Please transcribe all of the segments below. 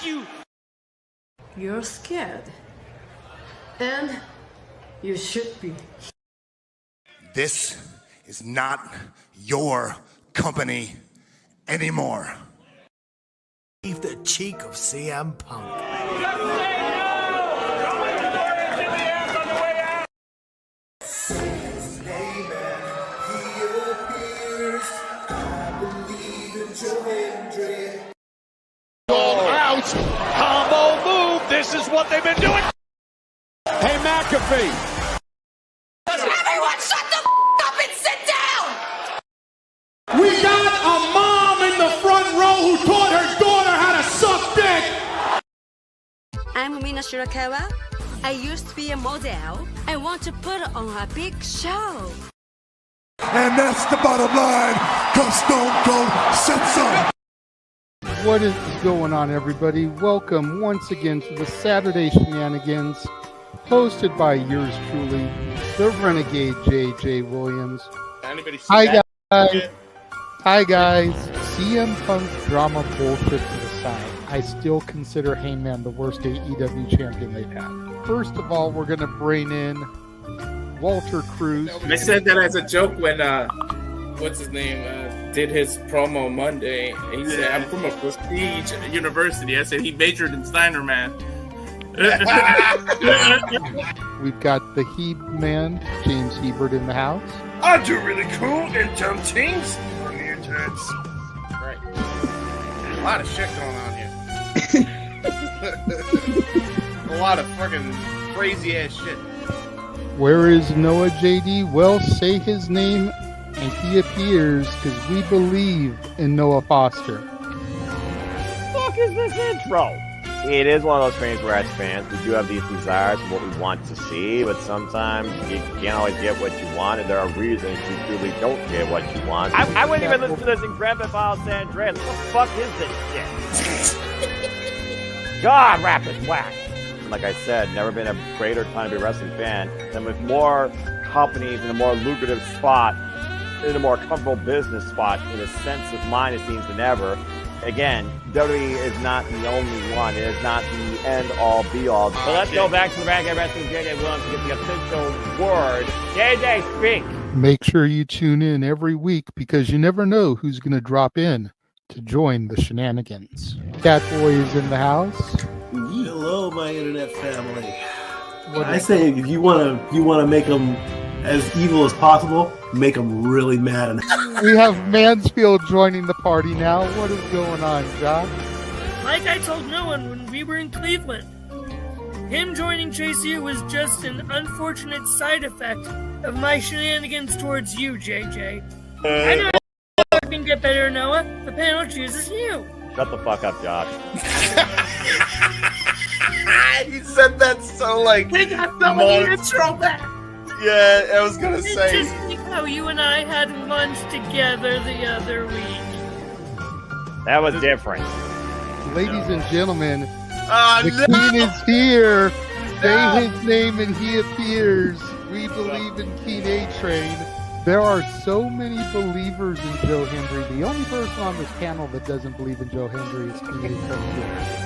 you! You're scared. And you should be. This is not your company anymore. Leave the cheek of CM Punk. Out! Combo move! This is what they've been doing! Hey, McAfee! Everyone shut the up and sit down! We got a mom in the front row who taught her daughter how to suck dick! I'm Mina Shirakawa. I used to be a model. I want to put on a big show. And that's the bottom line, because Stone Cold said so. What is going on, everybody? Welcome once again to the Saturday Shenanigans, hosted by yours truly, the Renegade J.J. Williams. Hi, guys. Hi, guys. CM Punk drama bullshit to the side. I still consider Hangman the worst AEW champion they've had. First of all, we're going to bring in Walter Cruz. I said that as a joke when, what's his name, did his promo Monday. He said, I'm from a prestige university. I said he majored in Steiner, man. We've got the He-Man, James Hebert, in the house. I do really cool and dumb things on the internet. Right. A lot of shit going on here. A lot of fucking crazy ass shit. Where is Noah JD? Well, say his name and he appears, because we believe in Noah Foster. Fuck is this intro? It is one of those things where as fans we do have these desires of what we want to see, but sometimes you can't always get what you want, and there are reasons you truly don't get what you want. I wouldn't even listen to this in Grand Theft Auto San Andreas. What the fuck is this shit? God, rap is whack. Like I said, never been a greater time to be a wrestling fan than with more companies in a more lucrative spot, in a more comfortable business spot, in a sense of mind, it seems, than ever. Again, WWE is not the only one. It is not the end-all, be-all. So let's go back to the Renegade Wrestling J.J. Williams to get the official word. JJ, speak! Make sure you tune in every week, because you never know who's going to drop in to join the shenanigans. Catboy is in the house. Hello, my internet family. I say if you want to make them as evil as possible, make them really mad. We have Mansfield joining the party now. What is going on, John? Like I told no one when we were in Cleveland, him joining JCU was just an unfortunate side effect of my shenanigans towards you, JJ. I know I can get better, Noah. The panel chooses you. Shut the fuck up, Josh. He said that so like. We got the intro back. Yeah, I was gonna say. Just like how you and I had lunch together the other week. That was different. Ladies and gentlemen, the King is here. Say his name and he appears. We believe in King A-Train. There are so many believers in Joe Hendry. The only person on this panel that doesn't believe in Joe Hendry is King A-Train.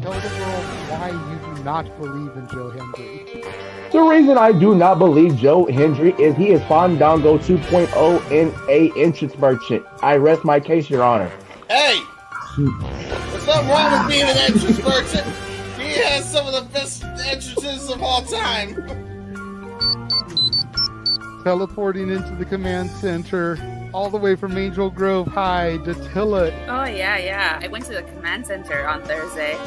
Tell the world why you do not believe in Joe Hendry. The reason I do not believe Joe Hendry is he is Fandango 2.0 in a entrance merchant. I rest my case, Your Honor. Hey! There's nothing wrong with being an entrance merchant. He has some of the best entrances of all time. Teleporting into the command center, all the way from Angel Grove High, Datilla. Oh, yeah. I went to the command center on Thursday.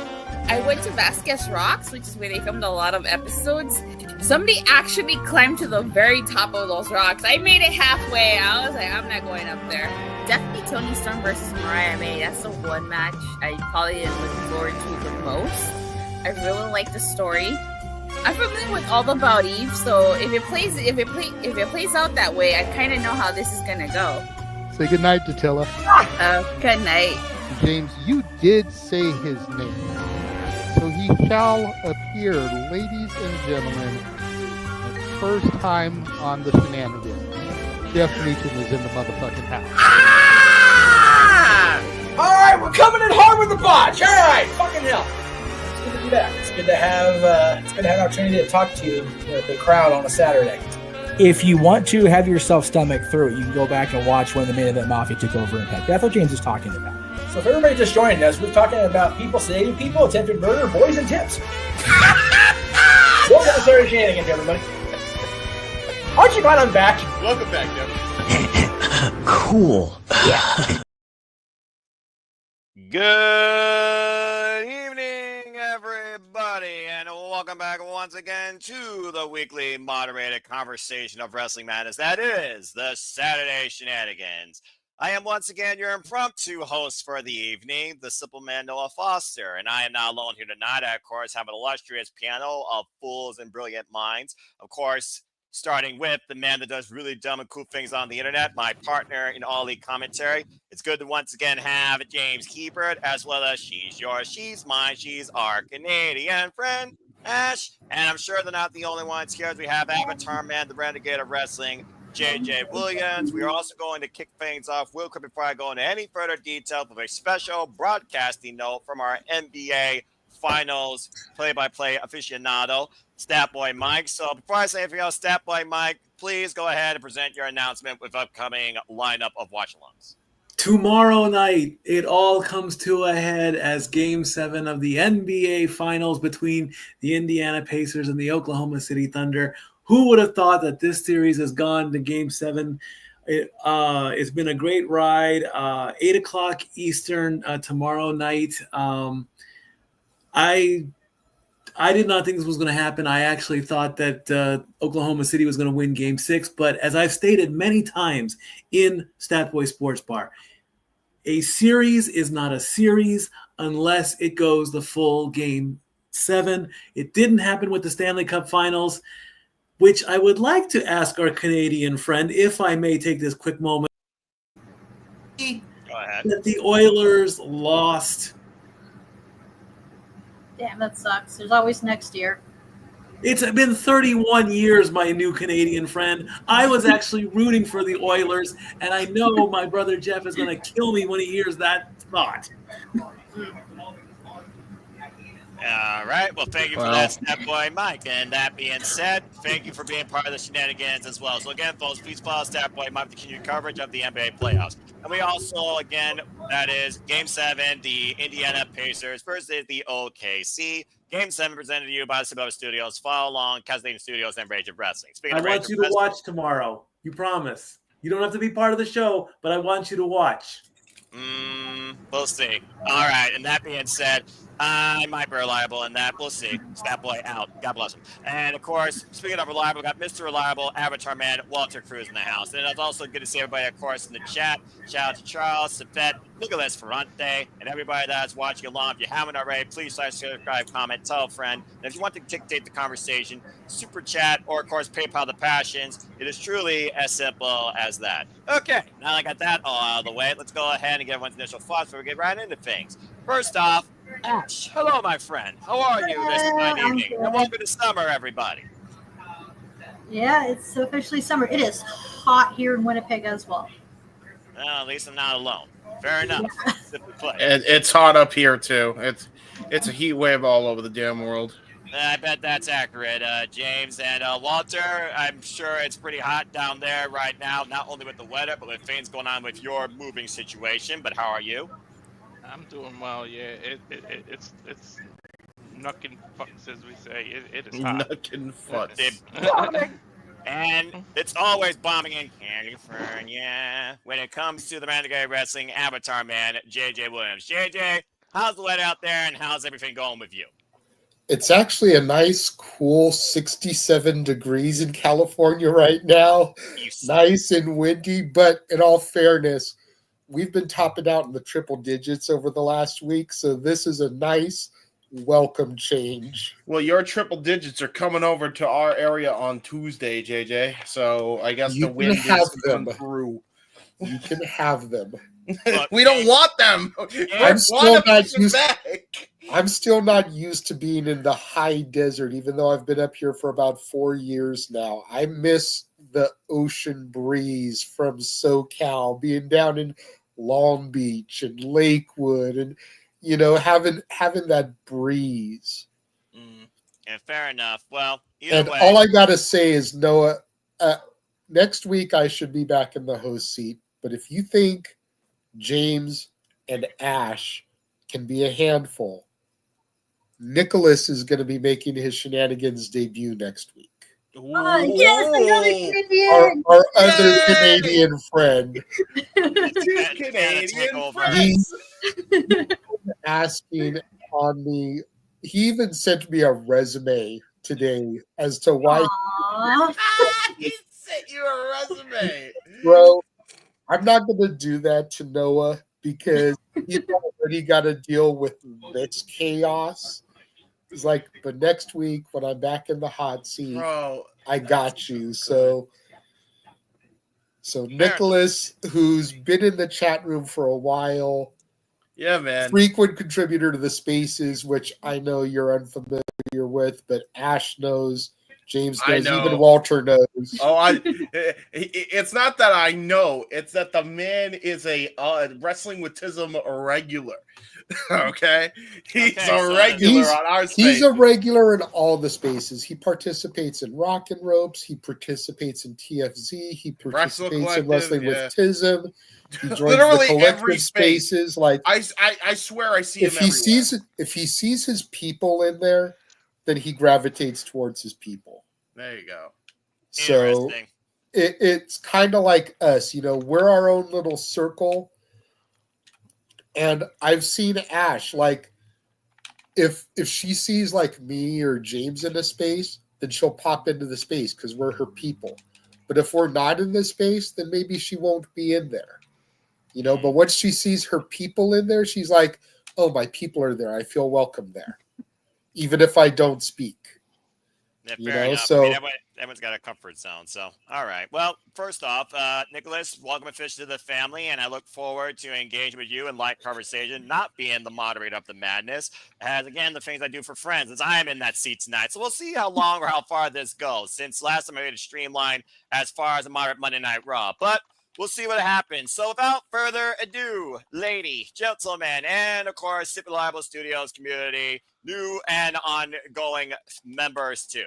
I went to Vasquez Rocks, which is where they filmed a lot of episodes. Somebody actually climbed to the very top of those rocks. I made it halfway. I was like, I'm not going up there. Definitely Toni Storm versus Mariah May. That's the one match I probably am looking forward to the most. I really like the story. I'm familiar with all about Eve, so if it plays out that way, I kind of know how this is gonna go. Say goodnight, Datilla. Good night. James, you did say his name. So he shall appear, ladies and gentlemen, first time on the Shenanigans. Jeff Meacham is in the motherfucking house. All right, we're coming in hard with the botch. All right, fucking hell. It's good to be back. It's good to have an opportunity to talk to the crowd on a Saturday. If you want to have yourself stomach through it, you can go back and watch when the Main Event Mafia took over Impact. That's what James is talking about. So if everybody just joined us, we're talking about people sedating people, attempted murder, boys, and tips. Welcome to Saturday Shenanigans, everybody. Aren't you glad I'm back? Welcome back, Jeff. Cool. Yeah. Good evening, everybody, and welcome back once again to the weekly moderated conversation of Wrestling Madness. That is the Saturday Shenanigans. I am once again your impromptu host for the evening, the simple man Noah Foster, and I am not alone here tonight. I, of course, have an illustrious panel of fools and brilliant minds. Of course, starting with the man that does really dumb and cool things on the internet, my partner in All Elite Commentary. It's good to once again have James Hebert, as well as she's yours, she's mine, she's our Canadian friend, Ash. And I'm sure they're not the only ones here, as we have Avatar Man, the Renegade of Wrestling, JJ Williams. We are also going to kick things off real quick before I go into any further detail with a special broadcasting note from our NBA Finals play-by-play aficionado, Statboy Mike. So before I say anything else, Statboy Mike, please go ahead and present your announcement with upcoming lineup of watch-alongs. Tomorrow night, it all comes to a head as Game 7 of the NBA Finals between the Indiana Pacers and the Oklahoma City Thunder. Who would have thought that this series has gone to Game 7? It's been a great ride. 8 o'clock Eastern tomorrow night. I did not think this was going to happen. I actually thought that Oklahoma City was going to win Game 6. But as I've stated many times in Statboy Sports Bar, a series is not a series unless it goes the full Game 7. It didn't happen with the Stanley Cup Finals, which I would like to ask our Canadian friend, if I may take this quick moment. Go ahead. That the Oilers lost. Damn, that sucks. There's always next year. It's been 31 years, my new Canadian friend. I was actually rooting for the Oilers, and I know my brother Jeff is going to kill me when he hears that thought. All right. Well, thank you for that, Statboy Mike. And that being said, thank you for being part of the Shenanigans as well. So again, folks, please follow Statboy Mike to continue coverage of the NBA playoffs. And we also, again, that is Game 7, the Indiana Pacers versus the OKC. Game 7 presented to you by the Suburban Studios. Follow along, Castlevania Studios, and Rage of Wrestling. I want you to watch tomorrow. You promise. You don't have to be part of the show, but I want you to watch. We'll see. All right. And that being said, I might be reliable in that. We'll see. Statboy out. God bless him. And, of course, speaking of reliable, we got Mr. Reliable, Avatar Man, Walter Cruz in the house. And it's also good to see everybody, of course, in the chat. Shout out to Charles, Safet, Nicholas Ferrante, and everybody that's watching along. If you haven't already, please subscribe, comment, tell a friend. And if you want to dictate the conversation, super chat or, of course, PayPal the Passions. It is truly as simple as that. Okay, now that I got that all out of the way, let's go ahead and get everyone's initial thoughts before we get right into things. First off, Ash, hello, my friend. How are you this fine evening? And welcome to summer, everybody. Yeah, it's officially summer. It is hot here in Winnipeg as well. Well, at least I'm not alone. Fair enough. Yeah. It's hot up here too. It's a heat wave all over the damn world. I bet that's accurate, James. And Walter, I'm sure it's pretty hot down there right now, not only with the weather, but with things going on with your moving situation. But how are you? I'm doing well, yeah. It's knuckin' fucks, as we say. It is hot. Knuckin' fucks. And it's always bombing in California when it comes to the Renegade Wrestling Avatar Man, JJ Williams. JJ, how's the weather out there, and how's everything going with you? It's actually a nice, cool 67 degrees in California right now. Nice and windy, but in all fairness, we've been topping out in the triple digits over the last week, so this is a nice, welcome change. Well, your triple digits are coming over to our area on Tuesday, JJ. So I guess the wind is coming through. You can have them. We don't want them. I'm still not used to being in the high desert, even though I've been up here for about 4 years now. I miss the ocean breeze from SoCal, being down in Long Beach and Lakewood, and having that breeze. And fair enough. Well, And all I gotta say is, Noah, next week I should be back in the host seat. But if you think James and Ash can be a handful, Nicholas is going to be making his Shenanigans debut next week. Yes, another Canadian. Our other Canadian friend. Two Canadian friends. He's asking on me. He even sent me a resume today as to why. He sent you a resume. Bro, I'm not going to do that to Noah because he's already got to deal with this chaos. He's like, but next week when I'm back in the hot seat, Bro, I got you. So Nicholas, who's been in the chat room for a while, yeah, man, frequent contributor to the Spaces, which I know you're unfamiliar with, but Ash knows, James knows, even Walter knows. It's not that I know; it's that the man is a Wrestling with Tism regular. Okay, he's a regular on our space. He's a regular in all the spaces. He participates in Rock and Ropes. He participates in TFZ. He participates in Wrestling with Tism. He joins literally the collective every spaces. Like I swear, I see him if he sees his people in there, then he gravitates towards his people. There you go. So it's kind of like us, we're our own little circle. And I've seen Ash, like, if she sees like me or James in a space, then she'll pop into the space because we're her people. But if we're not in the space, then maybe she won't be in there. But once she sees her people in there, she's like, oh, my people are there. I feel welcome there. Even if I don't speak. Yeah, fair enough. So everyone's got a comfort zone. So, all right. Well, first off, Nicholas, welcome officially to the family, and I look forward to engaging with you in light conversation, not being the moderator of the madness, as, again, the things I do for friends, as I am in that seat tonight. So we'll see how long or how far this goes, since last time I made a streamline as far as a moderate Monday Night Raw. But we'll see what happens. So without further ado, lady, gentlemen, and, of course, Super Reliable Studios community, new and ongoing members, too.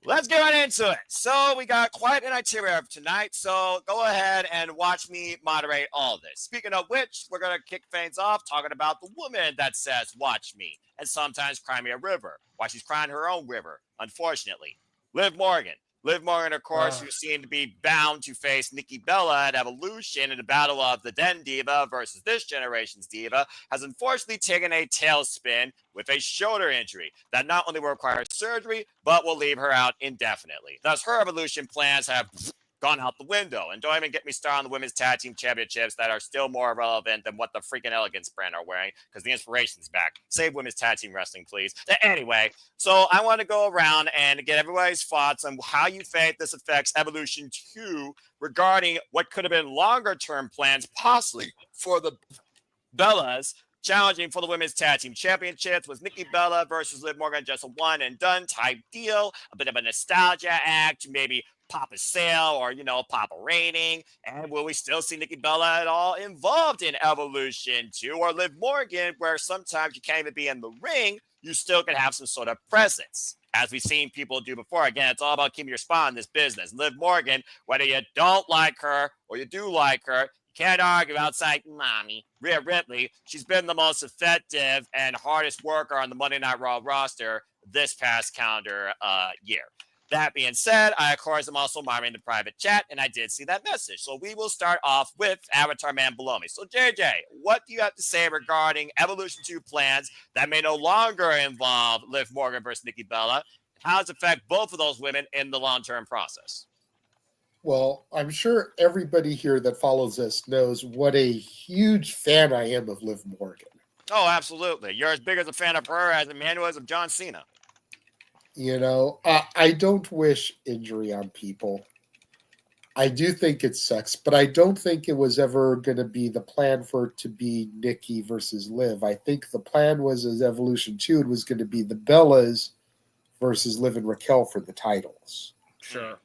Let's get right into it. So we got quite an itinerary of tonight, so go ahead and watch me moderate all this. Speaking of which, we're going to kick things off talking about the woman that says, watch me, and sometimes cry me a river, while she's crying her own river, unfortunately. Liv Morgan. Liv Morgan, of course, who seemed to be bound to face Nikki Bella at Evolution in the battle of the Den Diva versus this generation's Diva, has unfortunately taken a tailspin with a shoulder injury that not only will require surgery, but will leave her out indefinitely. Thus, her Evolution plans have gone out the window. And don't even get me started on the Women's Tag Team Championships that are still more relevant than what the freaking Elegance brand are wearing, because the inspiration's back. Save Women's Tag Team Wrestling, please. Anyway, so I want to go around and get everybody's thoughts on how you think this affects Evolution 2 regarding what could have been longer-term plans, possibly for the Bellas, challenging for the Women's Tag Team Championships. Was Nikki Bella versus Liv Morgan just a one-and-done type deal? A bit of a nostalgia act, maybe pop a sale or, pop a rating? And will we still see Nikki Bella at all involved in Evolution 2? Or Liv Morgan, where sometimes you can't even be in the ring, you still can have some sort of presence, as we've seen people do before. Again, it's all about keeping your spot in this business. Liv Morgan, whether you don't like her or you do like her, you can't argue outside mommy. Rhea Ripley, she's been the most effective and hardest worker on the Monday Night Raw roster this past calendar year. That being said, I, of course, am also monitoring the private chat, and I did see that message. So we will start off with Avatar Man below me. So, JJ, what do you have to say regarding Evolution 2 plans that may no longer involve Liv Morgan versus Nikki Bella? How does it affect both of those women in the long-term process? Well, I'm sure everybody here that follows us knows what a huge fan I am of Liv Morgan. Oh, absolutely. You're as big as a fan of her as Emmanuel is of John Cena. I don't wish injury on people. I do think it sucks, but I don't think it was ever going to be the plan for it to be Nikki versus Liv. I think the plan was, as Evolution 2, it was going to be the Bellas versus Liv and Raquel for the titles. Sure.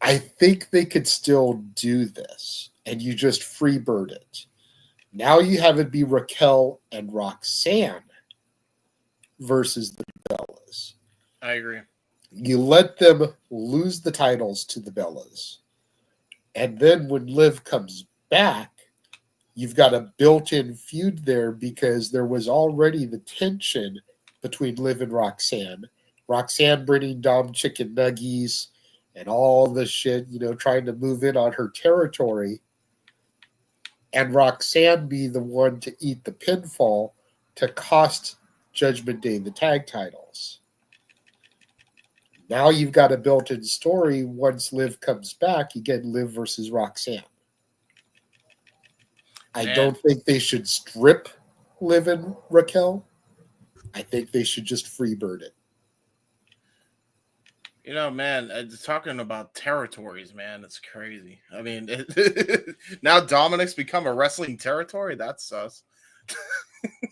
I think they could still do this, and you just freebird it. Now you have it be Raquel and Roxanne versus the Bellas. I agree. You let them lose the titles to the Bellas. And then when Liv comes back, you've got a built-in feud there because there was already the tension between Liv and Roxanne. Roxanne bringing Dom chicken nuggies and all the shit, trying to move in on her territory. And Roxanne be the one to eat the pinfall to cost Judgment Day the tag titles. Now you've got a built-in story. Once Liv comes back, you get Liv versus Roxanne. I don't think they should strip Liv and Raquel. I think they should just freebird it. Man, talking about territories, man, it's crazy. I mean, now Dominic's become a wrestling territory? That's sus.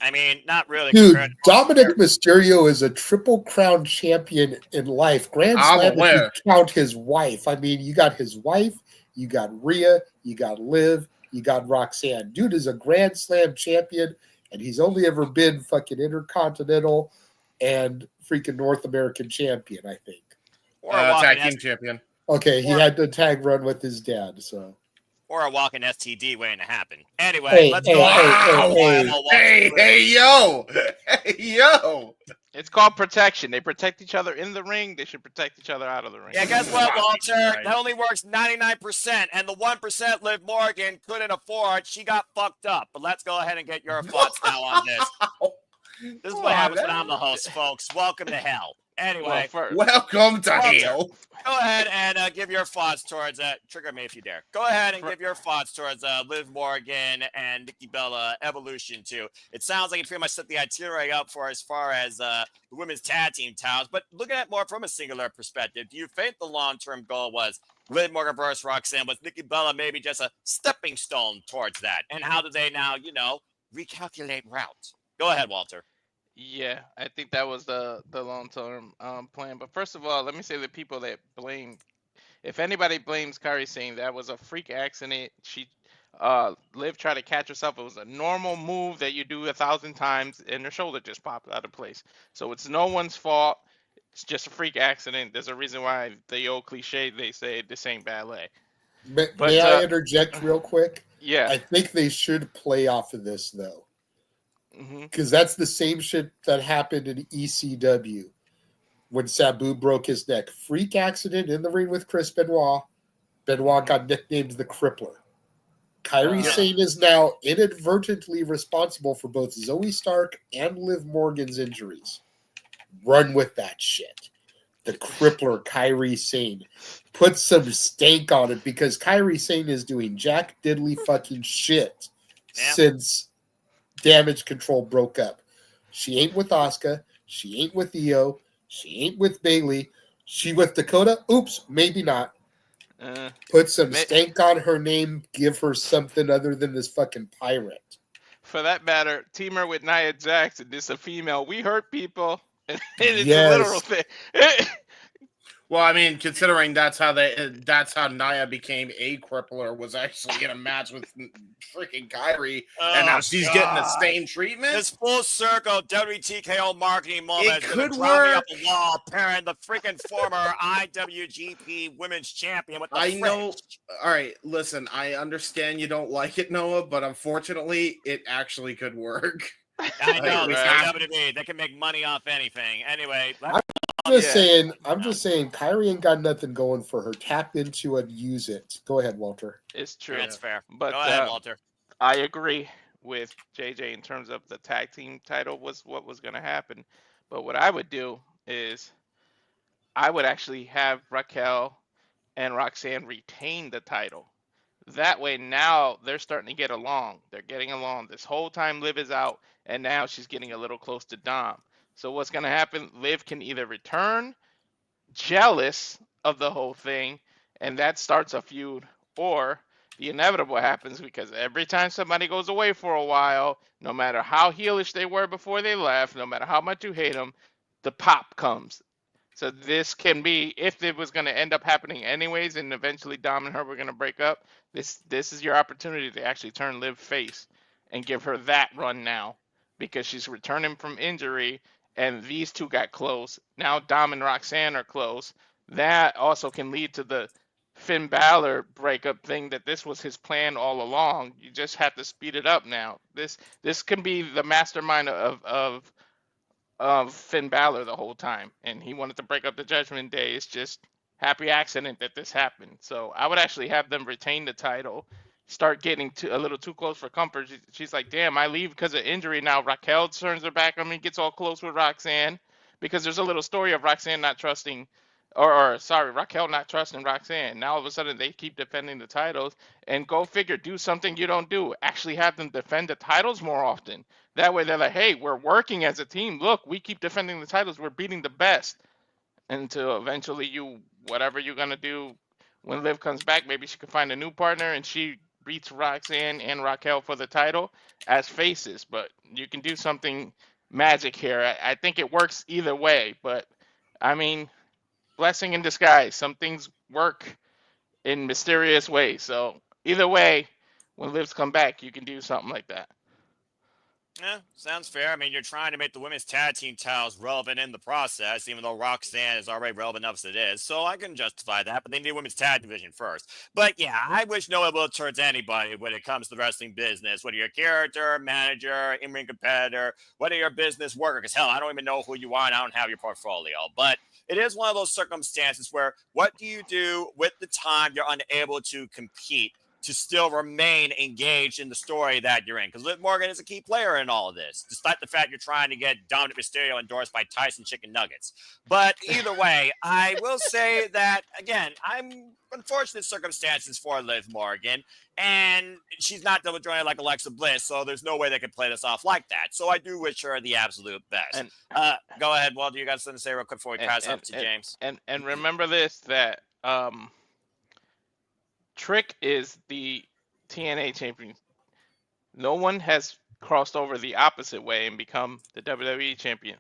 I mean, not really. Dude, Dominic Mysterio is a Triple Crown champion in life. Grand Slam, if you count his wife. I mean, you got his wife, you got Rhea, you got Liv, you got Roxanne. Dude is a Grand Slam champion, and he's only ever been fucking Intercontinental and freaking North American champion, I think. Or a tag team champion. Okay, he had the tag run with his dad, so. Or a walking STD waiting to happen. Anyway, let's go. Hey, yo! It's called protection. They protect each other in the ring. They should protect each other out of the ring. Yeah, guess what, Walter? That only works 99%, and the 1% Liv Morgan couldn't afford. She got fucked up. But let's go ahead and get your thoughts now on this. This is what happens when I'm the host, folks. Welcome to hell. Anyway, welcome to hell. Go ahead and give your thoughts towards trigger me if you dare. Go ahead and give your thoughts towards Liv Morgan and Nikki Bella Evolution 2. It sounds like you pretty much set the itinerary up for as far as the women's tag team titles, but looking at it more from a singular perspective, do you think the long-term goal was Liv Morgan versus Roxanne? Was Nikki Bella maybe just a stepping stone towards that? And how do they now, recalculate route? Go ahead, Walter. Yeah, I think that was the long-term plan. But first of all, let me say the people that blame, if anybody blames Kairi saying that was a freak accident, Liv tried to catch herself. It was a normal move that you do 1,000 times, and her shoulder just popped out of place. So it's no one's fault. It's just a freak accident. There's a reason why the old cliche, they say this ain't ballet. May I interject real quick? Yeah. I think they should play off of this, though. Because that's the same shit that happened in ECW when Sabu broke his neck. Freak accident in the ring with Chris Benoit. Benoit got nicknamed the Crippler. Kairi Sane is now inadvertently responsible for both Zoe Stark and Liv Morgan's injuries. Run with that shit. The Crippler, Kairi Sane. Put some stank on it because Kairi Sane is doing jack diddly fucking shit since Damage Control broke up. She ain't with Asuka. She ain't with Io. She ain't with Bayley. She with Dakota? Oops, maybe not. Put some stank on her name. Give her something other than this fucking pirate. For that matter, team her with Nia Jax, and this a female. We hurt people. And it's a literal thing. Well, I mean, considering that's how Nia became a crippler, was actually in a match with freaking Kyrie, and now she's getting the same treatment. This full circle WTKO marketing moment. It could work. work. Me up a wall, pairing the freaking former IWGP Women's Champion with the I know. All right, listen. I understand you don't like it, Noah, but unfortunately, it actually could work. I know. This is WWE. They can make money off anything. Anyway. I'm just saying, Kyrie ain't got nothing going for her. Tap into it, use it. Go ahead, Walter. It's true. That's fair. But go ahead, Walter. I agree with JJ in terms of the tag team title was what was going to happen. But what I would do is I would actually have Raquel and Roxanne retain the title. That way now they're starting to get along. They're getting along. This whole time Liv is out, and now she's getting a little close to Dom. So what's going to happen? Liv can either return jealous of the whole thing, and that starts a feud, or the inevitable happens because every time somebody goes away for a while, no matter how heelish they were before they left, no matter how much you hate them, the pop comes. So this can be, if it was going to end up happening anyways, and eventually Dom and her were going to break up, this is your opportunity to actually turn Liv face and give her that run now, because she's returning from injury, and these two got close. Now Dom and Roxanne are close. That also can lead to the Finn Balor breakup thing, that this was his plan all along. You just have to speed it up now. This can be the mastermind of Finn Balor the whole time, and he wanted to break up the Judgment Day. It's just happy accident that this happened. So I would actually have them retain the title, start getting a little too close for comfort. She's like, damn, I leave because of injury. Now Raquel turns her back on me, gets all close with Roxanne, because there's a little story of Roxanne not trusting, Raquel not trusting Roxanne. Now all of a sudden they keep defending the titles, and go figure, do something you don't do. Actually have them defend the titles more often. That way they're like, hey, we're working as a team. Look, we keep defending the titles. We're beating the best. Until eventually whatever you're going to do, when Liv comes back, maybe she can find a new partner and she beats Roxanne and Raquel for the title as faces. But you can do something magic here. I think it works either way. But, I mean, blessing in disguise. Some things work in mysterious ways. So either way, when Liv's come back, you can do something like that. Yeah, sounds fair. I mean, you're trying to make the women's tag team titles relevant in the process, even though Roxanne is already relevant enough as it is. So I can justify that, but they need a women's tag division first. But yeah, I wish no ill will towards anybody when it comes to the wrestling business, whether you're a character, manager, in-ring competitor, whether you're a business worker, because hell, I don't even know who you are and I don't have your portfolio. But it is one of those circumstances where what do you do with the time you're unable to compete to still remain engaged in the story that you're in? Because Liv Morgan is a key player in all of this, despite the fact you're trying to get Dominic Mysterio endorsed by Tyson Chicken Nuggets. But either way, I will say that, again, I'm unfortunate circumstances for Liv Morgan, and she's not double jointed like Alexa Bliss, so there's no way they could play this off like that. So I do wish her the absolute best. And, go ahead, Walter. You got something to say real quick before we pass up to James? And remember this, that Trick is the TNA champion. No one has crossed over the opposite way and become the WWE champion.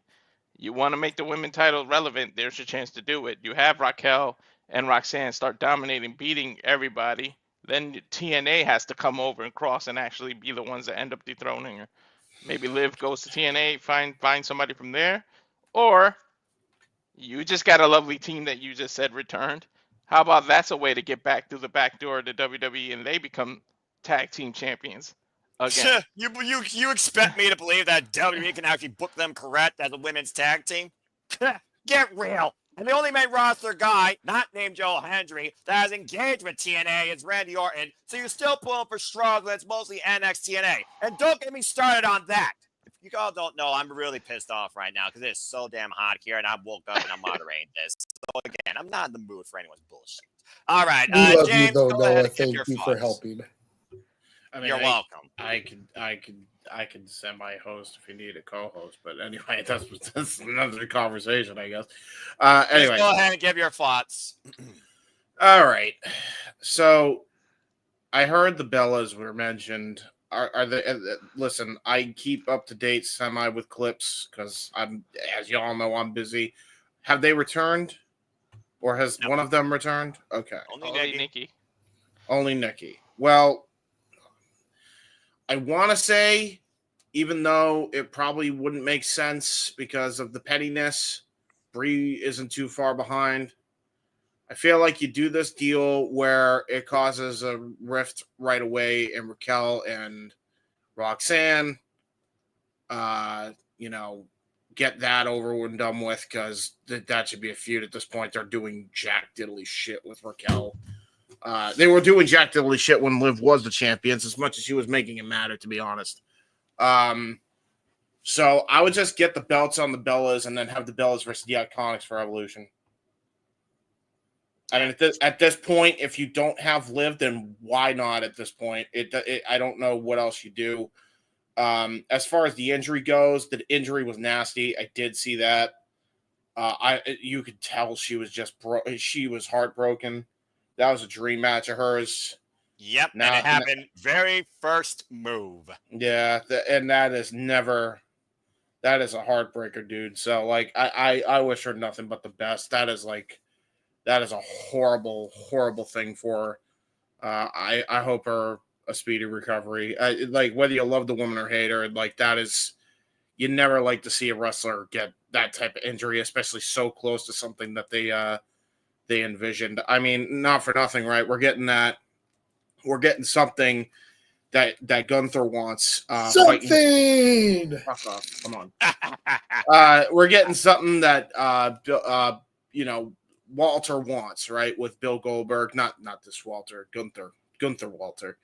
You want to make the women's title relevant, there's your chance to do it. You have Raquel and Roxanne start dominating, beating everybody. Then TNA has to come over and cross and actually be the ones that end up dethroning her. Maybe Liv goes to TNA, find somebody from there. Or you just got a lovely team that you just said returned. How about that's a way to get back through the back door to WWE and they become tag team champions again? You expect me to believe that WWE can actually book them correct as a women's tag team? Get real. And the only main roster guy, not named Joe Hendry, that has engaged with TNA is Randy Orton. So you're still pulling for Strong, that's mostly NXT TNA. And don't get me started on that. If you all don't know, I'm really pissed off right now because it's so damn hot here and I woke up and I'm moderating this. So again, I'm not in the mood for anyone's bullshit. All right, We love James, you though, go ahead Noah. and give Thank your you for thoughts. helping. I mean, You're welcome. I could semi-host if you need a co-host, but anyway, that's another conversation, I guess. Anyway, Just go ahead and give your thoughts. All right. So I heard the Bellas were mentioned. Are they? Listen, I keep up to date semi with clips because I'm, as you all know, I'm busy. Have they returned, or has one of them returned? Okay, Only Nikki. Only Nikki. Well, I want to say, even though it probably wouldn't make sense because of the pettiness, Brie isn't too far behind. I feel like you do this deal where it causes a rift right away in Raquel and Roxanne. Get that over and done with because that should be a feud at this point. They're doing jack diddly shit with Raquel. They were doing jack diddly shit when Liv was the champions as much as she was making it matter, to be honest. So I would just get the belts on the Bellas and then have the Bellas versus the Iconics for Evolution. I mean, at this point, if you don't have Liv, then why not at this point? I don't know what else you do. As far as the injury goes, the injury was nasty. I did see that. You could tell she was she was heartbroken. That was a dream match of hers. Yep, and it happened very first move. Yeah, and that is a heartbreaker, dude. So like, I wish her nothing but the best. That is a horrible, horrible thing for her. I hope her a speedy recovery. Like, whether you love the woman or hate her, like, that is, you never like to see a wrestler get that type of injury, especially so close to something that they envisioned. I mean, not for nothing, right? We're getting something that Gunther wants. Something. Fuck off. Come on. We're getting something that Walter wants, right? With Bill Goldberg, not this Walter, Gunther Walter.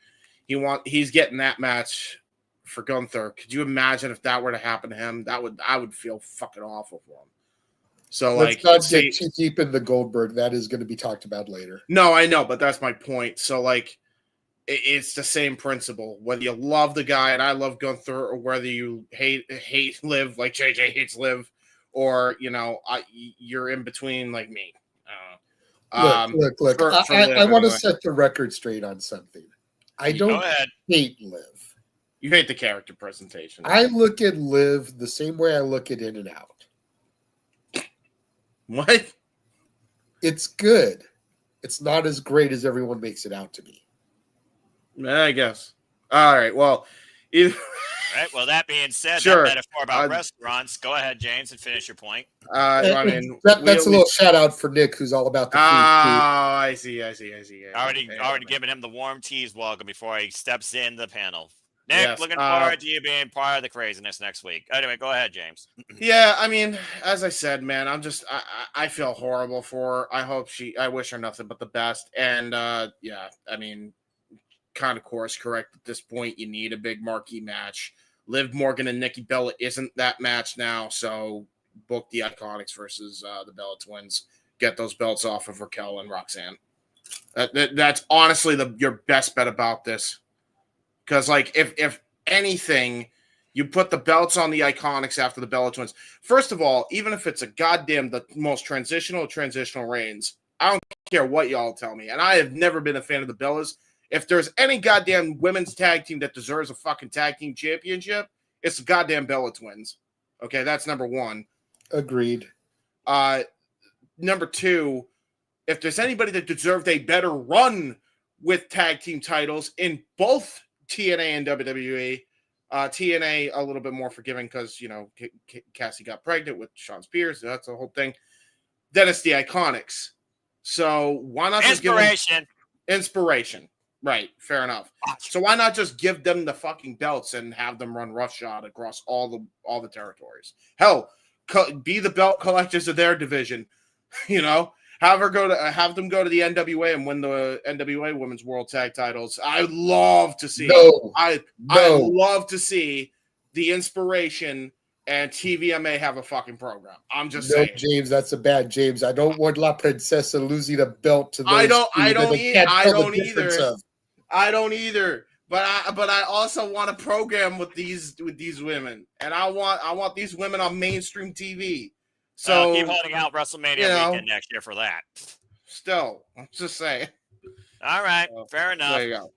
He's getting that match for Gunther. Could you imagine if that were to happen to him? I would feel fucking awful for him. So let's not get too deep in the Goldberg. That is going to be talked about later. No, I know, but that's my point. So like, it's the same principle. Whether you love the guy, and I love Gunther, or whether you hate Liv, like JJ hates Liv, or you're in between, like me. Look. I want to set the record straight on something. I don't hate Liv. You hate the character presentation. I look at Liv the same way I look at In and Out. What? It's good. It's not as great as everyone makes it out to be. I guess. All right. Well, Right. Well, that being said, sure. That metaphor about restaurants. Go ahead, James, and finish your point. I mean, that's a little shout out for Nick, who's all about the food. I see. Already giving him the warm teas welcome before he steps in the panel. Nick, yes, looking forward to you being part of the craziness next week. Anyway, go ahead, James. Yeah, I mean, as I said, man, I feel horrible for her. I wish her nothing but the best. And yeah, I mean, kind of course correct at this point. You need a big marquee match. Liv Morgan and Nikki Bella isn't that match now, so book the Iconics versus the Bella Twins. Get those belts off of Raquel and Roxanne. That's honestly your best bet about this. Because, like, if anything, you put the belts on the Iconics after the Bella Twins. First of all, even if it's the most transitional reigns, I don't care what y'all tell me. And I have never been a fan of the Bellas. If there's any goddamn women's tag team that deserves a fucking tag team championship, it's the goddamn Bella Twins. Okay, that's number one. Agreed. Number two, if there's anybody that deserved a better run with tag team titles in both TNA and WWE, TNA a little bit more forgiving because, Cassie got pregnant with Sean Spears. That's the whole thing. Then it's the Iconics. So why not just give them inspiration? Right, fair enough. So why not just give them the fucking belts and have them run roughshod across all the territories? Hell, be the belt collectors of their division. Have them go to the NWA and win the NWA Women's World Tag Titles. I'd love to see. I'd love to see the inspiration and TVMA have a fucking program. I'm just saying. James, that's a bad James. I don't want La Princesa losing a belt to those. I don't either. But I also want a program with these women, and I want these women on mainstream TV. So keep holding out WrestleMania weekend next year for that. Still, I'm just saying. All right, fair enough. There you go.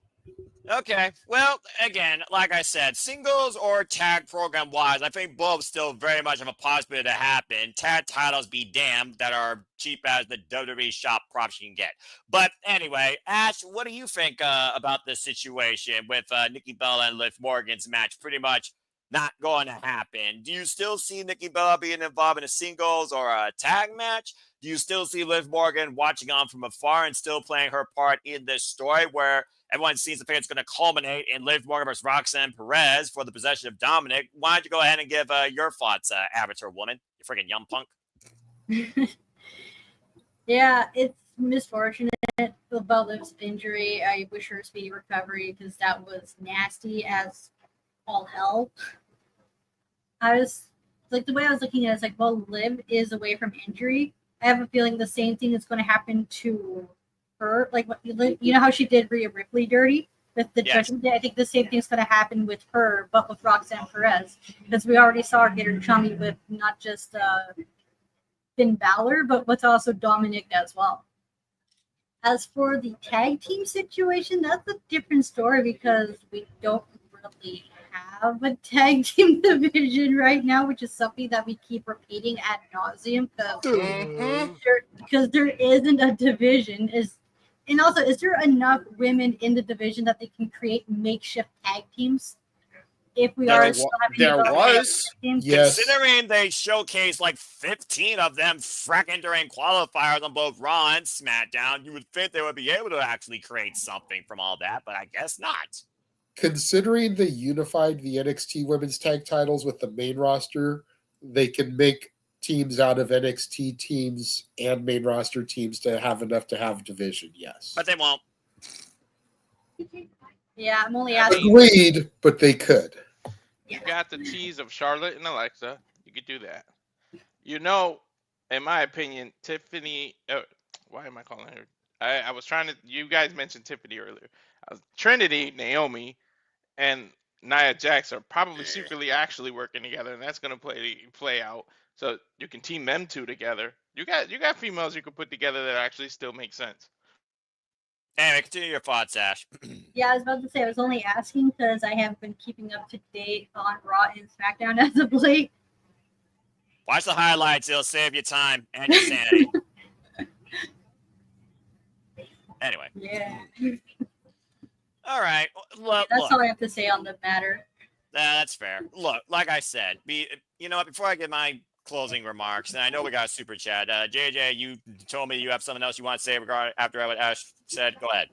Okay, well, again, like I said, singles or tag program wise, I think both still very much have a possibility to happen. Tag titles be damned that are cheap as the WWE shop props you can get. But anyway, Ash, what do you think about this situation with Nikki Bella and Liv Morgan's match pretty much not going to happen? Do you still see Nikki Bella being involved in a singles or a tag match? Do you still see Liv Morgan watching on from afar and still playing her part in this story where everyone seems to think it's going to culminate in Liv Morgan versus Roxanne Perez for the possession of DAMMIT? Why don't you go ahead and give your thoughts, Avatar Woman, you freaking young punk? Yeah, it's misfortunate about Liv's injury. I wish her a speedy recovery because that was nasty as all hell. I was like, the way I was looking at it is like, well, Liv is away from injury. I have a feeling the same thing is going to happen to her. Like, you know how she did Rhea Ripley dirty with the Judgment Day? I think the same thing's going to happen with her, but with Roxanne Perez, because we already saw her get her chummy with not just Finn Balor, but what's also Dominic as well. As for the tag team situation, that's a different story because we don't really have a tag team division right now, which is something that we keep repeating ad nauseum because there isn't a division. And also, is there enough women in the division that they can create makeshift tag teams? If we There are wa- still having there those was. tag teams? Yes. Considering they showcased like 15 of them fracking during qualifiers on both Raw and SmackDown, you would think they would be able to actually create something from all that, but I guess not. Considering they unified the NXT women's tag titles with the main roster, they can make teams out of NXT teams and main roster teams to have enough to have division, yes. But they won't. Yeah, I'm only asking. Agreed, but they could. You got the tease of Charlotte and Alexa. You could do that. You know, in my opinion, Tiffany. Why am I calling her? I was trying to. You guys mentioned Tiffany earlier. Trinity, Naomi, and Nia Jax are probably secretly actually working together, and that's going to play out. So you can team them two together. You got females you can put together that actually still make sense. Anyway, continue your thoughts, Ash. Yeah, I was about to say I was only asking because I haven't been keeping up to date on Raw and SmackDown as of late. Watch the highlights; it'll save you time and your sanity. Anyway. Yeah. All right. Well, That's look. all I have to say on the matter. That's fair. Look, like I said, you know what? Before I get my closing remarks, and I know we got a super chat. JJ, you told me you have something else you want to say after what Ash said. Go ahead.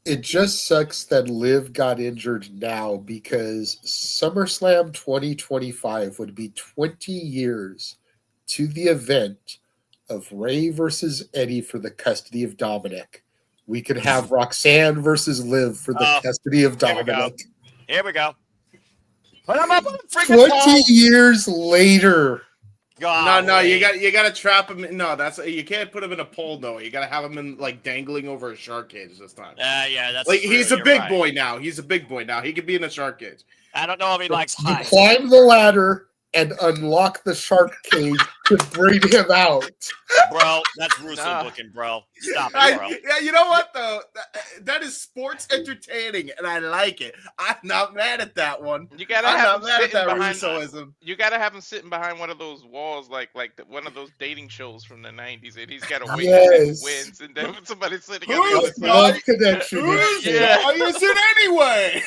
It just sucks that Liv got injured now because SummerSlam 2025 would be 20 years to the event of Ray versus Eddie for the custody of Dominic. We could have Roxanne versus Liv for the custody of Dominic. Here we go. Put him up on the freaking 20 years later. No, you got to trap him. No, you can't put him in a pole. No, you got to have him in like dangling over a shark cage this time. Yeah, that's like true. he's a You're big right. boy now. He's a big boy now. He could be in a shark cage. I don't know if he likes You heights. climb the ladder and unlock the shark cage to bring him out. Bro, that's Russo looking, bro. Stop it, bro. Yeah, you know what though? That is sports entertaining, and I like it. I'm not mad at that one. You gotta I'm have not him mad at sitting that behind. Russoism. You gotta have him sitting behind one of those walls, like one of those dating shows from the '90s, and he's gotta wait until he wins, and then somebody's sitting on the other side. Love connection. Yeah. Why is it anyway?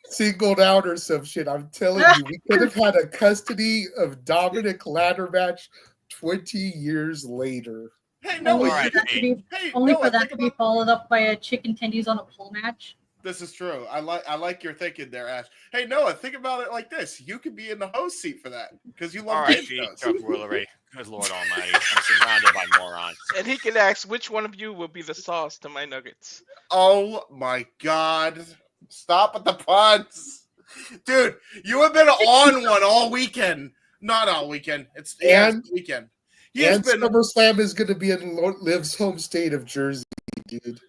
Singled out or some shit. I'm telling you, we could have had a custody of Dominic ladder match 20 years later. Hey, Only Noah, for that to be followed up by a chicken tendies on a pole match. This is true. I like your thinking there, Ash. Hey, Noah, think about it like this: you could be in the host seat for that because you love game shows. Chuck Woolery. Good Lord Almighty. I'm surrounded by morons. And he can ask which one of you will be the sauce to my nuggets. Oh my God! Stop with the puns, dude. You have been on one all weekend. Not all weekend. It's weekend. And SummerSlam is going to be in Liv's home state of Jersey, dude.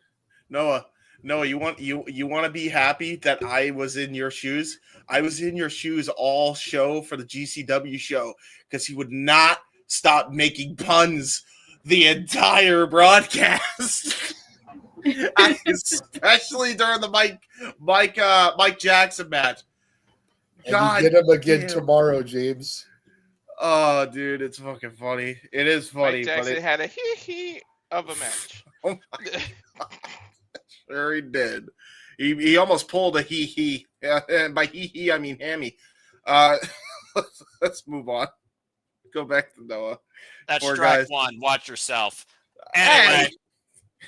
Noah, you want to be happy that I was in your shoes? I was in your shoes all show for the GCW show because he would not stop making puns the entire broadcast. Especially during the Mike Jackson match. And you get him again tomorrow, James. Oh, dude, it's fucking funny. It is funny. Mike Jackson had a hee of a match. Oh sure he did. He almost pulled a hee. And by hee, I mean hammy. Let's move on. Go back to Noah. That's Poor strike guys. one. Watch yourself. Anyway,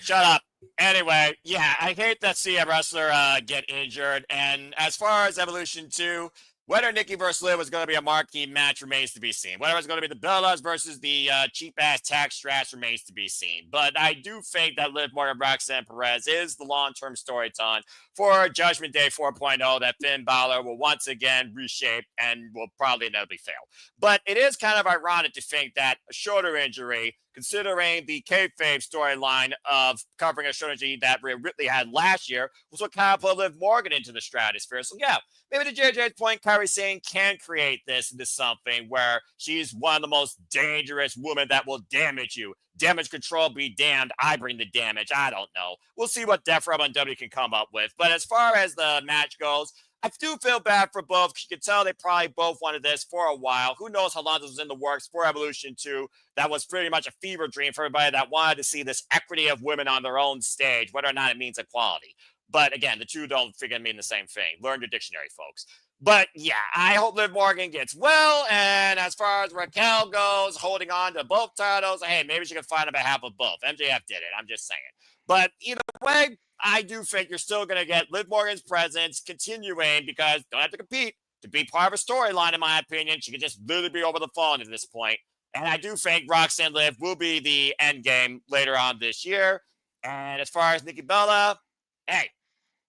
shut up. Anyway, yeah, I hate that see a wrestler get injured. And as far as Evolution 2, whether Nikki versus Liv was going to be a marquee match remains to be seen. Whether it's going to be the Bellas versus the cheap-ass tax strats remains to be seen. But I do think that Liv Morgan, Roxanne Perez is the long-term storytelling for Judgment Day 4.0 that Finn Balor will once again reshape and will probably inevitably fail. But it is kind of ironic to think that a shoulder injury, considering the kayfabe storyline of covering a strategy that Rhea Ripley had last year was what kind of put Liv Morgan into the stratosphere. So yeah, maybe to JJ's point, Kairi Sane can create this into something where she's one of the most dangerous women that will damage you. Damage control be damned. I bring the damage. I don't know. We'll see what Def Rub and W can come up with. But as far as the match goes, I do feel bad for both. You can tell they probably both wanted this for a while. Who knows how long this was in the works for Evolution 2. That was pretty much a fever dream for everybody that wanted to see this equity of women on their own stage, whether or not it means equality. But again, the two don't freaking mean the same thing. Learn your dictionary, folks. But yeah, I hope Liv Morgan gets well. And as far as Raquel goes, holding on to both titles, hey, maybe she can find a behalf of both. MJF did it. I'm just saying. But either way, I do think you're still going to get Liv Morgan's presence continuing because don't have to compete to be part of a storyline, in my opinion. She could just literally be over the phone at this point. And I do think Roxanne Liv will be the end game later on this year. And as far as Nikki Bella, hey,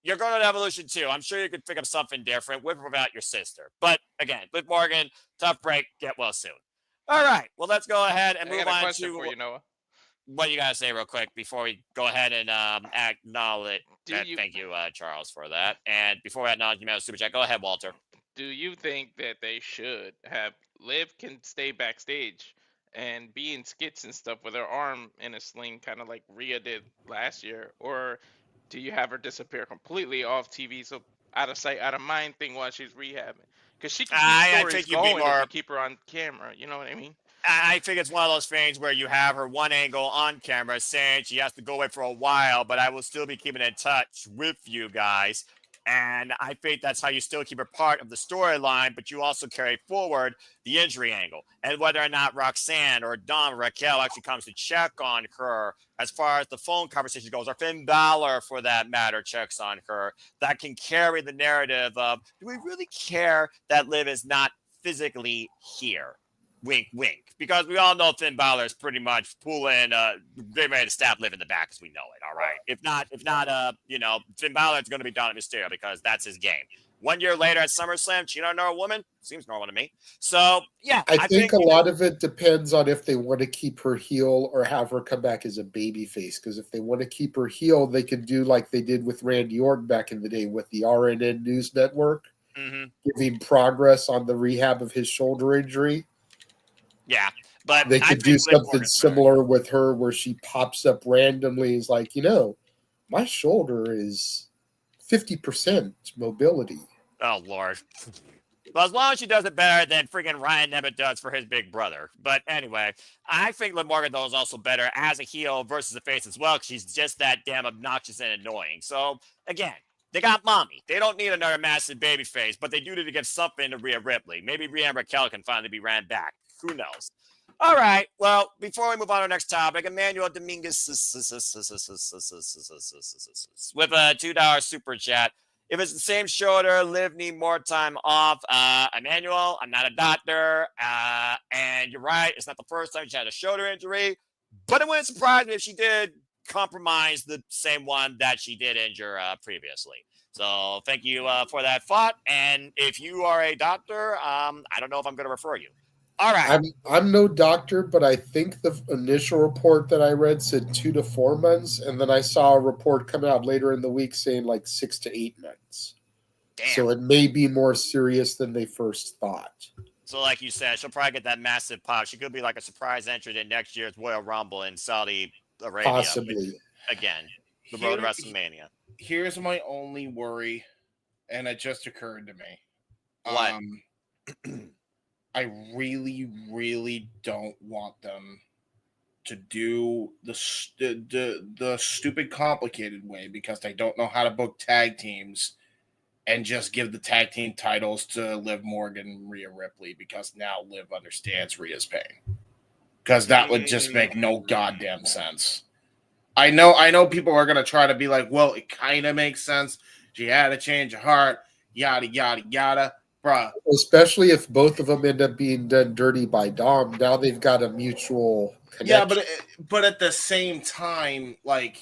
you're going to Evolution 2. I'm sure you could pick up something different with or without your sister. But again, Liv Morgan, tough break. Get well soon. All right. Well, let's go ahead and move on to for you, Noah. What you got to say real quick before we go ahead and acknowledge. Thank you, Charles, for that. And before we acknowledge you, Super Chat, go ahead, Walter. Do you think that they should have Liv can stay backstage and be in skits and stuff with her arm in a sling, kind of like Rhea did last year? Or do you have her disappear completely off TV, so out of sight, out of mind thing while she's rehabbing? Because she can keep stories going if you keep her on camera. You know what I mean? I think it's one of those things where you have her one angle on camera saying she has to go away for a while, but I will still be keeping in touch with you guys. And I think that's how you still keep her part of the storyline, but you also carry forward the injury angle. And whether or not Roxanne or Dom or Raquel actually comes to check on her as far as the phone conversation goes, or Finn Balor, for that matter, checks on her, that can carry the narrative of, do we really care that Liv is not physically here? Wink, wink. Because we all know Finn Balor is pretty much pulling, getting ready to stab Liv in the back as we know it. All right. If not, Finn Balor is going to be Dominic Mysterio because that's his game. 1 year later at SummerSlam, cheat on a woman seems normal to me. So yeah, I think a lot of it depends on if they want to keep her heel or have her come back as a baby face. Because if they want to keep her heel, they can do like they did with Randy Orton back in the day with the RNN News Network, giving progress on the rehab of his shoulder injury. Yeah, but they could do something similar with her where she pops up randomly. Is like, my shoulder is 50% mobility. Oh, Lord. Well, as long as she does it better than freaking Ryan Nemeth does for his big brother. But anyway, I think Liv Morgan, though, is also better as a heel versus a face as well, because she's just that damn obnoxious and annoying. So, again, they got mommy. They don't need another massive baby face, but they do need to give something to Rhea Ripley. Maybe Rhea and Raquel can finally be ran back. Who knows? All right. Well, before we move on to our next topic, Emmanuel Dominguez with a $2 super chat. If it's the same shoulder, Liv need more time off. Emmanuel, I'm not a doctor. And you're right. It's not the first time she had a shoulder injury, but it wouldn't surprise me if she did compromise the same one that she did injure previously. So thank you for that thought. And if you are a doctor, I don't know if I'm going to refer you. All right. I'm no doctor, but I think the initial report that I read said 2 to 4 months, and then I saw a report come out later in the week saying like 6 to 8 months. Damn. So it may be more serious than they first thought. So like you said, she'll probably get that massive pop. She could be like a surprise entrant in next year's Royal Rumble in Saudi Arabia. Possibly. Again, the road to WrestleMania. Here's my only worry, and it just occurred to me. What? I really, really don't want them to do the stupid complicated way because they don't know how to book tag teams and just give the tag team titles to Liv Morgan and Rhea Ripley because now Liv understands Rhea's pain. Because that would just make no goddamn sense. I know people are going to try to be like, well, it kind of makes sense. She had a change of heart, yada, yada, yada. Bruh. Especially if both of them end up being done dirty by Dom. Now they've got a mutual connection. Yeah, but at the same time, like,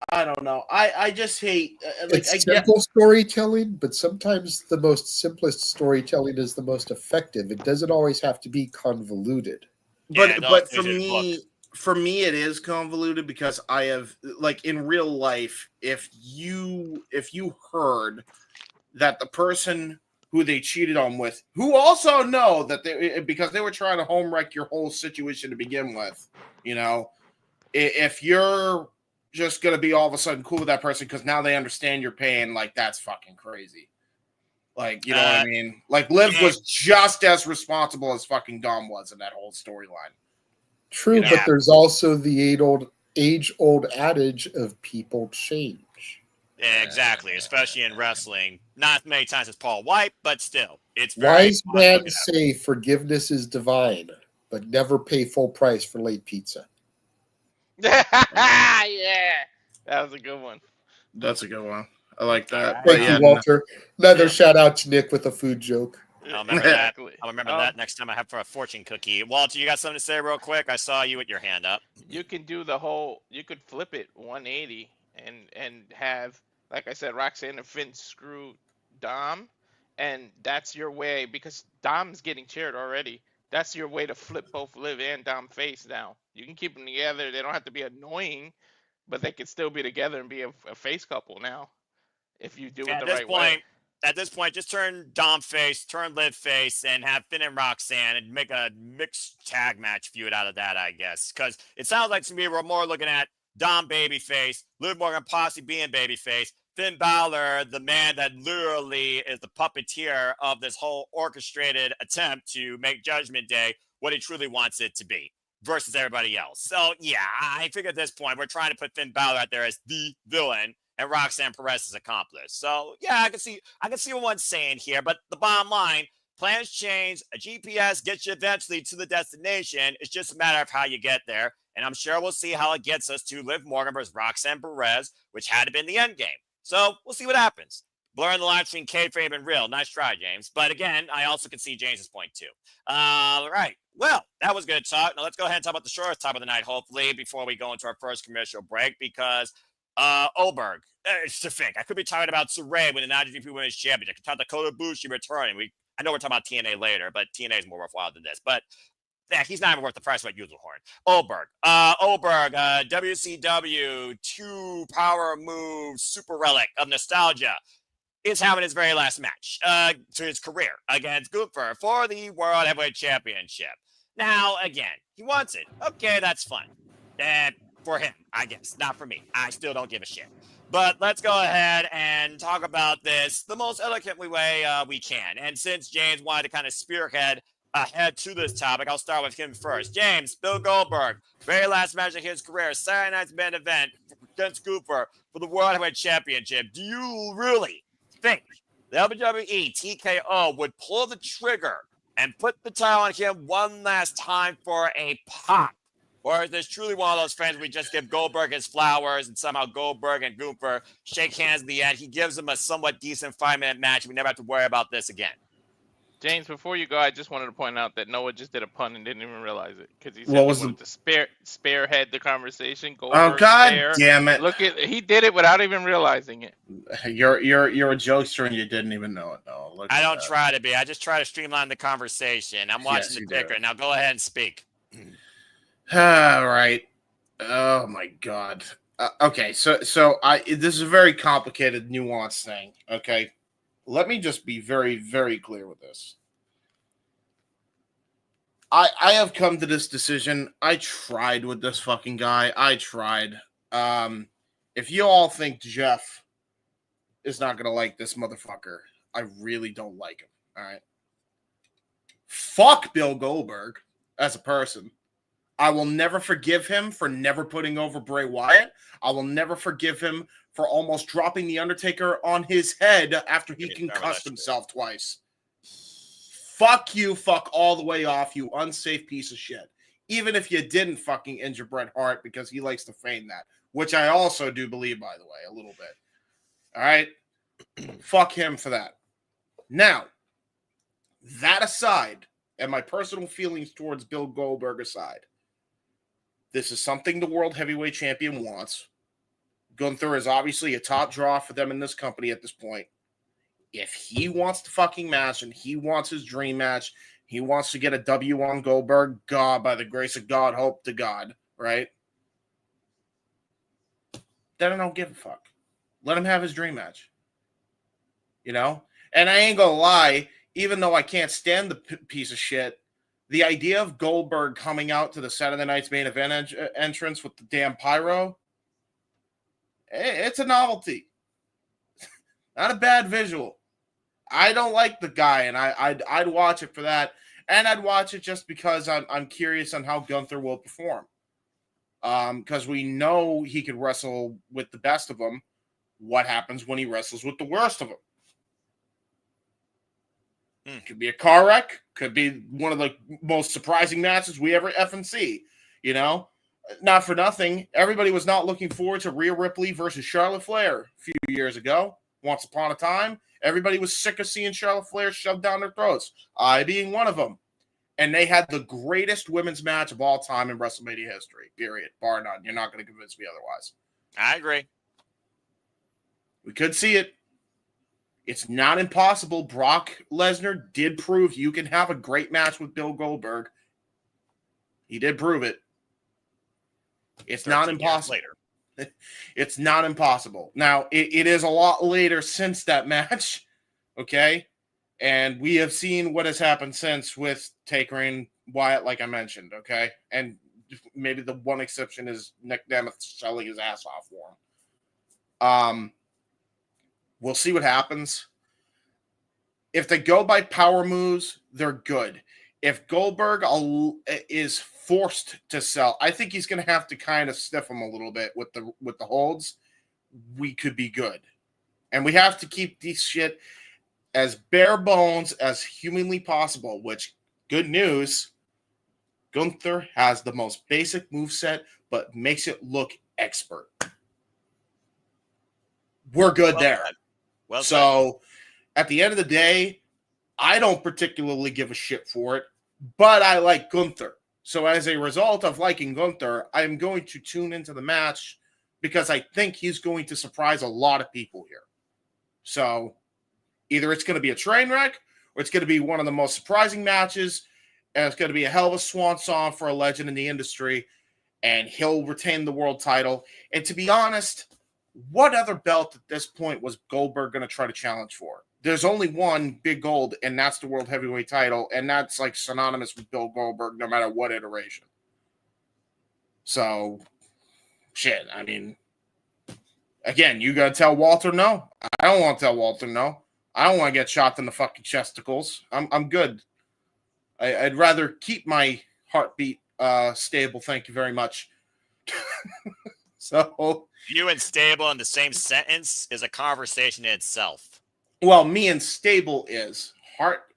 I don't know. I just hate. It's simple storytelling, but sometimes the most simplest storytelling is the most effective. It doesn't always have to be convoluted. But for me, it is convoluted because I have, like, in real life, if you heard that the person who they cheated on with, who also know that because they were trying to home wreck your whole situation to begin with, if you're just going to be all of a sudden cool with that person because now they understand your pain, like, that's fucking crazy. Like, you know what I mean? Like, Liv was just as responsible as fucking Dom was in that whole storyline. True, but there's also the age-old adage of people change. Yeah, exactly, especially in wrestling. Not many times as Paul White, but still, it's very Wise men say forgiveness is divine, but never pay full price for late pizza. Yeah, that was a good one. That's a good one. I like that. Thank you, Walter. Another shout out to Nick with a food joke. I'll remember that. I'll remember that next time I have for a fortune cookie. Walter, you got something to say real quick? I saw you with your hand up. You can do you could flip it 180 and have, like I said, Roxanne and Finn screw Dom, and that's your way, because Dom's getting cheered already. That's your way to flip both Liv and Dom face now. You can keep them together. They don't have to be annoying, but they can still be together and be a face couple now, if you do it the right way. At this point, just turn Dom face, turn Liv face, and have Finn and Roxanne and make a mixed tag match feud out of that, I guess. Because it sounds like to me we're more looking at Dom babyface, Liv Morgan Posse being babyface, Finn Balor, the man that literally is the puppeteer of this whole orchestrated attempt to make Judgment Day what he truly wants it to be, versus everybody else. So, yeah, I think at this point we're trying to put Finn Balor out there as the villain and Roxanne Perez is accomplice. So, yeah, I can see what one's saying here, but the bottom line, plans change, a GPS gets you eventually to the destination. It's just a matter of how you get there, and I'm sure we'll see how it gets us to Liv Morgan versus Roxanne Perez, which had to be the end game. So, we'll see what happens. Blurring the line between kayfabe and real. Nice try, James. But again, I also can see James's point, too. All right. Well, that was good talk. Now, let's go ahead and talk about the shortest time of the night, hopefully, before we go into our first commercial break, because Goldberg, it's to think. I could be talking about Saray winning the IWGP Women's Championship. I could talk Dakota Bushi returning. I know we're talking about TNA later, but TNA is more worthwhile than this. But he's not even worth the price of what Uselhorn. Goldberg, WCW 2 power move super relic of nostalgia is having his very last match to his career against Gunther for the World Heavyweight Championship. Now, again, he wants it. Okay, that's fun. For him, I guess. Not for me. I still don't give a shit. But let's go ahead and talk about this the most eloquently way we can. And since James wanted to kind of spearhead ahead to this topic, I'll start with him first. James, Bill Goldberg, very last match of his career, Saturday night's main event against Gunther for the World Heavyweight Championship. Do you really think the WWE TKO would pull the trigger and put the title on him one last time for a pop? Or is this truly one of those fans we just give Goldberg his flowers and somehow Goldberg and Gunther shake hands at the end? He gives them a somewhat decent 5-minute match. We never have to worry about this again. James, before you go, I just wanted to point out that Noah just did a pun and didn't even realize it, because he said he wanted to spearhead the conversation. Goldberg, damn it! Look he did it without even realizing it. You're a jokester and you didn't even know it. No, I don't try to be. I just try to streamline the conversation. I'm watching the ticker. Now go ahead and speak. All right. Oh my God. Okay. So this is a very complicated, nuanced thing. Okay. Let me just be very, very clear with this. I have come to this decision. I tried with this fucking guy. I tried. If you all think Jeff is not going to like this motherfucker, I really don't like him. All right. Fuck Bill Goldberg as a person. I will never forgive him for never putting over Bray Wyatt. I will never forgive him for almost dropping The Undertaker on his head after he concussed himself twice. Fuck you, fuck all the way off, you unsafe piece of shit. Even if you didn't fucking injure Bret Hart, because he likes to feign that, which I also do believe, by the way, a little bit. All right? Fuck him for that. Now, that aside, and my personal feelings towards Bill Goldberg aside, this is something the World Heavyweight Champion wants. Gunther is obviously a top draw for them in this company at this point. If he wants the fucking match and he wants his dream match, He wants to get a W on Goldberg. God, by the grace of God, hope to God, right? Then I don't give a fuck. Let him have his dream match. You know? And I ain't gonna lie, even though I can't stand the piece of shit, the idea of Goldberg coming out to the Saturday Night's main event entrance with the damn pyro, it's a novelty. Not a bad visual. I don't like the guy, and I'd watch it for that, and I'd watch it just because I'm curious on how Gunther will perform. Because we know he could wrestle with the best of them. What happens when he wrestles with the worst of them? Could be a car wreck. Could be one of the most surprising matches we ever effing see. You know? Not for nothing. Everybody was not looking forward to Rhea Ripley versus Charlotte Flair a few years ago. Once upon a time, everybody was sick of seeing Charlotte Flair shoved down their throats. I being one of them. And they had the greatest women's match of all time in WrestleMania history, period. Bar none. You're not going to convince me otherwise. I agree. We could see it. It's not impossible. Brock Lesnar did prove you can have a great match with Bill Goldberg. He did prove it. It's not impossible. Later. It's not impossible. Now, it is a lot later since that match, okay? And we have seen what has happened since with Taker and Wyatt, like I mentioned, okay? And maybe the one exception is Nick Nemeth selling his ass off for him. We'll see what happens. If they go by power moves, they're good. If Goldberg is forced to sell, I think he's going to have to kind of sniff him a little bit with the holds. We could be good. And we have to keep these shit as bare bones as humanly possible, which, good news, Gunther has the most basic moveset, but makes it look expert. We're good there. Well so, at the end of the day, I don't particularly give a shit for it, but I like Gunther. So, as a result of liking Gunther, I'm going to tune into the match because I think he's going to surprise a lot of people here. So, either it's going to be a train wreck or it's going to be one of the most surprising matches, and it's going to be a hell of a swan song for a legend in the industry, and he'll retain the world title. And to be honest, what other belt at this point was Goldberg going to try to challenge for? There's only one big gold, and that's the world heavyweight title, and that's like synonymous with Bill Goldberg no matter what iteration. So, shit, I mean, again, you got to tell Walter no. I don't want to tell Walter no. I don't want to get shot in the fucking chesticles. I'm good. I'd rather keep my heartbeat stable. Thank you very much. So you and stable in the same sentence is a conversation in itself. Well, me and stable is heart.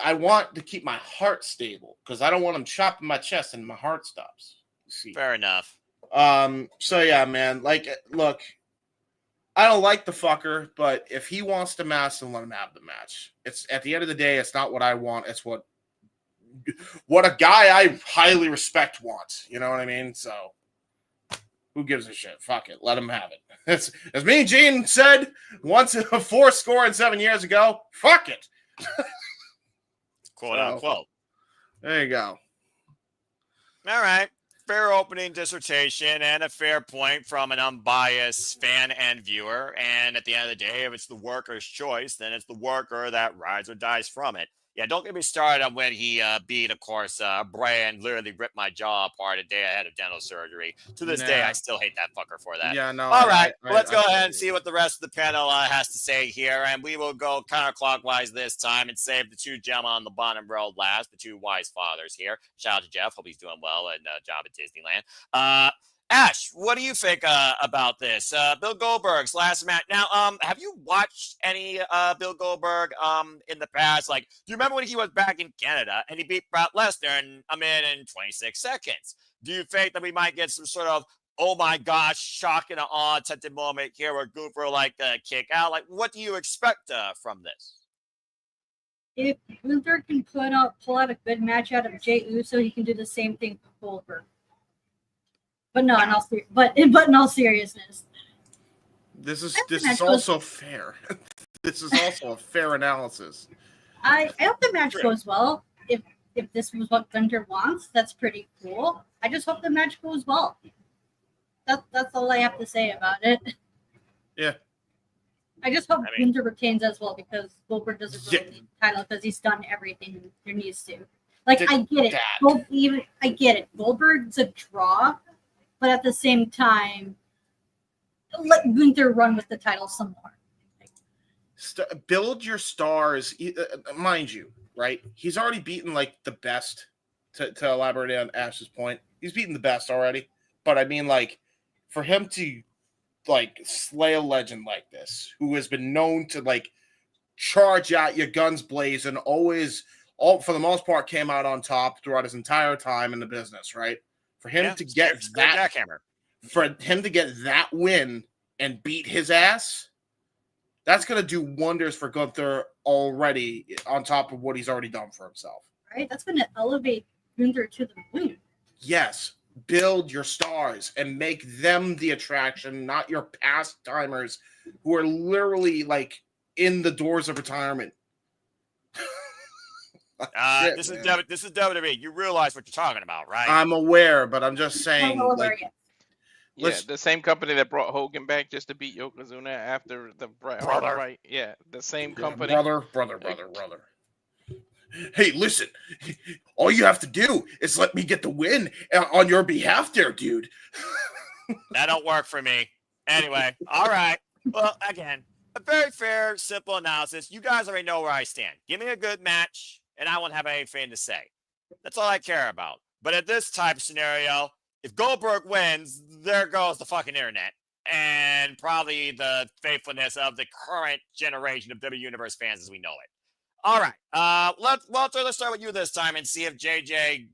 I want to keep my heart stable because I don't want them chopping my chest and my heart stops. See. Fair enough. So yeah, man. Like, look, I don't like the fucker, but if he wants to match, then let him have the match. It's at the end of the day, it's not what I want. It's what a guy I highly respect wants. You know what I mean? So. Who gives a shit? Fuck it. Let him have it. As me and Gene said once 4 years ago, fuck it. Quote unquote. There you go. All right. Fair opening dissertation and a fair point from an unbiased fan and viewer. And at the end of the day, if it's the worker's choice, then it's the worker that rides or dies from it. Yeah, don't get me started on when he beat, of course, Brian literally ripped my jaw apart a day ahead of dental surgery. To this day, I still hate that fucker for that. Yeah, no. All right, let's go ahead and see what the rest of the panel has to say here. And we will go counterclockwise this time and save the two gentlemen on the bottom row last, the two wise fathers here. Shout out to Jeff. Hope he's doing well and job at Disneyland. Ash, what do you think about this? Bill Goldberg's last match. Now, have you watched any Bill Goldberg in the past? Like, do you remember when he was back in Canada and he beat Brock Lesnar in a minute and 26 seconds? Do you think that we might get some sort of, oh my gosh, shock and awe type of moment here where Gunther like kick out? Like, what do you expect from this? If Gunther can pull out a good match out of Jey Uso, he can do the same thing for Goldberg. But no, in all seriousness, this is also fair. This is also a fair analysis. I hope the match goes well. If if this was what Gunther wants, that's pretty cool. I just hope the match goes well. That's all I have to say about it. Yeah. I just hope Gunther retains as well because Goldberg doesn't really need the title because he's done everything there needs to. Like, I get it. I get it. Goldberg's a draw, but at the same time, let Gunther run with the title some more. Build your stars, mind you, right? He's already beaten like the best. To elaborate on Ash's point, he's beaten the best already. But I mean, like, for him to like slay a legend like this, who has been known to like charge out your guns blazing, always, for the most part, came out on top throughout his entire time in the business, right? For him to get that jackhammer, for him to get that win and beat his ass, that's going to do wonders for Gunther already, on top of what he's already done for himself. Right? That's going to elevate Gunther to the moon. Yes. Build your stars and make them the attraction, not your past timers who are literally like in the doors of retirement. This is WWE. You realize what you're talking about, right? I'm aware, but I'm just saying. Yeah, the same company that brought Hogan back just to beat Yokozuna after the Bret Hart fight. Yeah, the same company. Brother. Hey, listen, all you have to do is let me get the win on your behalf there, dude. That don't work for me. Anyway, all right. Well, again, a very fair, simple analysis. You guys already know where I stand. Give me a good match, and I won't have anything to say. That's all I care about. But at this type of scenario, if Goldberg wins, there goes the fucking internet. And probably the faithfulness of the current generation of W Universe fans as we know it. All right. Let's start with you this time and see if JJ,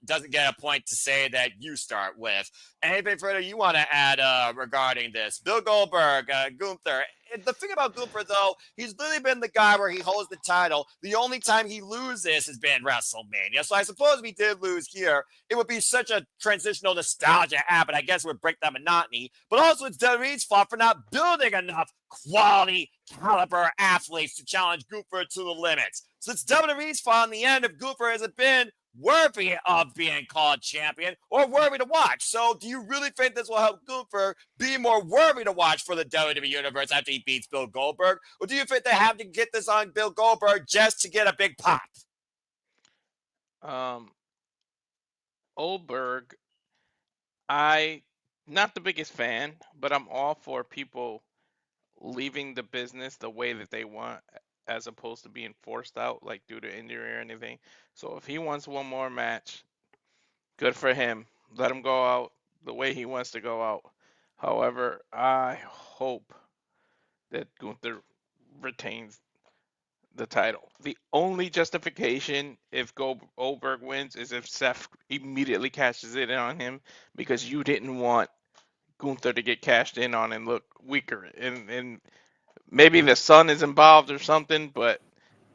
doesn't get a point to say that you start with. Anything further you want to add regarding this? Bill Goldberg, Gunther. The thing about Gunther, though, he's literally been the guy where he holds the title. The only time he loses has been WrestleMania. So I suppose if he did lose here, it would be such a transitional nostalgia habit. I guess it would break that monotony. But also it's WWE's fault for not building enough quality caliber athletes to challenge Gunther to the limits. So it's WWE's fault in the end if Gunther hasn't been worthy of being called champion or worthy to watch. So do you really think this will help Gunther be more worthy to watch for the WWE Universe after he beats Bill Goldberg? Or do you think they have to get this on Bill Goldberg just to get a big pop? Goldberg, not the biggest fan, but I'm all for people leaving the business the way that they want, as opposed to being forced out, like due to injury or anything. So if he wants one more match, good for him. Let him go out the way he wants to go out. However, I hope that Gunther retains the title. The only justification if Goldberg wins is if Seth immediately cashes it in on him, because you didn't want Gunther to get cashed in on and look weaker. And maybe the sun is involved or something, but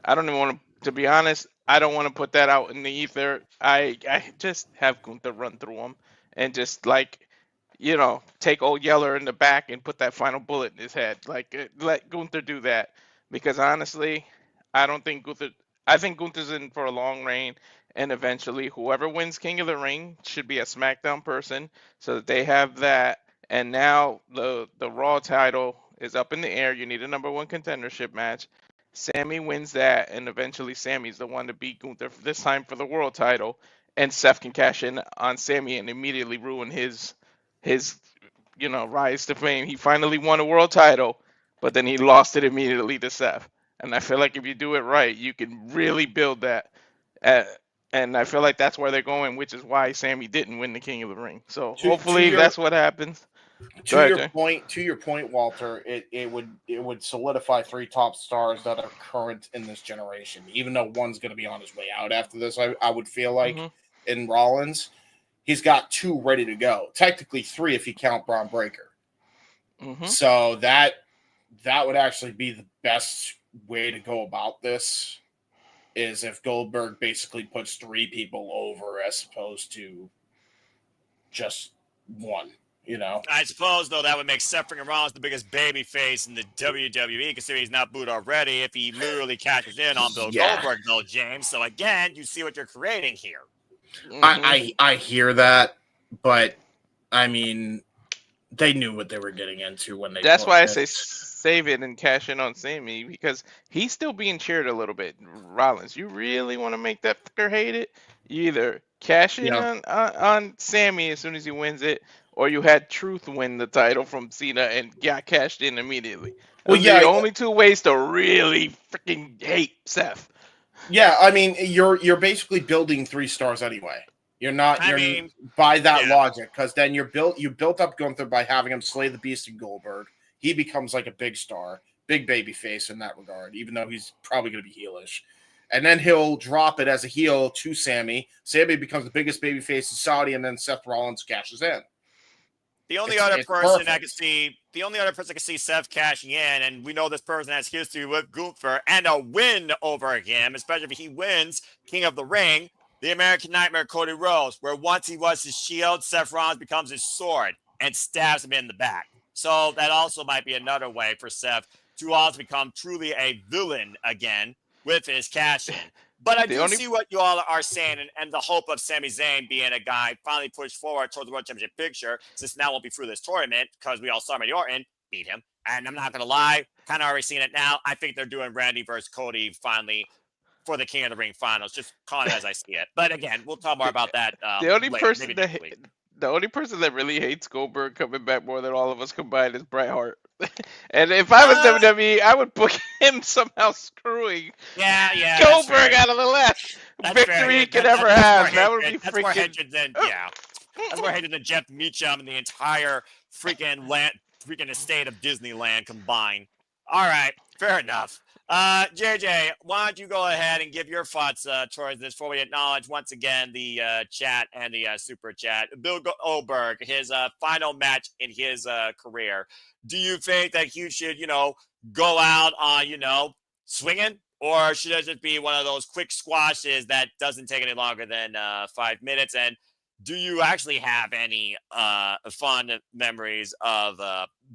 I don't even want to be honest, I don't want to put that out in the ether. I just have Gunther run through him and just take old Yeller in the back and put that final bullet in his head. Let Gunther do that, because honestly, I think Gunther's in for a long reign, and eventually whoever wins King of the Ring should be a SmackDown person so that they have that. And now the Raw title is up in the air. You need a number one contendership match. Sammy wins that, and eventually Sammy's the one to beat Gunther this time for the world title, and Seth can cash in on Sammy and immediately ruin his rise to fame. He finally won a world title, but then he lost it immediately to Seth. And I feel like if you do it right, you can really build that. And I feel like that's where they're going, which is why Sammy didn't win the King of the Ring. So hopefully that's what happens. To your point, Walter, it would solidify 3 top stars that are current in this generation. Even though one's going to be on his way out after this, I would feel like in Rollins, he's got 2 ready to go. Technically 3 if you count Braun Breaker. So that would actually be the best way to go about this. Is if Goldberg basically puts 3 people over as opposed to just one. You know, I suppose though that would make Seth freaking Rollins the biggest baby face in the WWE, considering he's not booed already. If he literally catches in on Bill Goldberg, though, James. So again, you see what you're creating here. I hear that, but I mean, they knew what they were getting into when they. That's why I booked say it. save it and cash in on Sammy, because he's still being cheered a little bit. Rollins, you really want to make that fucker hate it? You either cash in on Sammy as soon as he wins it, or you had Truth win the title from Cena and got cashed in immediately. Well, Those are the only two ways to really freaking hate Seth. Yeah, I mean, you're basically building 3 stars anyway. You're not. By that logic, because then you built up Gunther by having him slay the Beast in Goldberg. He becomes like a big star, big baby face in that regard, even though he's probably going to be heelish. And then he'll drop it as a heel to Sammy. Sammy becomes the biggest baby face in Saudi, and then Seth Rollins cashes in. The only other person I can see Seth cashing in, and we know this person has history with Gunther and a win over him, especially if he wins King of the Ring, the American Nightmare Cody Rhodes, where once he was his shield, Seth Rollins becomes his sword and stabs him in the back. So that also might be another way for Seth to also become truly a villain again with his cash in. But I do see what you all are saying, and the hope of Sami Zayn being a guy finally pushed forward towards the World Championship picture, since now won't be through this tournament because we all saw Randy Orton beat him. And I'm not going to lie, kind of already seeing it now. I think they're doing Randy versus Cody finally for the King of the Ring finals, just calling it as I see it. But again, we'll talk more about that The only person that really hates Goldberg coming back more than all of us combined is Bret Hart. And if I was WWE, I would book him somehow screwing Goldberg out of the last victory he could ever have. That would be That's more hatred than That's more hatred than Jeff Meacham and the entire freaking estate of Disneyland combined. All right, fair enough. JJ, why don't you go ahead and give your thoughts towards this before we acknowledge once again the chat and the super chat. Bill Goldberg, his final match in his career. Do you think that he should, go out on, swinging? Or should it just be one of those quick squashes that doesn't take any longer than 5 minutes? And do you actually have any fond memories of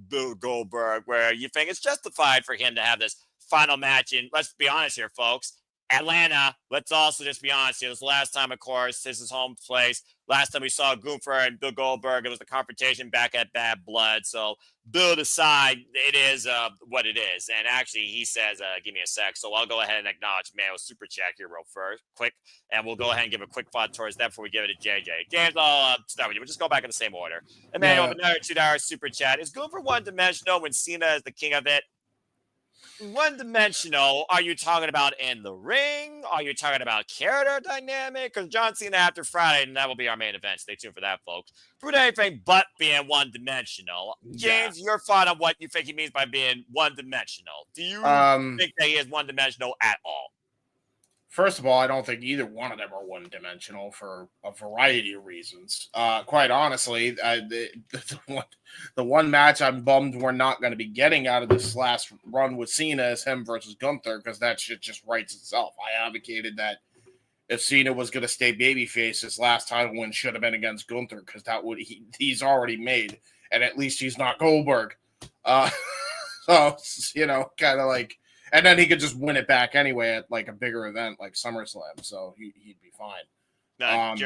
Bill Goldberg where you think it's justified for him to have this final match? And let's be honest here, folks. Atlanta, let's also just be honest here. This is the last time, of course, this is home place. Last time we saw Gunther and Bill Goldberg, it was the confrontation back at Bad Blood. So Bill aside, it is what it is. And actually, he says, give me a sec. So I'll go ahead and acknowledge man with Super Chat here real quick. And we'll go ahead and give a quick thought towards that before we give it to JJ. James, I'll start with you. We'll just go back in the same order. Emmanuel with another $2 Super Chat. Is Gunther one-dimensional when Cena is the king of it? One-dimensional, are you talking about in the ring? Are you talking about character dynamic? Because John Cena after Friday, and that will be our main event. Stay tuned for that, folks. Prove anything but being one-dimensional. James, your thought on what you think he means by being one-dimensional. Do you think that he is one-dimensional at all? First of all, I don't think either one of them are one-dimensional for a variety of reasons. Quite honestly, the one match I'm bummed we're not going to be getting out of this last run with Cena is him versus Gunther, because that shit just writes itself. I advocated that if Cena was going to stay babyface, his last title win should have been against Gunther, because he's already made, and at least he's not Goldberg. So, kind of like. And then he could just win it back anyway at like a bigger event like SummerSlam, so he'd be fine.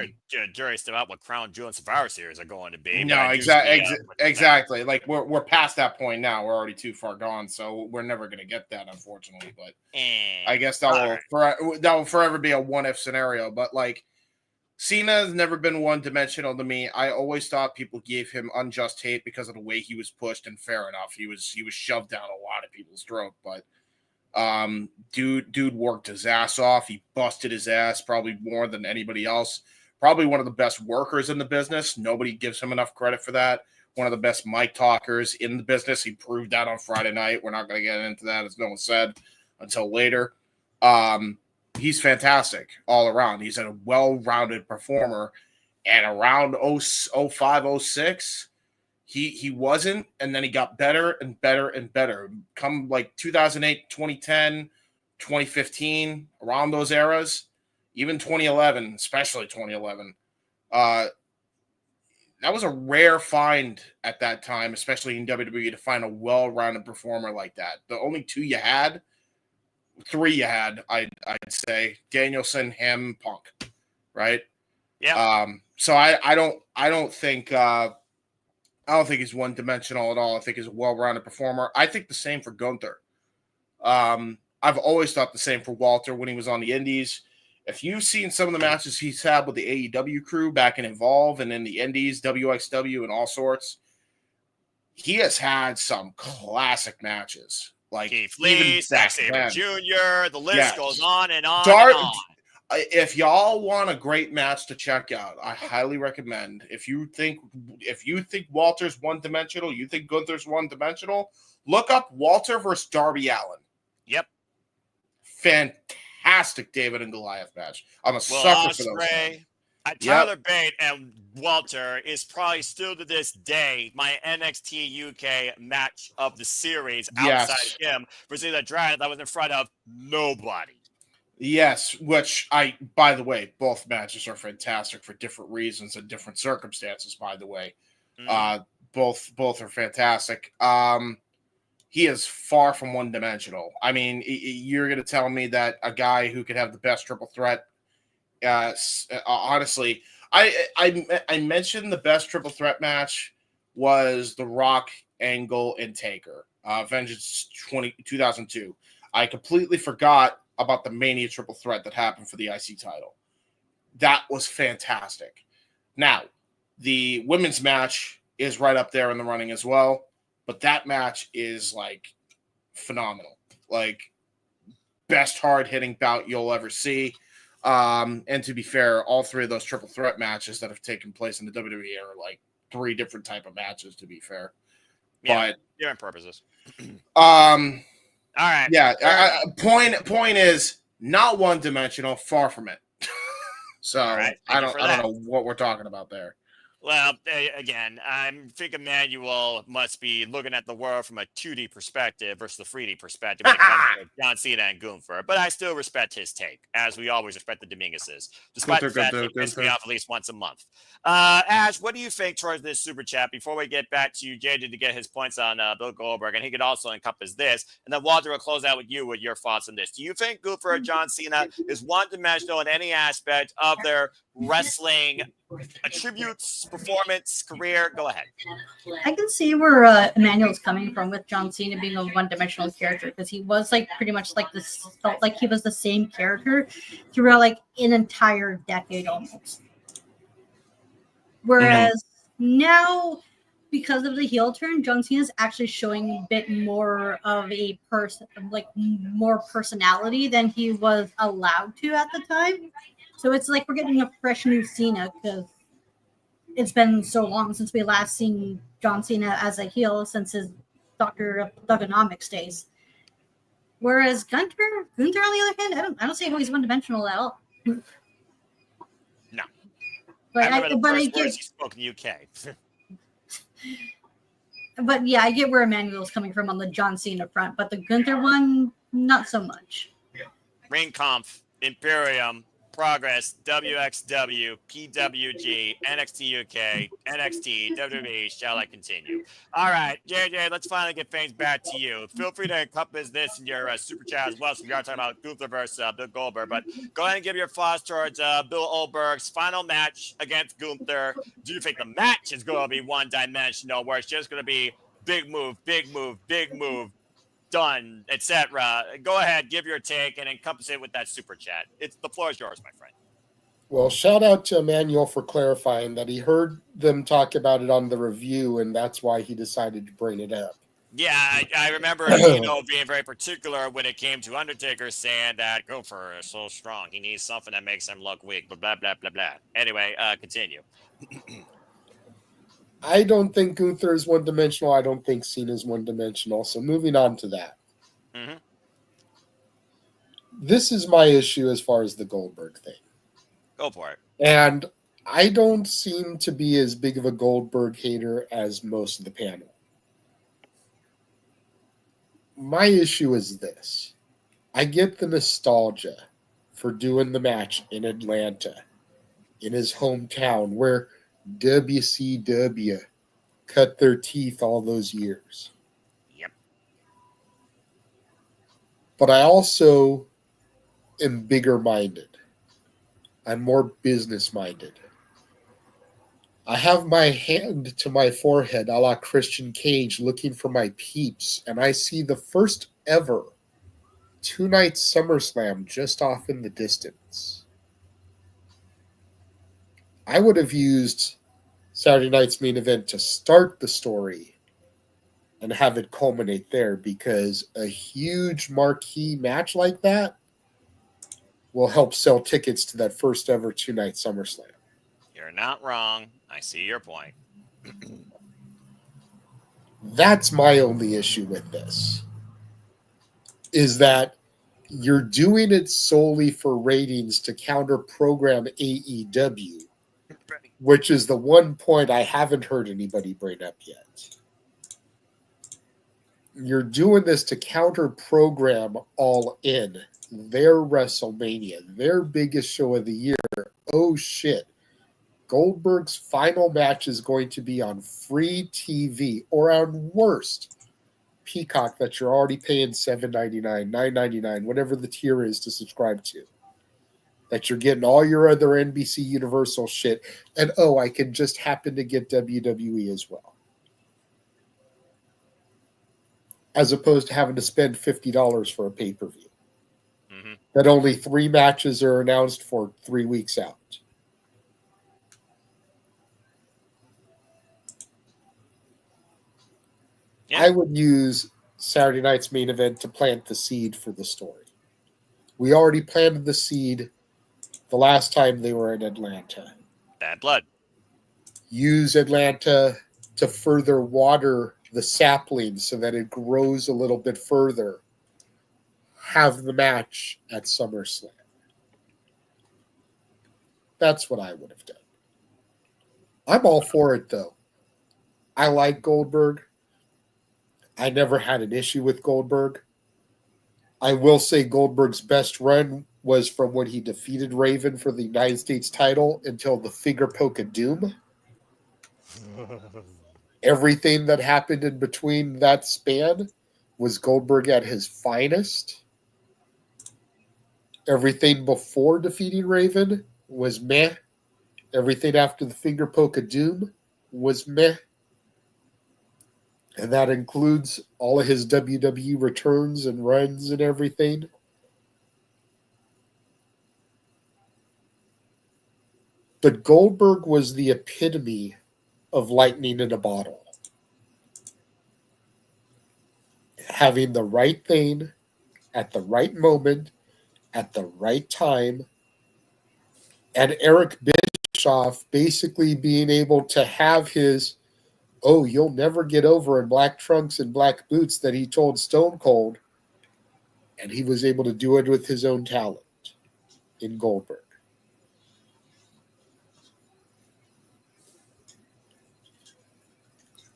Jury's still out what Crown Jewel and Survivor Series are going to be. No, exactly. Like we're past that point now. We're already too far gone, so we're never going to get that, unfortunately. But I guess that will forever be a what-if scenario. But like Cena has never been one-dimensional to me. I always thought people gave him unjust hate because of the way he was pushed, and fair enough. He was shoved down a lot of people's throat, but. Dude worked his ass off. He busted his ass probably more than anybody else. Probably one of the best workers in the business. Nobody gives him enough credit for that. One of the best mic talkers in the business. He proved that on Friday night. We're not going to get into that, as no one said, until later. He's fantastic all around. He's a well-rounded performer. And around 05, 06, He wasn't, and then he got better and better and better. Come like 2008, 2010, 2015, around those eras, even 2011, especially 2011. a rare find at that time, especially in WWE, to find a well-rounded performer like that. The only three you had, I'd say Danielson, him, Punk, right? Yeah. So I don't think he's one-dimensional at all. I think he's a well-rounded performer. I think the same for Gunther. I've always thought the same for Walter when he was on the Indies. If you've seen some of the matches he's had with the AEW crew back in Evolve and in the Indies, WXW, and all sorts, he has had some classic matches. Like Keith Lee, Zack Sabre Jr., the list goes on and on and on. If y'all want a great match to check out, I highly recommend. If you think Walter's one-dimensional, you think Gunther's one-dimensional, look up Walter versus Darby Allin. Yep. Fantastic David and Goliath match. I'm a sucker for those. Tyler Bate and Walter is probably still to this day my NXT UK match of the series outside him versus the Dragon that was in front of nobody. Yes, which by the way, both matches are fantastic for different reasons and different circumstances, by the way. Both are fantastic. He is far from one-dimensional. I mean, you're going to tell me that a guy who could have the best triple threat, honestly, I mentioned the best triple threat match was The Rock, Angle, and Taker, Vengeance 2002. I completely forgot about the Mania triple threat that happened for the IC title. That was fantastic. Now, the women's match is right up there in the running as well, but that match is like phenomenal. Like best hard-hitting bout you'll ever see. And to be fair, all three of those triple threat matches that have taken place in the WWE are like three different type of matches, to be fair. Yeah, but different purposes. All right. Yeah. Point is not one-dimensional, far from it. So right, I don't know what we're talking about there. Well, again, I think Emmanuel must be looking at the world from a 2D perspective versus the 3D perspective when it comes to John Cena and Gunther. But I still respect his take, as we always respect the Dominguez's, despite the fact that he pisses me off at least once a month. Ash, what do you think towards this super chat before we get back to JJ to get his points on Bill Goldberg? And he could also encompass this. And then Walter will close out with you with your thoughts on this. Do you think Gunther or John Cena is one-dimensional in any aspect of their wrestling attributes, performance, career? Go ahead. I can see where Emmanuel's coming from with John Cena being a one-dimensional character, because he was like pretty much like this, felt like he was the same character throughout like an entire decade almost. Whereas now, because of the heel turn, John Cena's actually showing a bit more of a person, like more personality than he was allowed to at the time. So it's like we're getting a fresh new Cena, because it's been so long since we last seen John Cena as a heel since his Dr. Thugonomics days. Whereas Gunther, on the other hand, I don't see how he's one-dimensional at all. No. But I remember the first get, words he spoke in the UK. But yeah, I get where Emmanuel's coming from on the John Cena front, but the Gunther one, not so much. Ring Conf, Imperium, Progress, WXW, PWG, NXT UK, NXT, WWE, shall I continue? All right, JJ, let's finally get things back to you. Feel free to encompass this in your super chat as well, so we are talking about Gunther versus Bill Goldberg, but go ahead and give your thoughts towards Bill Goldberg's final match against Gunther. Do you think the match is going to be one-dimensional, where it's just going to be big move, done, etc.? Go ahead, give your take, and encompass it with that super chat. The floor is yours, my friend. Well, shout out to Emmanuel for clarifying that he heard them talk about it on the review, and that's why he decided to bring it up. Yeah, I remember being very particular when it came to Undertaker saying that Gunther is so strong, he needs something that makes him look weak, blah, blah, blah, blah, blah. Anyway, continue. I don't think Gunther is one-dimensional. I don't think Cena is one-dimensional. So moving on to that. Mm-hmm. This is my issue as far as the Goldberg thing. Go for it. And I don't seem to be as big of a Goldberg hater as most of the panel. My issue is this. I get the nostalgia for doing the match in Atlanta, in his hometown, where WCW cut their teeth all those years. Yep. But I also am bigger minded. I'm more business minded. I have my hand to my forehead a la Christian Cage looking for my peeps, and I see the first ever two-night SummerSlam just off in the distance. I would have used Saturday night's main event to start the story and have it culminate there, because a huge marquee match like that will help sell tickets to that first ever two-night SummerSlam. You're not wrong. I see your point. That's my only issue with this, is that you're doing it solely for ratings to counter program AEW, which is the one point I haven't heard anybody bring up yet. You're doing this to counter program All In, their WrestleMania, their biggest show of the year. Oh shit. Goldberg's final match is going to be on free TV, or on worst, Peacock, that you're already paying $7.99, $9.99, whatever the tier is to subscribe to. That you're getting all your other NBC Universal shit, and oh, I can just happen to get WWE as well. As opposed to having to spend $50 for a pay-per-view. Mm-hmm. That only 3 matches are announced for 3 weeks out. Yeah. I would use Saturday night's main event to plant the seed for the story. We already planted the seed the last time they were in Atlanta. Bad blood. Use Atlanta to further water the sapling so that it grows a little bit further. Have the match at SummerSlam. That's what I would have done. I'm all for it, though. I like Goldberg. I never had an issue with Goldberg. I will say Goldberg's best run was from when he defeated Raven for the United States title until the finger poke of doom. Everything that happened in between that span was Goldberg at his finest. Everything before defeating Raven was meh. Everything after the finger poke of doom was meh. And that includes all of his WWE returns and runs and everything. But Goldberg was the epitome of lightning in a bottle. Having the right thing at the right moment, at the right time. And Eric Bischoff basically being able to have his, oh, you'll never get over in black trunks and black boots that he told Stone Cold. And he was able to do it with his own talent in Goldberg.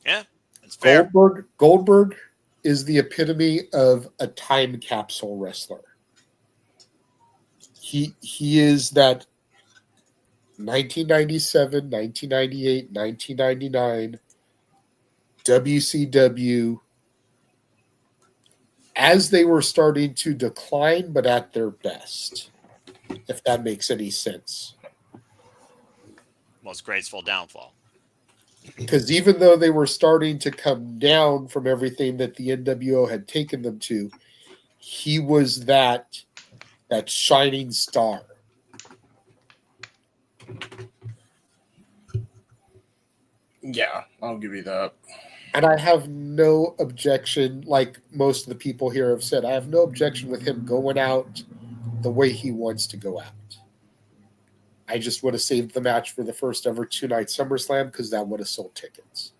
Yeah, that's fair. Goldberg is the epitome of a time capsule wrestler. He is that 1997, 1998, 1999 WCW as they were starting to decline, but at their best, if that makes any sense. Most graceful downfall. Because even though they were starting to come down from everything that the NWO had taken them to, he was that shining star. Yeah, I'll give you that. And I have no objection, like most of the people here have said, I have no objection with him going out the way he wants to go out. I just would have saved the match for the first ever two-night SummerSlam because that would have sold tickets.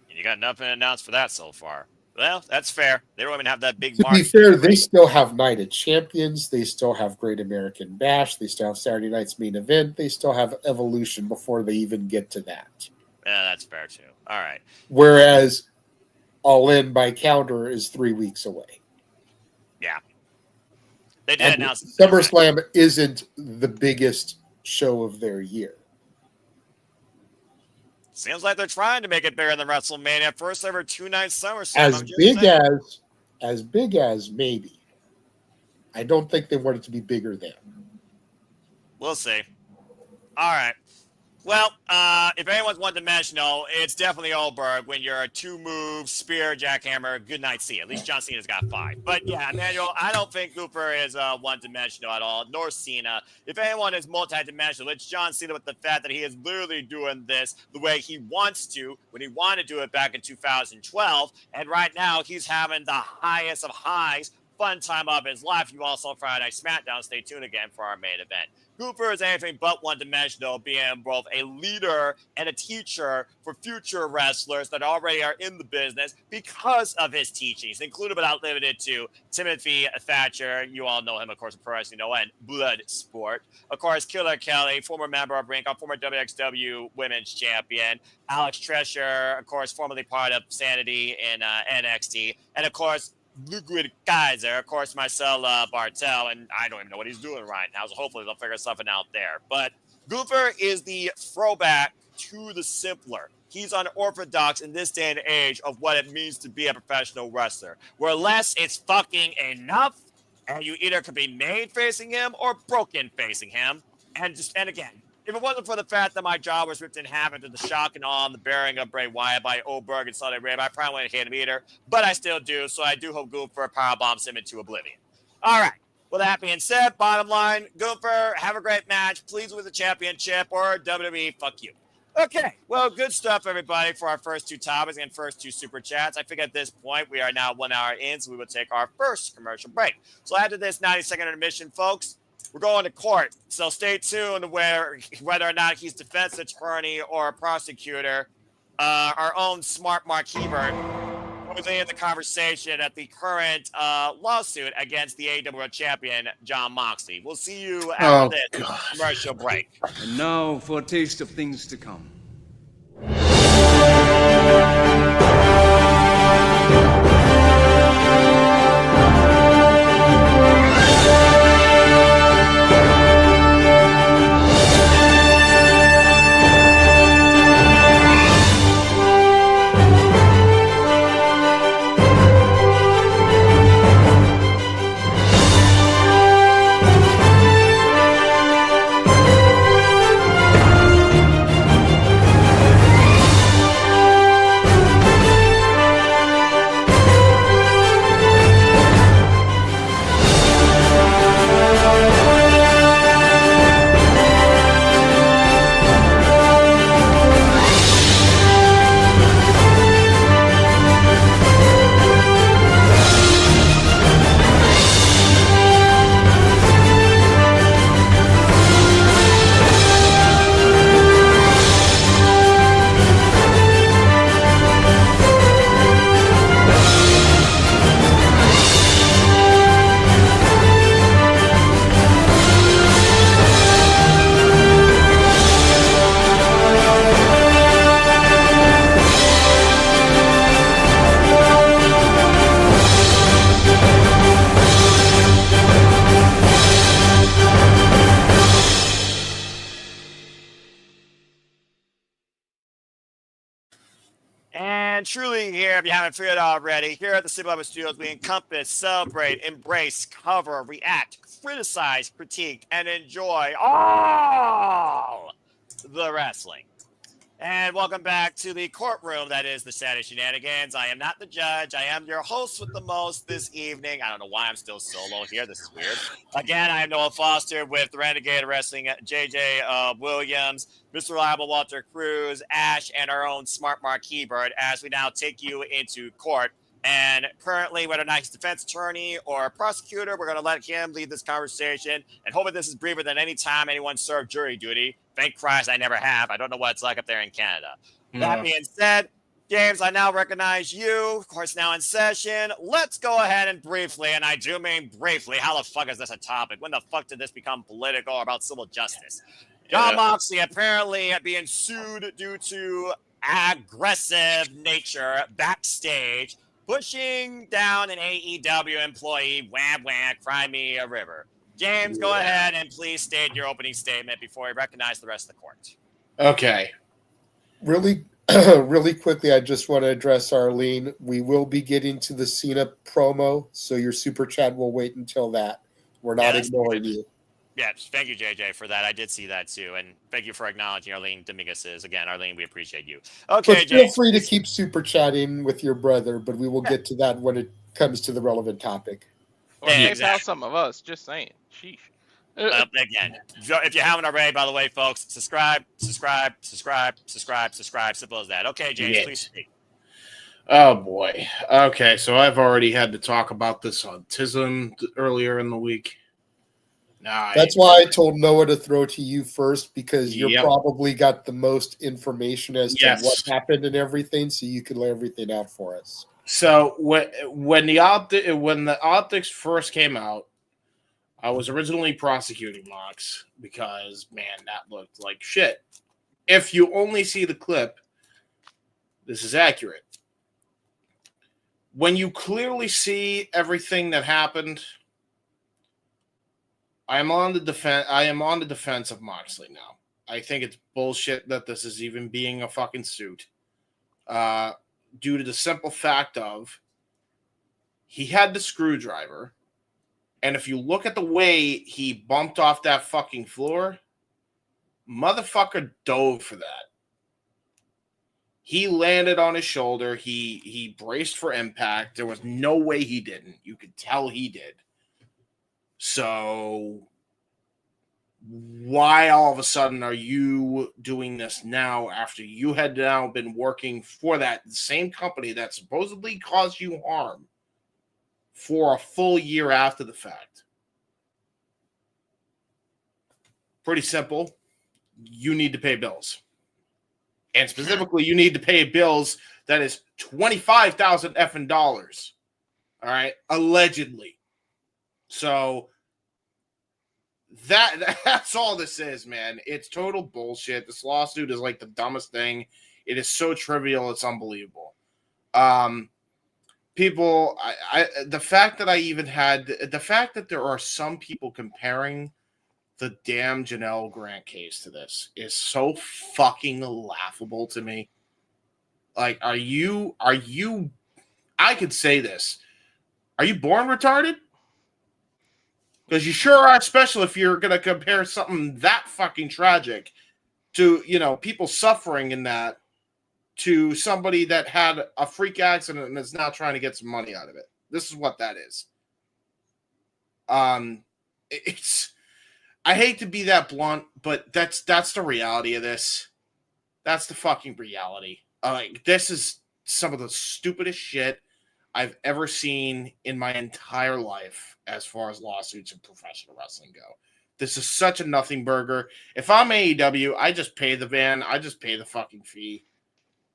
You got nothing announced for that so far. Well, that's fair. They don't even have that big To mark. be fair, they still have Night of Champions. They still have Great American Bash. They still have Saturday night's main event. They still have Evolution before they even get to that. Yeah, that's fair too. All right. Whereas All In by counter is 3 weeks away. Yeah. They did And announce SummerSlam isn't the biggest show of their year. Seems like they're trying to make it bigger than WrestleMania. First ever 2-night SummerSlam. As big as maybe. I don't think they want it to be bigger than. We'll see. All right. Well, if anyone's one-dimensional, it's definitely Goldberg when you're a two-move, spear, jackhammer, good night, see you. At least John Cena's got 5. But yeah, Emmanuel, I don't think Gunther is one-dimensional at all, nor Cena. If anyone is multi-dimensional, it's John Cena with the fact that he is literally doing this the way he wants to when he wanted to do it back in 2012. And right now, he's having the highest of highs, fun time of his life. You also Friday Night SmackDown. Stay tuned again for our main event. Gunther is anything but one-dimensional, being both a leader and a teacher for future wrestlers that already are in the business because of his teachings, including but not limited to Timothy Thatcher. You all know him, of course, of Pro Wrestling, and Bloodsport. Of course, Killer Kelly, former member of Ring, former WXW Women's Champion. Alex Treasure, of course, formerly part of Sanity in NXT. And, of course, Liquid Kaiser, of course, Marcel Bartel, and I don't even know what he's doing right now, so hopefully they'll figure something out there. But Gunther is the throwback to the simpler. He's unorthodox in this day and age of what it means to be a professional wrestler, where less is fucking enough, and you either could be made facing him or broken facing him. And again, if it wasn't for the fact that my jaw was ripped in half after the shock and awe and the burying of Bray Wyatt by Goldberg and Saudi Arabia, I probably wouldn't hit him either, but I still do, so I do hope Gunther powerbombs him into oblivion. All right. With that being said, bottom line, Gunther, have a great match. Please win the championship, or WWE, fuck you. Okay, well, good stuff, everybody, for our first 2 topics and first 2 super chats. I think at this point we are now 1 hour in, so we will take our first commercial break. So after this 90-second intermission, folks, we're going to court, so stay tuned whether or not he's defense attorney or a prosecutor. Our own smart Mark Hebert was in the conversation at the current lawsuit against the AEW champion, Jon Moxley. We'll see you after this commercial break. And now for a taste of things to come. And truly here, if you haven't figured it out already, here at the City Level Studios, we encompass, celebrate, embrace, cover, react, criticize, critique, and enjoy all the wrestling. And welcome back to the courtroom that is the Saturday Shenanigans. I am not the judge. I am your host with the most this evening. I don't know why I'm still solo here. This is weird. Again, I am Noah Foster with Renegade Wrestling, JJ Williams, Mr. Reliable Walter Cruz, Ash, and our own smart Mark Hebert as we now take you into court. And currently, whether or not he's defense attorney or a prosecutor, we're going to let him lead this conversation. And hopefully this is briefer than any time anyone served jury duty. Thank Christ I never have. I don't know what it's like up there in Canada. That being said, James, I now recognize you. Of course, now in session. Let's go ahead and briefly, and I do mean briefly, how the fuck is this a topic? When the fuck did this become political or about civil justice? Jon Moxley apparently being sued due to aggressive nature backstage, pushing down an AEW employee, wham, wham, cry me a river. James, go ahead and please state your opening statement before we recognize the rest of the court. Okay. Really, really quickly, I just want to address Arlene. We will be getting to the Cena promo, so your super chat will wait until that. We're not ignoring you. Yeah, thank you, JJ, for that. I did see that too, and thank you for acknowledging Arlene Dominguez's. Again, Arlene, we appreciate you. Okay, But feel Jay. free to keep super chatting with your brother, but we will get to that when it comes to the relevant topic. Or PayPal some of us. Just saying. Sheesh. Again, if you haven't already, by the way, folks, subscribe. Simple as that. Okay, James, Yes. please speak. Oh boy. Okay, so I've already had to talk about this autism earlier in the week. That's why I told Noah to throw to you first, because you're Yep. probably got the most information as to Yes. what happened and everything, so you can lay everything out for us. So when the optics first came out, I was originally prosecuting Mox because, man, that looked like shit. If you only see the clip, this is accurate. When you clearly see everything that happened, I am on the defense of Moxley now. I think it's bullshit that this is even being a fucking suit. Due to the simple fact of he had the screwdriver, and if you look at the way he bumped off that fucking floor, motherfucker dove for that. He landed on his shoulder. He braced for impact. There was no way he didn't. You could tell he did. So why all of a sudden are you doing this now after you had now been working for that same company that supposedly caused you harm for a full year after the fact? Pretty simple. You need to pay bills. And specifically, you need to pay bills that is $25,000 effing dollars. All right? Allegedly. So that's all this is, man. It's total bullshit. This lawsuit is like the dumbest thing. It is so trivial, it's unbelievable. People, the fact that there are some people comparing the damn Janelle Grant case to this is so fucking laughable to me. Like, are you, I could say this. Are you born retarded? Because you sure are special if you're going to compare something that fucking tragic to, people suffering in that to somebody that had a freak accident and is now trying to get some money out of it. This is what that is. I hate to be that blunt, but that's the reality of this. That's the fucking reality. This is some of the stupidest shit I've ever seen in my entire life as far as lawsuits in professional wrestling go. This is such a nothing burger. If I'm AEW, I just pay the van. I just pay the fucking fee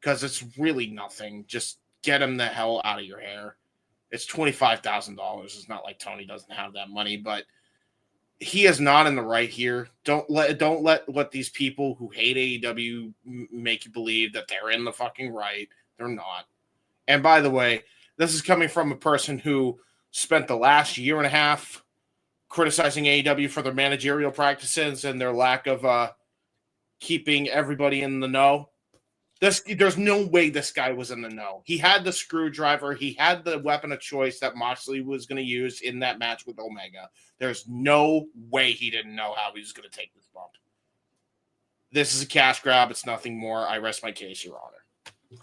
because it's really nothing. Just get him the hell out of your hair. It's $25,000. It's not like Tony doesn't have that money, but he is not in the right here. Don't let what these people who hate AEW make you believe that they're in the fucking right. They're not. And by the way, this is coming from a person who spent the last year and a half criticizing AEW for their managerial practices and their lack of keeping everybody in the know. There's no way this guy was in the know. He had the screwdriver. He had the weapon of choice that Moxley was going to use in that match with Omega. There's no way he didn't know how he was going to take this bump. This is a cash grab. It's nothing more. I rest my case, Your Honor.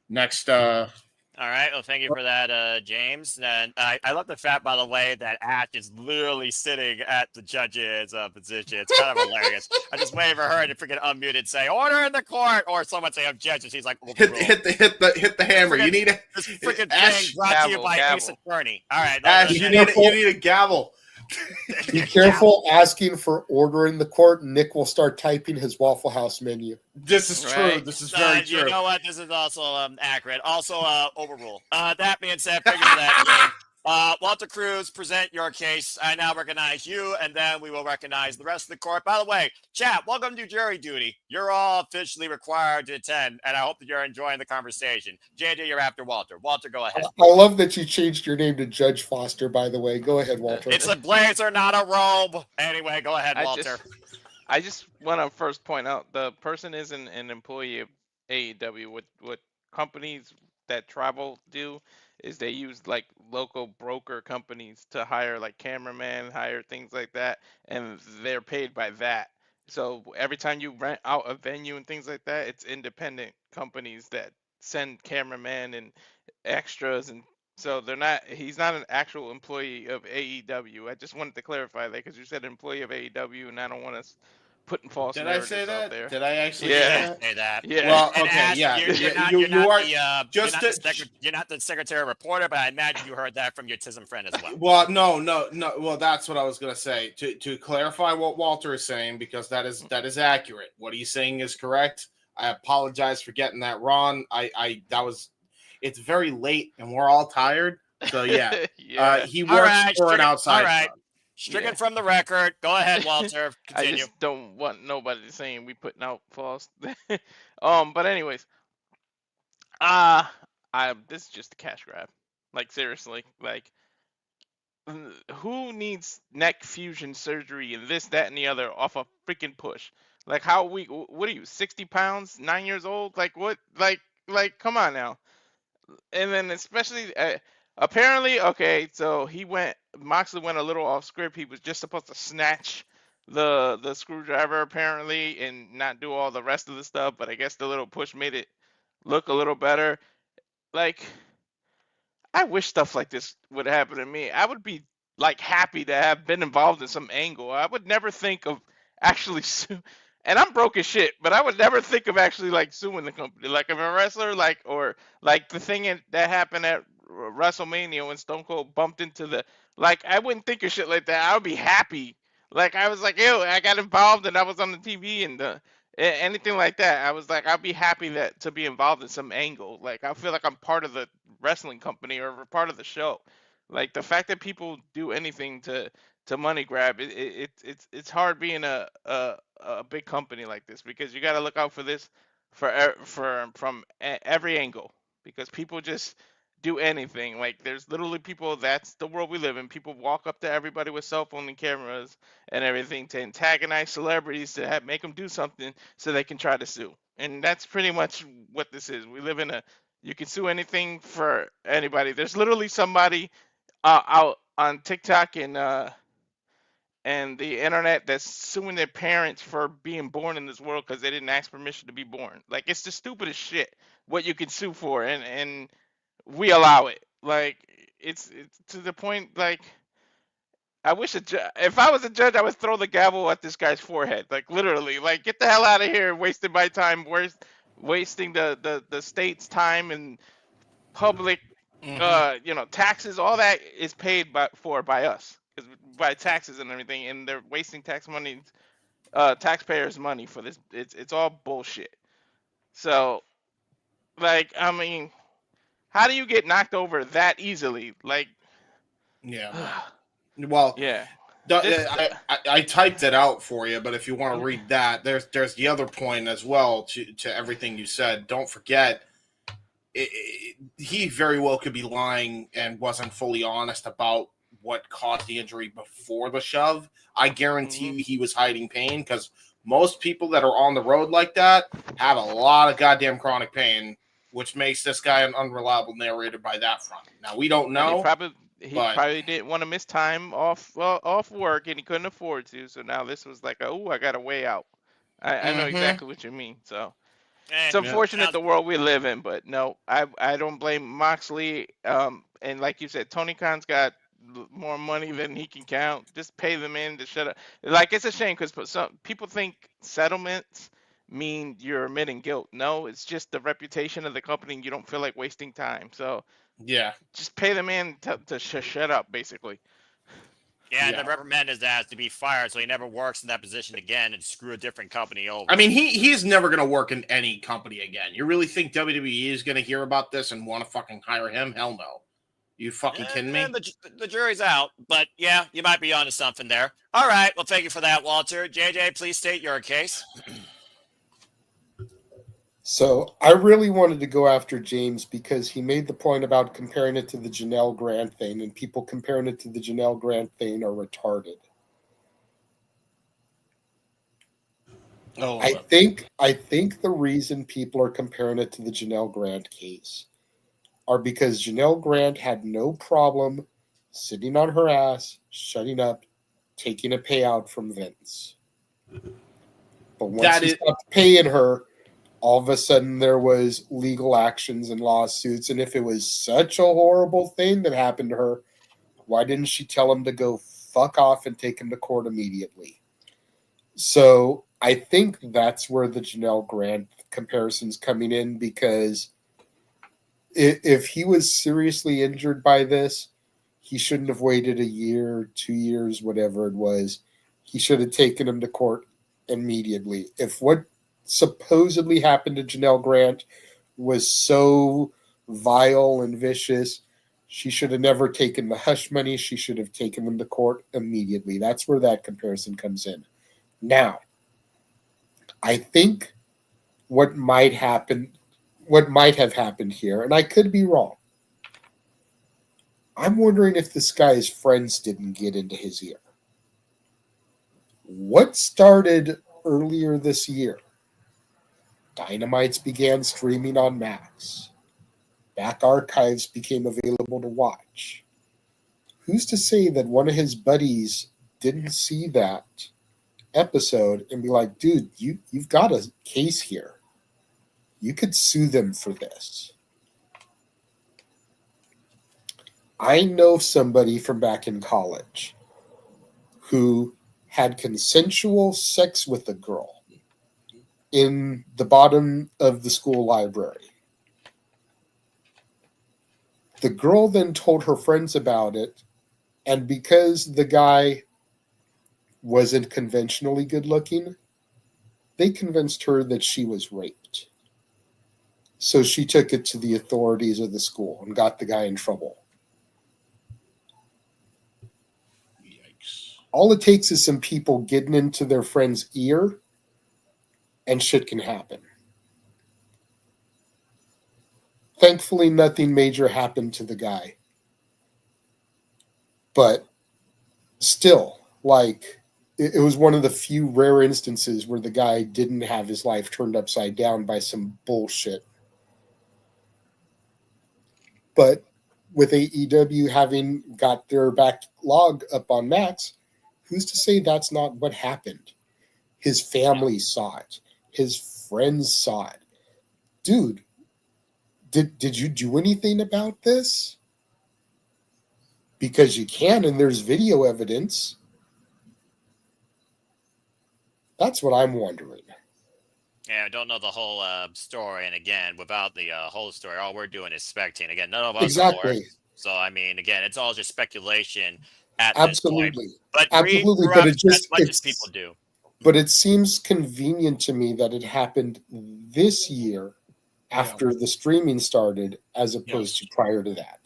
Next. All right. Well, thank you for that, James. And I love the fact, by the way, that Ash is literally sitting at the judge's position. It's kind of hilarious. I just wait for her to freaking unmute and say, "Order in the court," or someone say, "Objection." She's like, hit the hammer. You need this freaking Ash, thing brought to you by Ace Attorney. All right, Ash, you need a gavel. Be careful asking for order in the court. Nick will start typing his Waffle House menu. This is true. This is very true. You know what? This is also accurate. Also, overrule. That being said, figure that. Walter Cruz, present your case. I now recognize you, and then we will recognize the rest of the court. By the way, chat, welcome to jury duty. You're all officially required to attend, and I hope that you're enjoying the conversation. JJ, you're after Walter. Walter, go ahead. I love that you changed your name to Judge Foster, by the way. Go ahead, Walter. It's a blazer, not a robe. Anyway, go ahead, Walter. I just want to first point out the person isn't an employee of AEW. What companies that travel do is they use like local broker companies to hire like cameraman, hire things like that, and they're paid by that. So every time you rent out a venue and things like that, it's independent companies that send cameramen and extras, and so he's not an actual employee of AEW. I just wanted to clarify that because you said employee of AEW, and I don't want us putting false Did I say narratives out that? there. Did I actually Yeah. say that? Yeah. Well, And okay, Ash, yeah. You're not the secretary reporter, but I imagine you heard that from your TISM friend as well. Well, no. Well, that's what I was going to say. To clarify what Walter is saying, because that is accurate. What he's saying is correct. I apologize for getting that wrong. It's very late and we're all tired. So yeah, Yeah. he All works right, for an stricken- outside all right. firm. Stricken from the record. Go ahead, Walter. I Continue. just don't want nobody saying we putting out false. But anyways, this is just a cash grab. Like seriously, like who needs neck fusion surgery and this, that, and the other off a freaking push? Like how weak? What are you, 60 pounds, 9 years old? Like what? Like come on now. And then especially apparently, okay, so Moxley went a little off script. He was just supposed to snatch the screwdriver apparently and not do all the rest of the stuff, but I guess the little push made it look a little better. Like I wish stuff like this would happen to me. I would be like happy to have been involved in some angle. I would never think of actually and I'm broke as shit, but I would never think of actually like suing the company. Like if a wrestler, like, or like the thing that happened at WrestleMania when Stone Cold bumped into like I wouldn't think of shit like that. I would be happy. Like I was like, ew, I got involved and I was on the TV and anything like that. I was like, I'd be happy to be involved in some angle. Like I feel like I'm part of the wrestling company or part of the show. Like the fact that people do anything to money grab, it's hard being a big company like this, because you got to look out for this from every angle, because people just do anything. Like there's literally people, that's the world we live in. People walk up to everybody with cell phone and cameras and everything to antagonize celebrities to make them do something so they can try to sue. And that's pretty much what this is. We live in you can sue anything for anybody. There's literally somebody out on TikTok and the internet that's suing their parents for being born in this world because they didn't ask permission to be born. Like it's the stupidest shit what you can sue for, and we allow it. Like it's to the point. Like I wish if I was a judge, I would throw the gavel at this guy's forehead. Like literally, like get the hell out of here, wasting my time, wasting the state's time and public, taxes. All that is paid by us, by taxes and everything, and they're wasting taxpayers' money for this. It's all bullshit. So, like, I mean, how do you get knocked over that easily? Like, yeah. Well, yeah. I typed it out for you, but if you want to read that, there's the other point as well to everything you said. Don't forget, he very well could be lying and wasn't fully honest about what caused the injury before the shove. I guarantee you he was hiding pain, because most people that are on the road like that have a lot of goddamn chronic pain, which makes this guy an unreliable narrator by that front. Now, we don't know. He probably didn't want to miss time off work, and he couldn't afford to. So now this was like, I got a way out. I know exactly what you mean. So it's unfortunate the world we live in, but no, I don't blame Moxley. And like you said, Tony Khan's got more money than he can count. Just pay them in to shut up. Like it's a shame because some people think settlements mean you're admitting guilt. No, it's just the reputation of the company, and you don't feel like wasting time. So yeah, just pay them in to shut up, basically. Yeah, and the reprimand his ass to be fired so he never works in that position again and screw a different company over. I mean, he's never going to work in any company again. You really think WWE is going to hear about this and want to fucking hire him? Hell no. You fucking kidding me? The jury's out, but yeah, you might be onto something there. All right, well, thank you for that, Walter. JJ, please state your case. So I really wanted to go after James because he made the point about comparing it to the Janelle Grant thing, and people comparing it to the Janelle Grant thing are retarded. I think the reason people are comparing it to the Janelle Grant case are because Janelle Grant had no problem sitting on her ass, shutting up, taking a payout from Vince. But once he stopped paying her, all of a sudden there was legal actions and lawsuits. And if it was such a horrible thing that happened to her, why didn't she tell him to go fuck off and take him to court immediately? So I think that's where the Janelle Grant comparison's coming in, because if he was seriously injured by this, he shouldn't have waited a year, 2 years, whatever it was. He should have taken him to court immediately. If what supposedly happened to Janelle Grant was so vile and vicious, she should have never taken the hush money. She should have taken them to court immediately. That's where that comparison comes in. Now, I think what might have happened here, and I could be wrong, I'm wondering if this guy's friends didn't get into his ear. What started earlier this year? Dynamites began streaming on Max. Back archives became available to watch. Who's to say that one of his buddies didn't see that episode and be like, dude, you've got a case here. You could sue them for this. I know somebody from back in college who had consensual sex with a girl in the bottom of the school library. The girl then told her friends about it, and because the guy wasn't conventionally good looking, they convinced her that she was raped. So she took it to the authorities of the school and got the guy in trouble. Yikes. All it takes is some people getting into their friend's ear, and shit can happen. Thankfully, nothing major happened to the guy. But still, it was one of the few rare instances where the guy didn't have his life turned upside down by some bullshit. But with AEW having got their backlog up on Max, who's to say that's not what happened? His family saw it. His friends saw it. Dude, did you do anything about this? Because you can, and there's video evidence. That's what I'm wondering. Yeah, I don't know the whole story. And again, without the whole story, all we're doing is spectating. Again, none of us are lawyers. So, I mean, again, it's all just speculation at this point. But Absolutely. read But it just, as much as people do. But it seems convenient to me that it happened this year after the streaming started, as opposed to prior to that.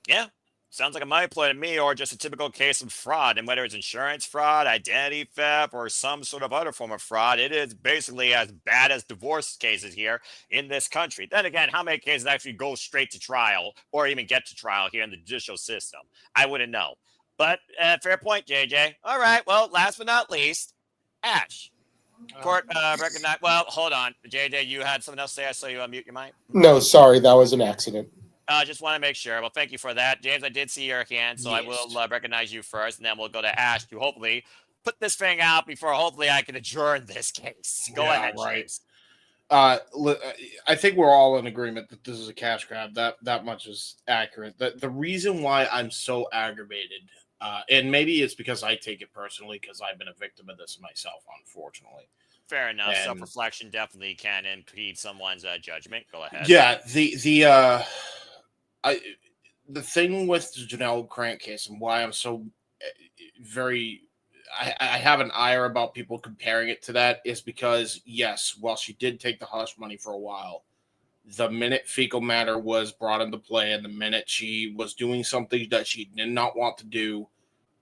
Yeah. Sounds like a money play to me, or just a typical case of fraud. And whether it's insurance fraud, identity theft, or some sort of other form of fraud, it is basically as bad as divorce cases here in this country. Then again, how many cases actually go straight to trial or even get to trial here in the judicial system? I wouldn't know. But fair point, JJ. All right. Well, last but not least, Ash. Court recognize. Well, hold on. JJ, you had something else to say? I saw you unmute your mic. No, sorry. That was an accident. Just want to make sure. Well, thank you for that. James, I did see your hand, so I will recognize you first, and then we'll go to Ash to hopefully put this thing out before hopefully I can adjourn this case. Go ahead, James. I think we're all in agreement that this is a cash grab. That much is accurate. The reason why I'm so aggravated, and maybe it's because I take it personally because I've been a victim of this myself, unfortunately. Fair enough. Self-reflection definitely can impede someone's judgment. Go ahead. Yeah, the thing with the Janelle Grant case and why I'm so I have an ire about people comparing it to that is because, yes, while she did take the hush money for a while, the minute fecal matter was brought into play and the minute she was doing something that she did not want to do,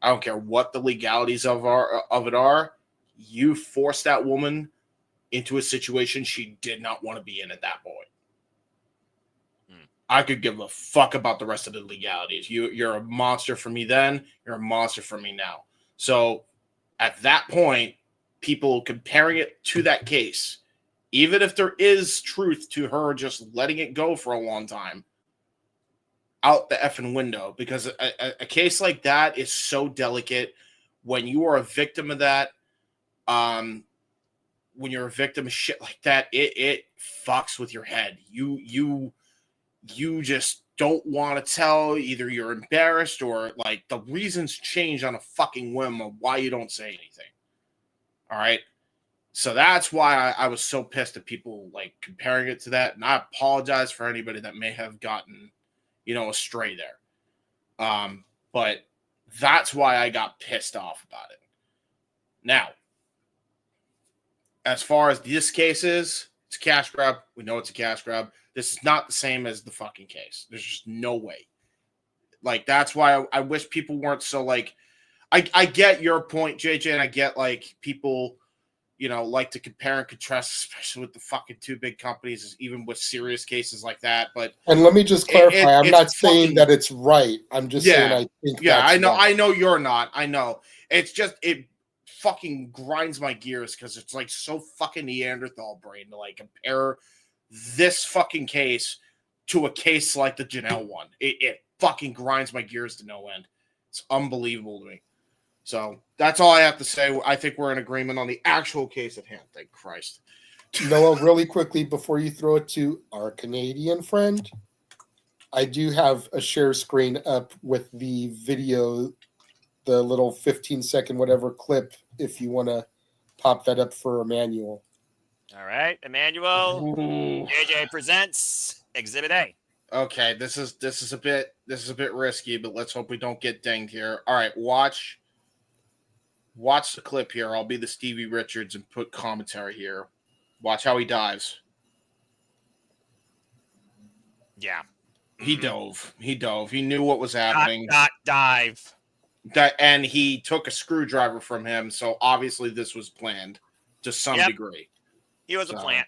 I don't care what the legalities of it are, you forced that woman into a situation she did not want to be in at that point. I could give a fuck about the rest of the legalities. You're a monster for me then. You're a monster for me now. So at that point, people comparing it to that case, even if there is truth to her just letting it go for a long time, out the effing window, because a case like that is so delicate. When you are a victim of that, when you're a victim of shit like that, it fucks with your head. You just don't want to tell. Either you're embarrassed or like the reasons change on a fucking whim of why you don't say anything. All right. So that's why I was so pissed at people like comparing it to that. And I apologize for anybody that may have gotten, astray there. But that's why I got pissed off about it. Now, as far as this case is, it's a cash grab. We know it's a cash grab. This is not the same as the fucking case. There's just no way. Like, that's why I wish people weren't so like, I get your point, JJ, and I get like people, like to compare and contrast, especially with the fucking two big companies, even with serious cases like that. But let me just clarify, I'm not saying that it's right. I'm just saying I think that's I know, right. I know you're not. I know. It's just it fucking grinds my gears because it's like so fucking Neanderthal brain to like compare this fucking case to a case like the Janelle one. It fucking grinds my gears to no end. It's unbelievable to me. So that's all I have to say. I think we're in agreement on the actual case at hand. Thank Christ. Noah, really quickly before you throw it to our Canadian friend, I do have a share screen up with the video, the little 15-second whatever clip, if you want to pop that up for Emmanuel. All right, Emmanuel, JJ presents Exhibit A. Okay, this is a bit risky, but let's hope we don't get dinged here. All right, watch the clip here. I'll be the Stevie Richards and put commentary here. Watch how he dives. Yeah. He dove. He knew what was happening. Not dive. And he took a screwdriver from him, so obviously this was planned to some degree. He was a plant.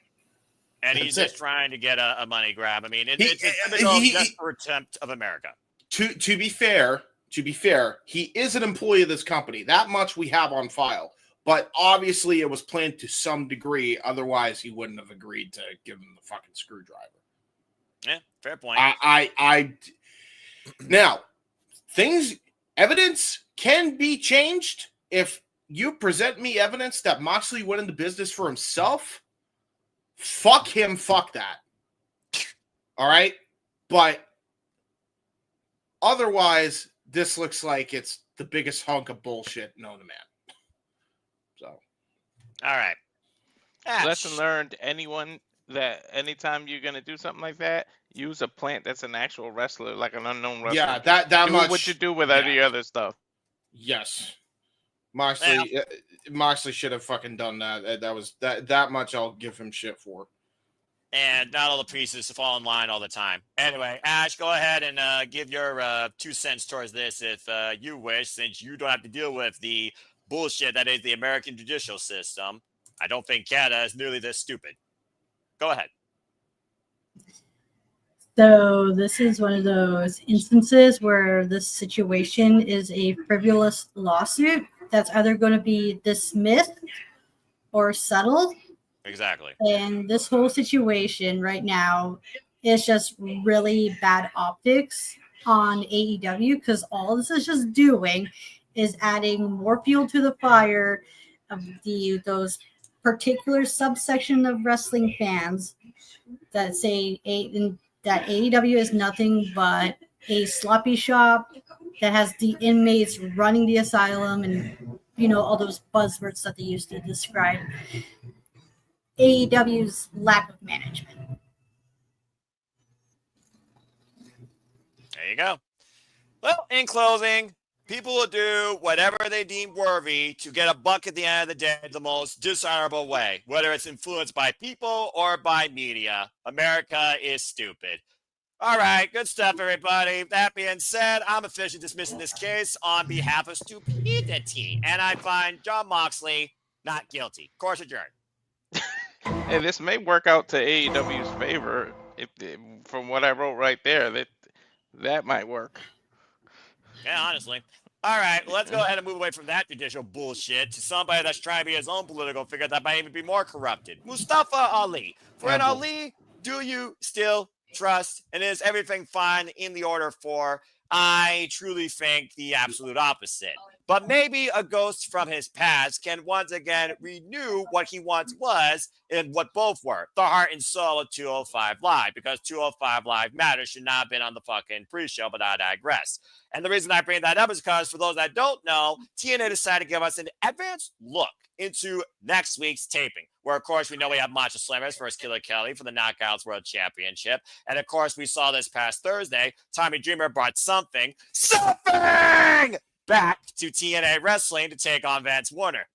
And he's just trying to get a money grab. I mean, it's a typical desperate attempt of America. To be fair, he is an employee of this company. That much we have on file. But obviously it was planned to some degree. Otherwise, he wouldn't have agreed to give him the fucking screwdriver. Yeah, fair point. Now, evidence can be changed. If you present me evidence that Moxley went into business for himself, fuck him, fuck that. All right? But otherwise, this looks like it's the biggest hunk of bullshit known to man. So, all right. Lesson learned: anytime you're gonna do something like that, use a plant that's an actual wrestler, like an unknown wrestler. Yeah, that do much. What you do with any other stuff. Yes, Moxley should have fucking done that. That much. I'll give him shit for. And not all the pieces fall in line all the time. Anyway, Ash, go ahead and give your 2 cents towards this if you wish, since you don't have to deal with the bullshit that is the American judicial system. I don't think Canada is nearly this stupid. Go ahead. So this is one of those instances where this situation is a frivolous lawsuit that's either going to be dismissed or settled. Exactly. And this whole situation right now is just really bad optics on AEW, because all this is just doing is adding more fuel to the fire of those particular subsection of wrestling fans that say that AEW is nothing but a sloppy shop that has the inmates running the asylum and all those buzzwords that they used to describe AEW's lack of management. There you go. Well, in closing, people will do whatever they deem worthy to get a buck at the end of the day the most dishonorable way, whether it's influenced by people or by media. America is stupid. All right, good stuff, everybody. That being said, I'm officially dismissing this case on behalf of stupidity, and I find Jon Moxley not guilty. Course adjourned. Hey, this may work out to AEW's favor. From what I wrote right there, that might work. Yeah, honestly. All right, let's go ahead and move away from that judicial bullshit to somebody that's trying to be his own political figure that might even be more corrupted. Mustafa Ali. For an Ali, do you still trust, and is everything fine in the order for? I truly think the absolute opposite. But maybe a ghost from his past can once again renew what he once was and what both were, the heart and soul of 205 Live, because 205 Live Matters should not have been on the fucking pre-show, but I digress. And the reason I bring that up is because, for those that don't know, TNA decided to give us an advanced look into next week's taping, where, of course, we know we have Macho Slammers versus Killer Kelly for the Knockouts World Championship. And, of course, we saw this past Thursday, Tommy Dreamer brought something back to TNA Wrestling to take on Vance Warner.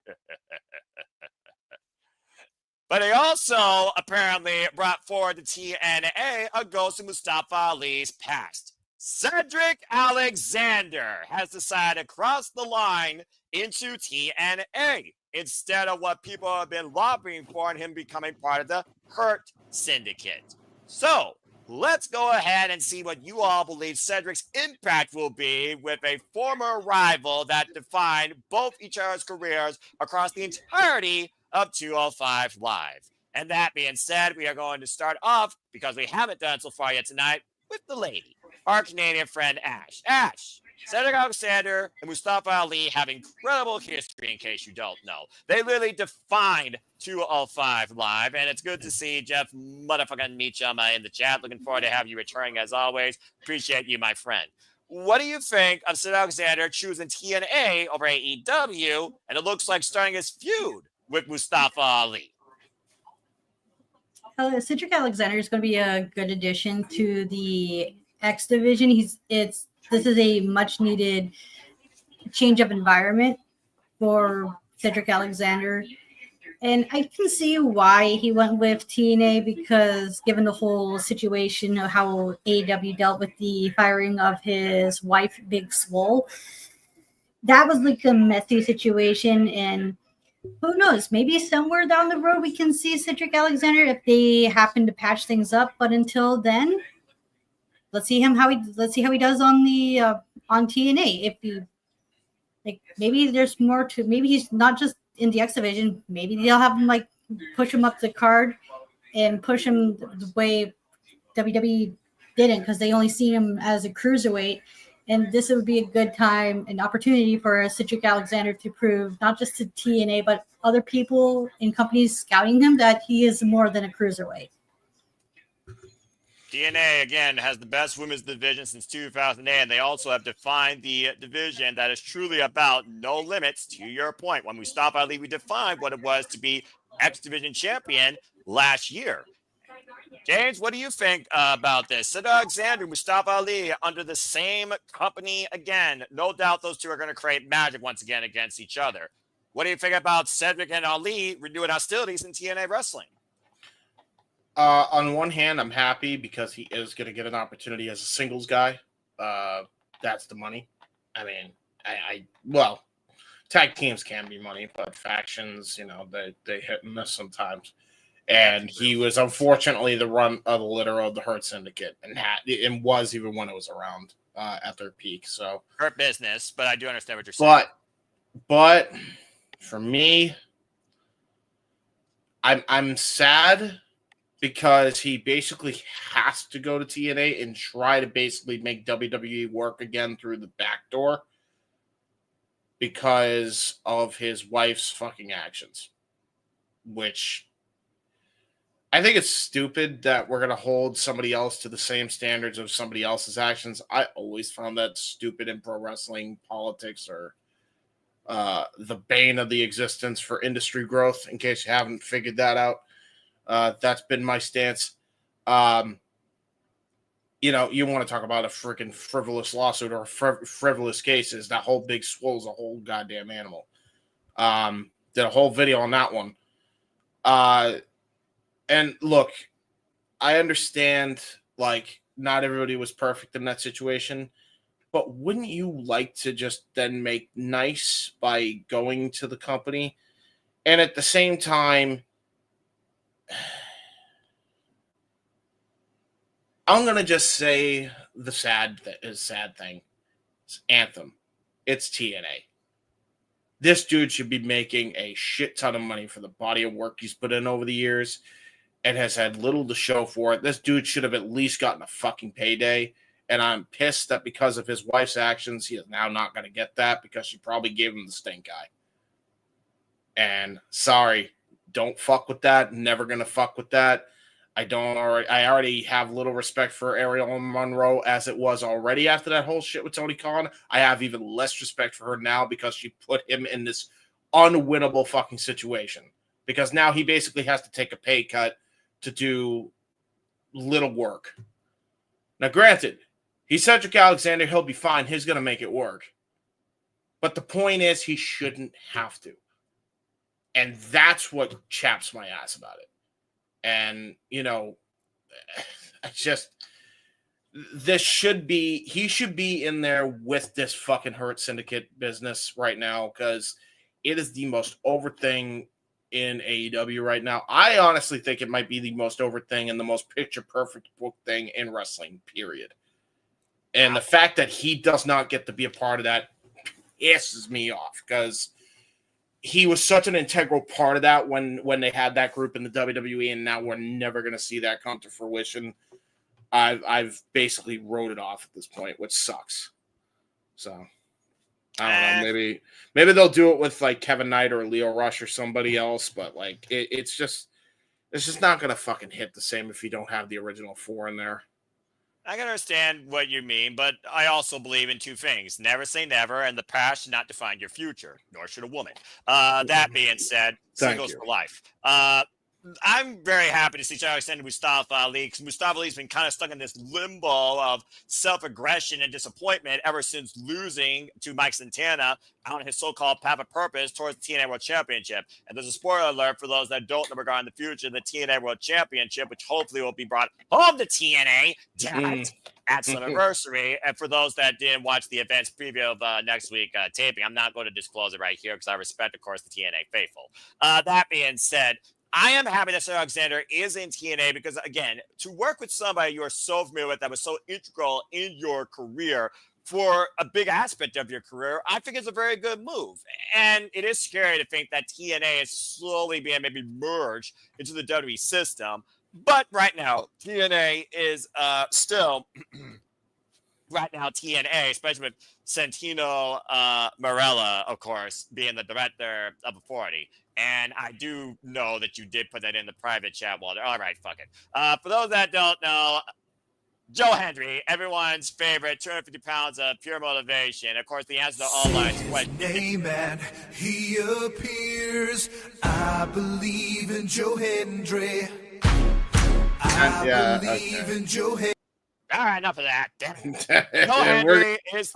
But he also apparently brought forward to TNA a ghost of Mustafa Ali's past. Cedric Alexander has decided to cross the line into TNA instead of what people have been lobbying for and him becoming part of the Hurt Syndicate. So let's go ahead and see what you all believe Cedric's impact will be with a former rival that defined both each other's careers across the entirety of 205 Live. And that being said, we are going to start off, because we haven't done so far yet tonight, with the lady, our Canadian friend Ash. Ash, Cedric Alexander and Mustafa Ali have incredible history, in case you don't know. They literally defined 205 Live, and it's good to see Jeff motherfucking Meacham in the chat. Looking forward to have you returning as always. Appreciate you, my friend. What do you think of Cedric Alexander choosing TNA over AEW, and it looks like starting his feud with Mustafa Ali? Cedric Alexander is going to be a good addition to the X division. This is a much needed change of environment for Cedric Alexander. And I can see why he went with TNA, because given the whole situation of how AEW dealt with the firing of his wife, Big Swole, that was like a messy situation. And who knows, maybe somewhere down the road we can see Cedric Alexander if they happen to patch things up. But until then, let's see how he does on the on TNA. If he, like, maybe there's more to, maybe he's not just in the X division. Maybe they'll have him like push him up the card and push him the way WWE didn't, because they only see him as a cruiserweight. And this would be a good time, an opportunity for Cedric Alexander to prove, not just to TNA, but other people in companies scouting him, that he is more than a cruiserweight. TNA, again, has the best women's division since 2008, and they also have defined the division that is truly about no limits, to your point. When Mustafa Ali, we defined what it was to be X Division champion last year. James, what do you think about this? Cedric Alexander, Mustafa Ali under the same company again. No doubt those two are going to create magic once again against each other. What do you think about Cedric and Ali renewing hostilities in TNA wrestling? On one hand, I'm happy because he is going to get an opportunity as a singles guy. That's the money. I mean, well, tag teams can be money, but factions, they hit and miss sometimes. And he was unfortunately the run of the litter of the Hurt Syndicate, and was even when it was around at their peak. So Hurt business, but I do understand what you're saying. But for me, I'm sad because he basically has to go to TNA and try to basically make WWE work again through the back door because of his wife's fucking actions, which I think it's stupid that we're going to hold somebody else to the same standards of somebody else's actions. I always found that stupid in pro wrestling, politics, or the bane of the existence for industry growth, in case you haven't figured that out. That's been my stance. You want to talk about a freaking frivolous lawsuit or frivolous cases. That whole Big Swole's a whole goddamn animal. Did a whole video on that one. And look, I understand, like, not everybody was perfect in that situation, but wouldn't you like to just then make nice by going to the company? And at the same time, I'm going to just say the sad thing. It's Anthem. it's TNA. This dude should be making a shit ton of money for the body of work he's put in over the years and has had little to show for it. This dude should have at least gotten a fucking payday. And I'm pissed that because of his wife's actions, he is now not going to get that because she probably gave him the stink eye. And sorry, don't fuck with that. Never going to fuck with that. I already have little respect for Ariel Monroe as it was already after that whole shit with Tony Khan. I have even less respect for her now because she put him in this unwinnable fucking situation. Because now he basically has to take a pay cut to do little work. Now, granted, he's Cedric Alexander. He'll be fine. He's going to make it work. But the point is, he shouldn't have to. And that's what chaps my ass about it. And, you know, he should be in there with this fucking Hurt Syndicate business right now because it is the most over thing in AEW right now. I honestly think it might be the most over thing and the most picture perfect book thing in wrestling, period. And the fact that he does not get to be a part of that pisses me off because he was such an integral part of that when they had that group in the WWE, and now we're never going to see that come to fruition. I've basically wrote it off at this point, which sucks. So I don't know. Maybe they'll do it with like Kevin Knight or Leo Rush or somebody else, but like it's just not going to fucking hit the same if you don't have the original four in there. I can understand what you mean, but I also believe in two things. Never say never, and the past should not define your future, nor should a woman. That being said, singles for life. I'm very happy to see Cedric Alexander Mustafa Ali, because Mustafa Ali's been kind of stuck in this limbo of self-aggression and disappointment ever since losing to Mike Santana on his so-called path of purpose towards the TNA World Championship. And there's a spoiler alert for those that don't know regarding the future, the TNA World Championship, which hopefully will be brought home to TNA, damn it, at Slammiversary. And for those that didn't watch the events preview of next week taping, I'm not going to disclose it right here because I respect, of course, the TNA faithful. That being said, I am happy that Cedric Alexander is in TNA because, again, to work with somebody you are so familiar with that was so integral in your career for a big aspect of your career, I think it's a very good move. And it is scary to think that TNA is slowly being maybe merged into the WWE system. But right now, TNA is still... right now, TNA, especially with Santino Marella, of course, being the director of Authority. And I do know that you did put that in the private chat, Walter. All right, fuck it. For those that don't know, Joe Hendry, everyone's favorite, 250 pounds of pure motivation. Of course, the answer to all lines questions. Name and he appears. I believe in Joe Hendry. I believe in Joe Hendry. All right, enough of that.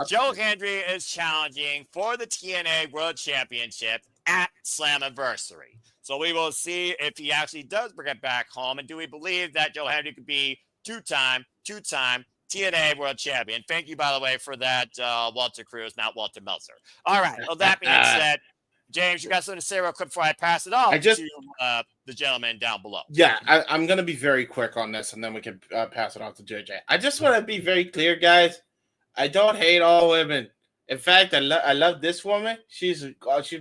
Joe Hendry is challenging for the TNA World Championship at Slammiversary. So we will see if he actually does bring it back home. And do we believe that Joe Hendry could be two-time TNA World Champion? Thank you, by the way, for that, Walter Cruz, not Walter Meltzer. All right. Well, that being said, James, you got something to say real quick before I pass it off to the gentleman down below. Yeah, I'm going to be very quick on this, and then we can pass it off to JJ. I just want to be very clear, guys. I don't hate all women. In fact, I love this woman. She's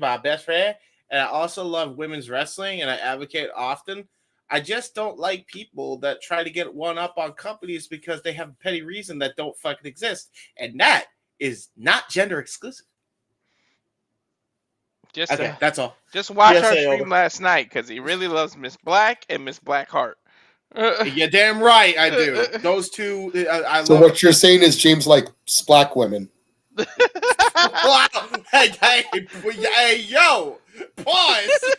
my best friend, and I also love women's wrestling, and I advocate often. I just don't like people that try to get one up on companies because they have a petty reason that don't fucking exist, and that is not gender exclusive. That's all. Just watch our stream last night because he really loves Miss Black and Miss Blackheart. You're damn right I do. Those two, I so love. What you're saying is James likes black women. Hey, yo, pause.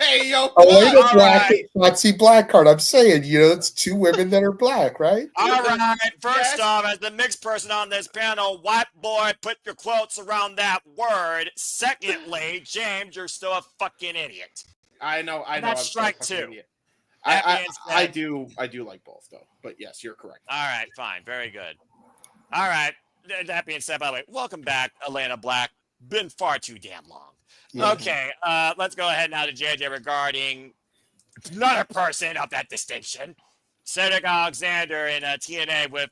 Hey, yo, Elena Black and Foxy Blackheart. I'm saying, it's two women that are black, right? All right. First off, as the mixed person on this panel, white boy, put your quotes around that word. Secondly, James, you're still a fucking idiot. I know. That's strike two. I do like both though, but yes, you're correct. All right, fine, very good. All right. That being said, by the way, welcome back, Elena Black. Been far too damn long. Okay, let's go ahead now to JJ regarding another person of that distinction, Cedric Alexander in TNA with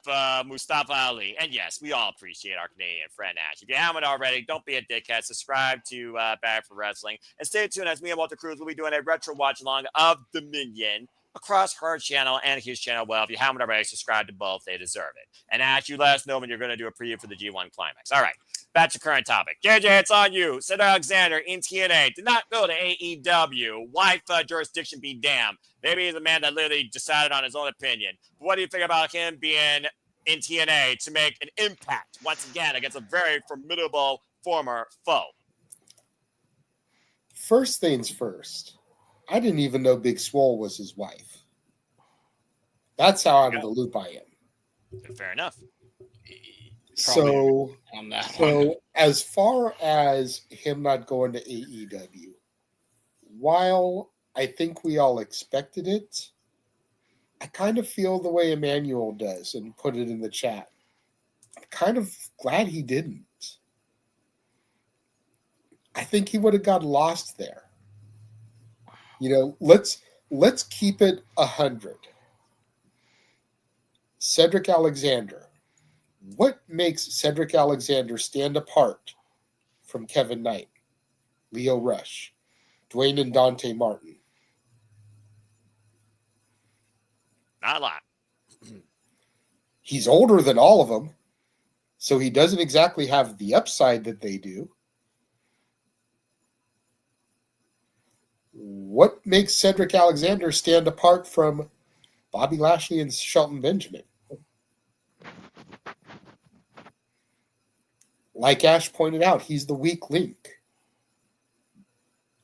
Mustafa Ali. And yes, we all appreciate our Canadian friend Ash. If you haven't already, don't be a dickhead. Subscribe to Bad for Wrestling. And stay tuned as me and Walter Cruz will be doing a retro watch along of Dominion across her channel and his channel. Well, if you haven't already, subscribe to both. They deserve it. And Ash, you let us know when you're going to do a preview for the G1 Climax. All right. Back to current topic. JJ, it's on you. Cedric Alexander in TNA did not go to AEW. Wife jurisdiction be damned. Maybe he's a man that literally decided on his own opinion. What do you think about him being in TNA to make an impact once again against a very formidable former foe? First things first, I didn't even know Big Swole was his wife. That's how out of the loop I am. Fair enough. So, on that so as far as him not going to AEW, while I think we all expected it, I kind of feel the way Emmanuel does and put it in the chat. I'm kind of glad he didn't. I think he would have got lost there. You know, let's keep it 100. Cedric Alexander. What makes Cedric Alexander stand apart from Kevin Knight, Leo Rush, Dwayne and Dante Martin? Not a lot. He's older than all of them, so he doesn't exactly have the upside that they do. What makes Cedric Alexander stand apart from Bobby Lashley and Shelton Benjamin? Like Ash pointed out, he's the weak link.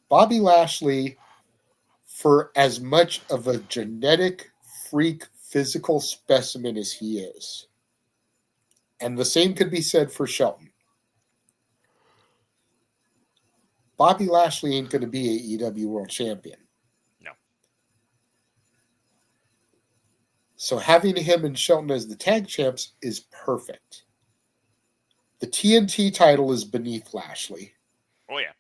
Bobby Lashley, for as much of a genetic freak physical specimen as he is, and the same could be said for Shelton, Bobby Lashley ain't going to be AEW World Champion. No. So having him and Shelton as the tag champs is perfect. The TNT title is beneath Lashley. Oh, yeah.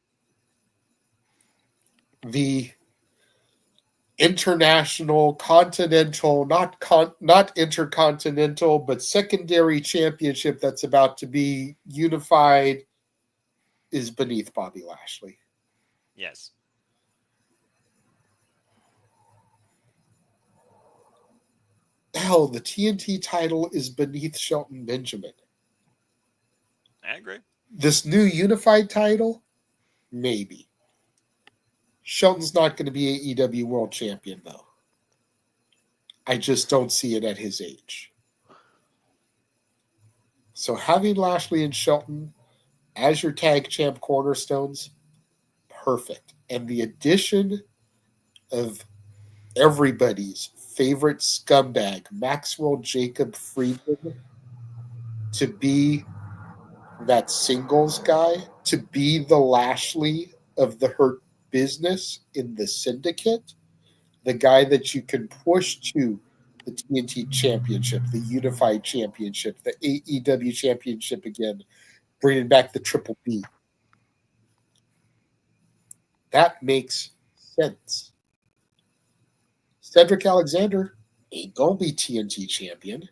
The international, continental, not intercontinental, but secondary championship that's about to be unified is beneath Bobby Lashley. Yes. Hell, the TNT title is beneath Shelton Benjamin. I agree. This new unified title, maybe. Shelton's not going to be AEW World Champion, though. I just don't see it at his age. So having Lashley and Shelton as your tag champ cornerstones, perfect. And the addition of everybody's favorite scumbag, Maxwell Jacob Friedman, to be that singles guy, to be the Lashley of the Hurt Business in the Syndicate, the guy that you can push to the TNT Championship, the Unified Championship, the AEW Championship again, bringing back the Triple B. That makes sense. Cedric Alexander ain't going to be TNT Champion,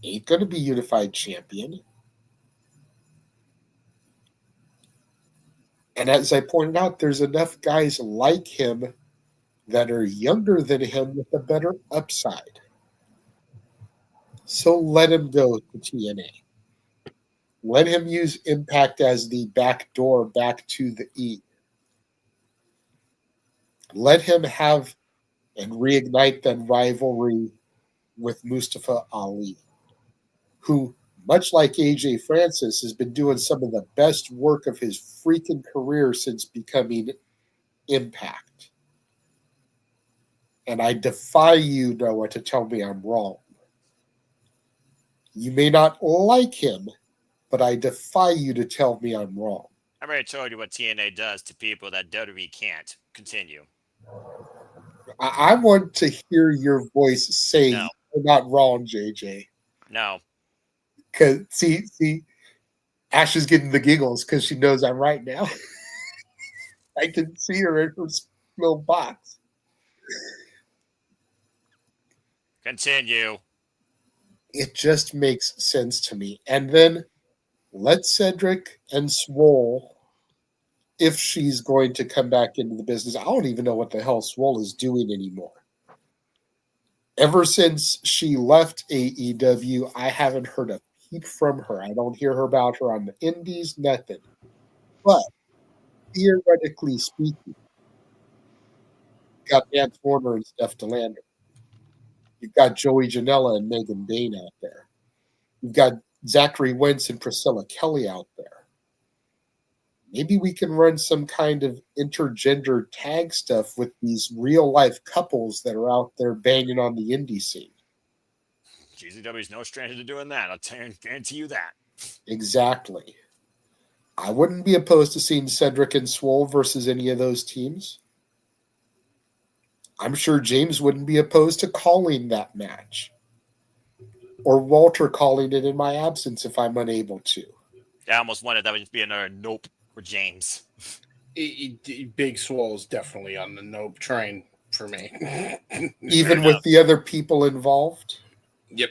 ain't going to be Unified Champion. And as I pointed out, there's enough guys like him that are younger than him with a better upside. So let him go to TNA. Let him use Impact as the back door back to the E. Let him have and reignite that rivalry with Mustafa Ali, who, much like AJ Francis, has been doing some of the best work of his freaking career since becoming Impact. And I defy you, Noah, to tell me I'm wrong. You may not like him, but I defy you to tell me I'm wrong. I already told you what TNA does to people that WWE can't. Continue. I want to hear your voice say you're not wrong, JJ. No. Because see, Ash is getting the giggles because she knows I'm right now. I can see her in her little box. Continue. It just makes sense to me. And then let Cedric and Swole, if she's going to come back into the business. I don't even know what the hell Swole is doing anymore. Ever since she left AEW, I haven't heard a peep from her. I don't hear about her on the indies, nothing. But theoretically speaking, you've got Vance Warner and Steph DeLander. You've got Joey Janela and Megan Bain out there. You've got Zachary Wentz and Priscilla Kelly out there. Maybe we can run some kind of intergender tag stuff with these real-life couples that are out there banging on the indie scene. GCW is no stranger to doing that. I'll guarantee you that. Exactly. I wouldn't be opposed to seeing Cedric and Swole versus any of those teams. I'm sure James wouldn't be opposed to calling that match. Or Walter calling it in my absence if I'm unable to. I almost wanted that would just be another nope for James. Big Swole is definitely on the nope train for me. Even with the other people involved? Yep.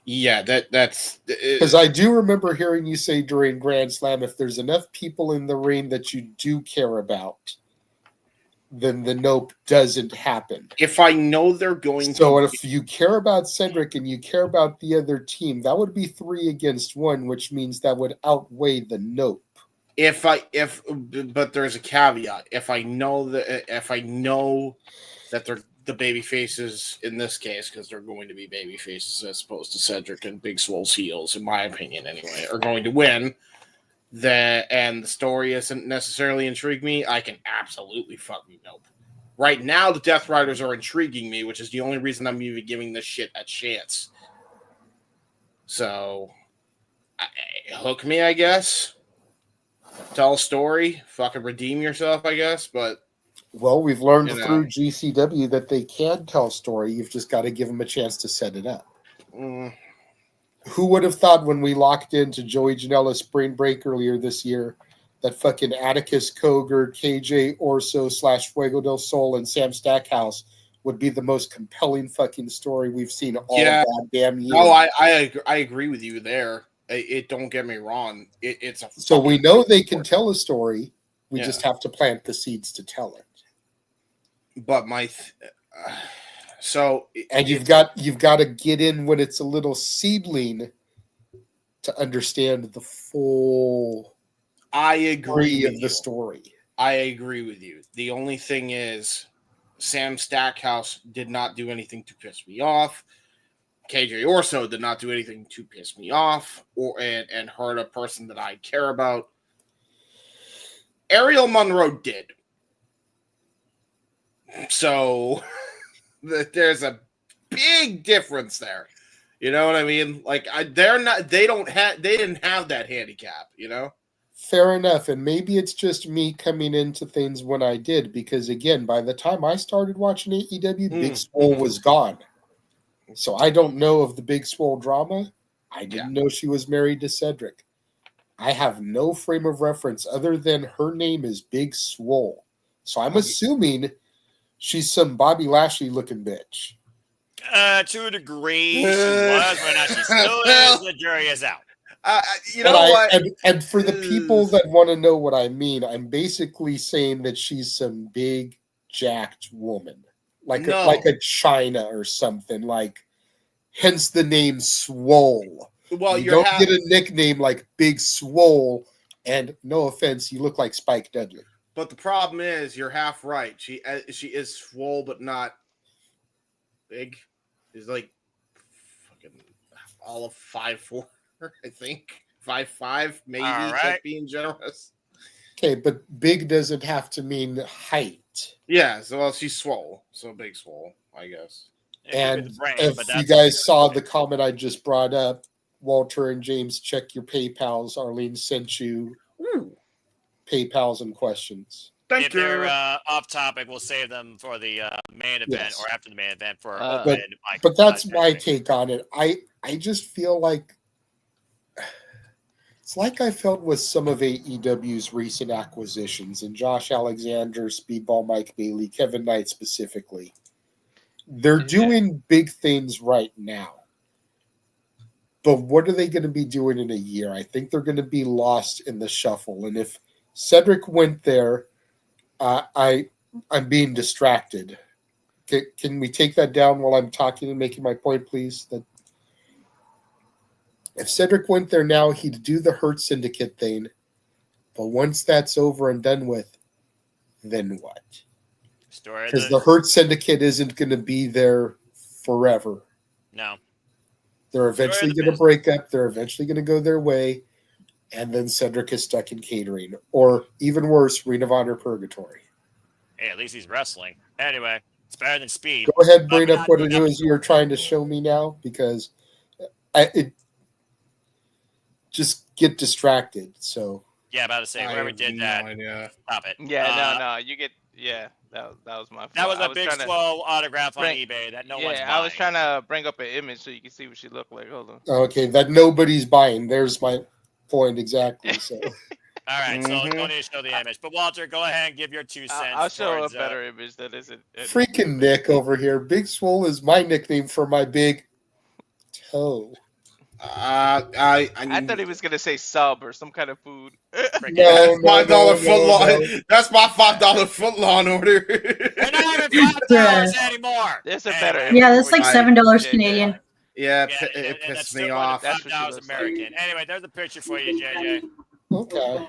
Yeah, that's... Because I do remember hearing you say during Grand Slam, if there's enough people in the ring that you do care about, then the nope doesn't happen. If I know they're going So if you care about Cedric and you care about the other team, that would be 3 against 1, which means that would outweigh the nope. But there's a caveat. If I know that they're the baby faces in this case, because they're going to be baby faces as opposed to Cedric and Big Swole's heels, in my opinion anyway, are going to win, and the story isn't necessarily intriguing me, I can absolutely fucking nope. Right now, the Death Riders are intriguing me, which is the only reason I'm even giving this shit a chance. So, hook me, I guess. Tell a story. Fucking redeem yourself, I guess. But well, we've learned through GCW that they can tell a story. You've just got to give them a chance to set it up. Who would have thought when we locked into Joey Janela's spring break earlier this year that fucking Atticus Cogar, KJ Orso / Fuego del Sol, and Sam Stackhouse would be the most compelling fucking story we've seen all goddamn year? No, I agree with you there. Don't get me wrong. It's a so we know they can tell a story. We just have to plant the seeds to tell it. But and you've got to get in when it's a little seedling to understand the full. I agree of the story. I agree with you. The only thing is, Sam Stackhouse did not do anything to piss me off. KJ Orso did not do anything to piss me off and hurt a person that I care about. Ariel Monroe did. So there's a big difference there. You know what I mean? Like they didn't have that handicap, you know? Fair enough. And maybe it's just me coming into things when I did, because again, by the time I started watching AEW, Big Swole was gone. So I don't know of the Big Swole drama. I didn't know she was married to Cedric. I have no frame of reference other than her name is Big Swole. So I'm assuming she's some Bobby Lashley looking bitch. To a degree, she was, but now she still is. The jury is out. You know what? And for the people that want to know what I mean, I'm basically saying that she's some big, jacked woman. Like a China or something, hence the name Swole. Well, you don't get a nickname like Big Swole, and no offense, you look like Spike Dudley. But the problem is, you're half right. She is swole, but not big. She's like fucking all of 5'4", I think 5'5", maybe. Just being generous. Okay, but big doesn't have to mean height. Yeah, so she's swole, so Big Swole, I guess. And if you guys saw the comment I just brought up, Walter and James, check your PayPals. Arlene sent you PayPals and questions. If they're off topic, we'll save them for the main event or after the main event for but that's my take on it. I just feel like it's like I felt with some of AEW's recent acquisitions, and Josh Alexander, Speedball Mike Bailey, Kevin Knight specifically. They're doing big things right now. But what are they going to be doing in a year? I think they're going to be lost in the shuffle. And if Cedric went there, I'm being distracted. Can we take that down while I'm talking and making my point, please? That if Cedric went there now, he'd do the Hurt Syndicate thing. But once that's over and done with, then what? Because the Hurt Syndicate isn't going to be there forever. No. They're eventually going to break up. They're eventually going to go their way. And then Cedric is stuck in catering. Or even worse, Ring of Honor Purgatory. Hey, at least he's wrestling. Anyway, it's better than speed. Go ahead, bring up what it is you're trying to show me now. Because it just get distracted. So yeah, about to say, whoever did that, stop it. Yeah, no, you get, that was my fault. That was a big slow autograph on eBay that no one's buying. I was trying to bring up an image so you can see what she looked like. Hold on. Okay, that nobody's buying. There's my point exactly. So. All right, so don't need to show the image. But Walter, go ahead and give your 2 cents. I'll show a better image that isn't. Freaking Nick over here. Big Swole is my nickname for my big toe. I thought he was gonna say sub or some kind of food. No, $5 foot long. That's my $5 foot long order. We're not having $5 anymore. There's a better. Yeah, that's like $7 Canadian. Yeah, it pissed me off. That's $5 American. Anyway, there's a picture for you, JJ. Okay.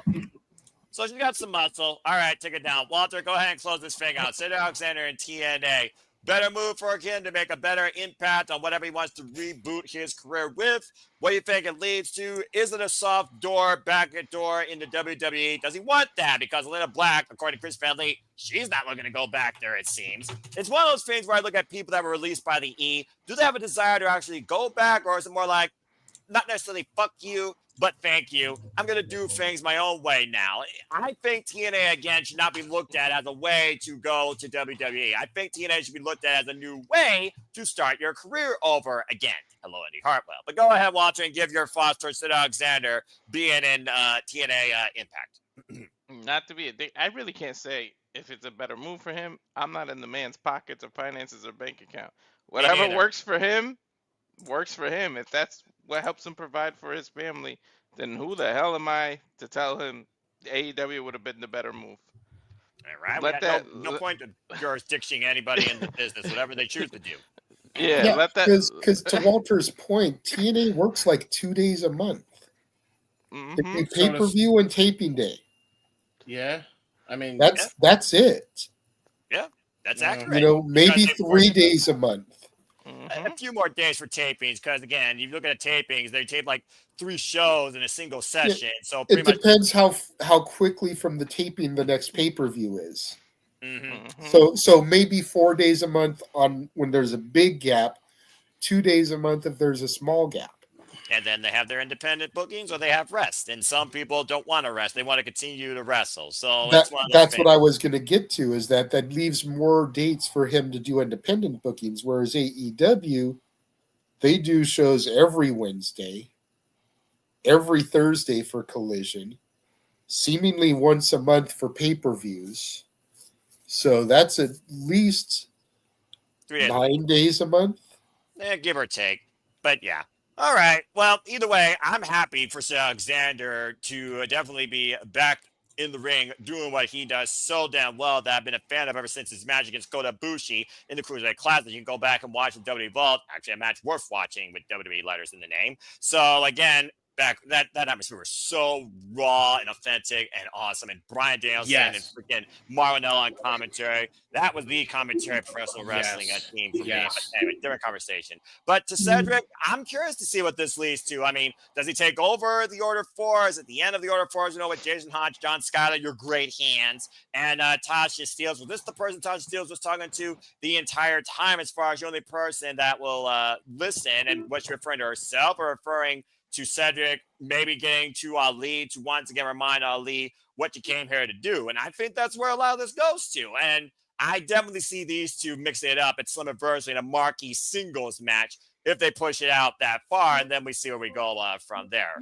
So she's got some muscle. All right, take it down. Walter, go ahead and close this thing out. Cedric Alexander and TNA. Better move for him to make a better impact on whatever he wants to reboot his career with. What do you think it leads to? Is it a soft door, back door into WWE? Does he want that? Because Atlanta Black, according to Chris Fenley, she's not looking to go back there, it seems. It's one of those things where I look at people that were released by the E. Do they have a desire to actually go back, or is it more like, not necessarily fuck you, but thank you. I'm going to do things my own way now. I think TNA, again, should not be looked at as a way to go to WWE. I think TNA should be looked at as a new way to start your career over again. Hello, Eddie Hartwell. But go ahead, Walter, and give your thoughts towards Cedric Alexander being in TNA Impact. Not to be a dick, I really can't say if it's a better move for him. I'm not in the man's pockets or finances or bank account. Whatever works for him, works for him. If that's what helps him provide for his family, then who the hell am I to tell him AEW would have been the better move? All right. No point of jurisdiction anybody in the business, whatever they choose to do. Yeah, let that. Because to Walter's point, TNA works like 2 days a month. Mm-hmm. It's pay-per-view and taping day. Yeah, I mean that's it. Yeah, that's accurate. You know, maybe 3 days a month. A few more days for tapings, because again, you look at tapings, they tape like 3 shows in a single session. So pretty it depends how quickly from the taping the next pay-per-view is. Mm-hmm. So maybe 4 days a month on when there's a big gap, 2 days a month if there's a small gap. And then they have their independent bookings, or they have rest. And some people don't want to rest; they want to continue to wrestle. So that's what I was going to get to. Is that leaves more dates for him to do independent bookings, whereas AEW, they do shows every Wednesday, every Thursday for Collision, seemingly once a month for pay-per-views. So that's at least 9 days a month. Give or take. But yeah. All right. Well, either way, I'm happy for Cedric Alexander to definitely be back in the ring doing what he does so damn well that I've been a fan of ever since his match against Kota Ibushi in the Cruiserweight Classic. You can go back and watch the WWE Vault. Actually, a match worth watching with WWE letters in the name. So, again, back that atmosphere was so raw and authentic and awesome. And Bryan Danielson and freaking Marlon on commentary. That was the commentary professional wrestling team for me. But anyway, different conversation. But to Cedric, I'm curious to see what this leads to. I mean, does he take over the Order 4? Is it the end of the Order 4? You know, with Jason Hodge, John Scott, your great hands, and Tasha Steelz. Was this the person Tasha Steelz was talking to the entire time as far as the only person that will listen? And was she referring to herself or referring to Cedric maybe getting to Ali to once again remind Ali what you came here to do? And I think that's where a lot of this goes to. And I definitely see these two mixing it up at Slammiversary in a marquee singles match if they push it out that far, and then we see where we go from there.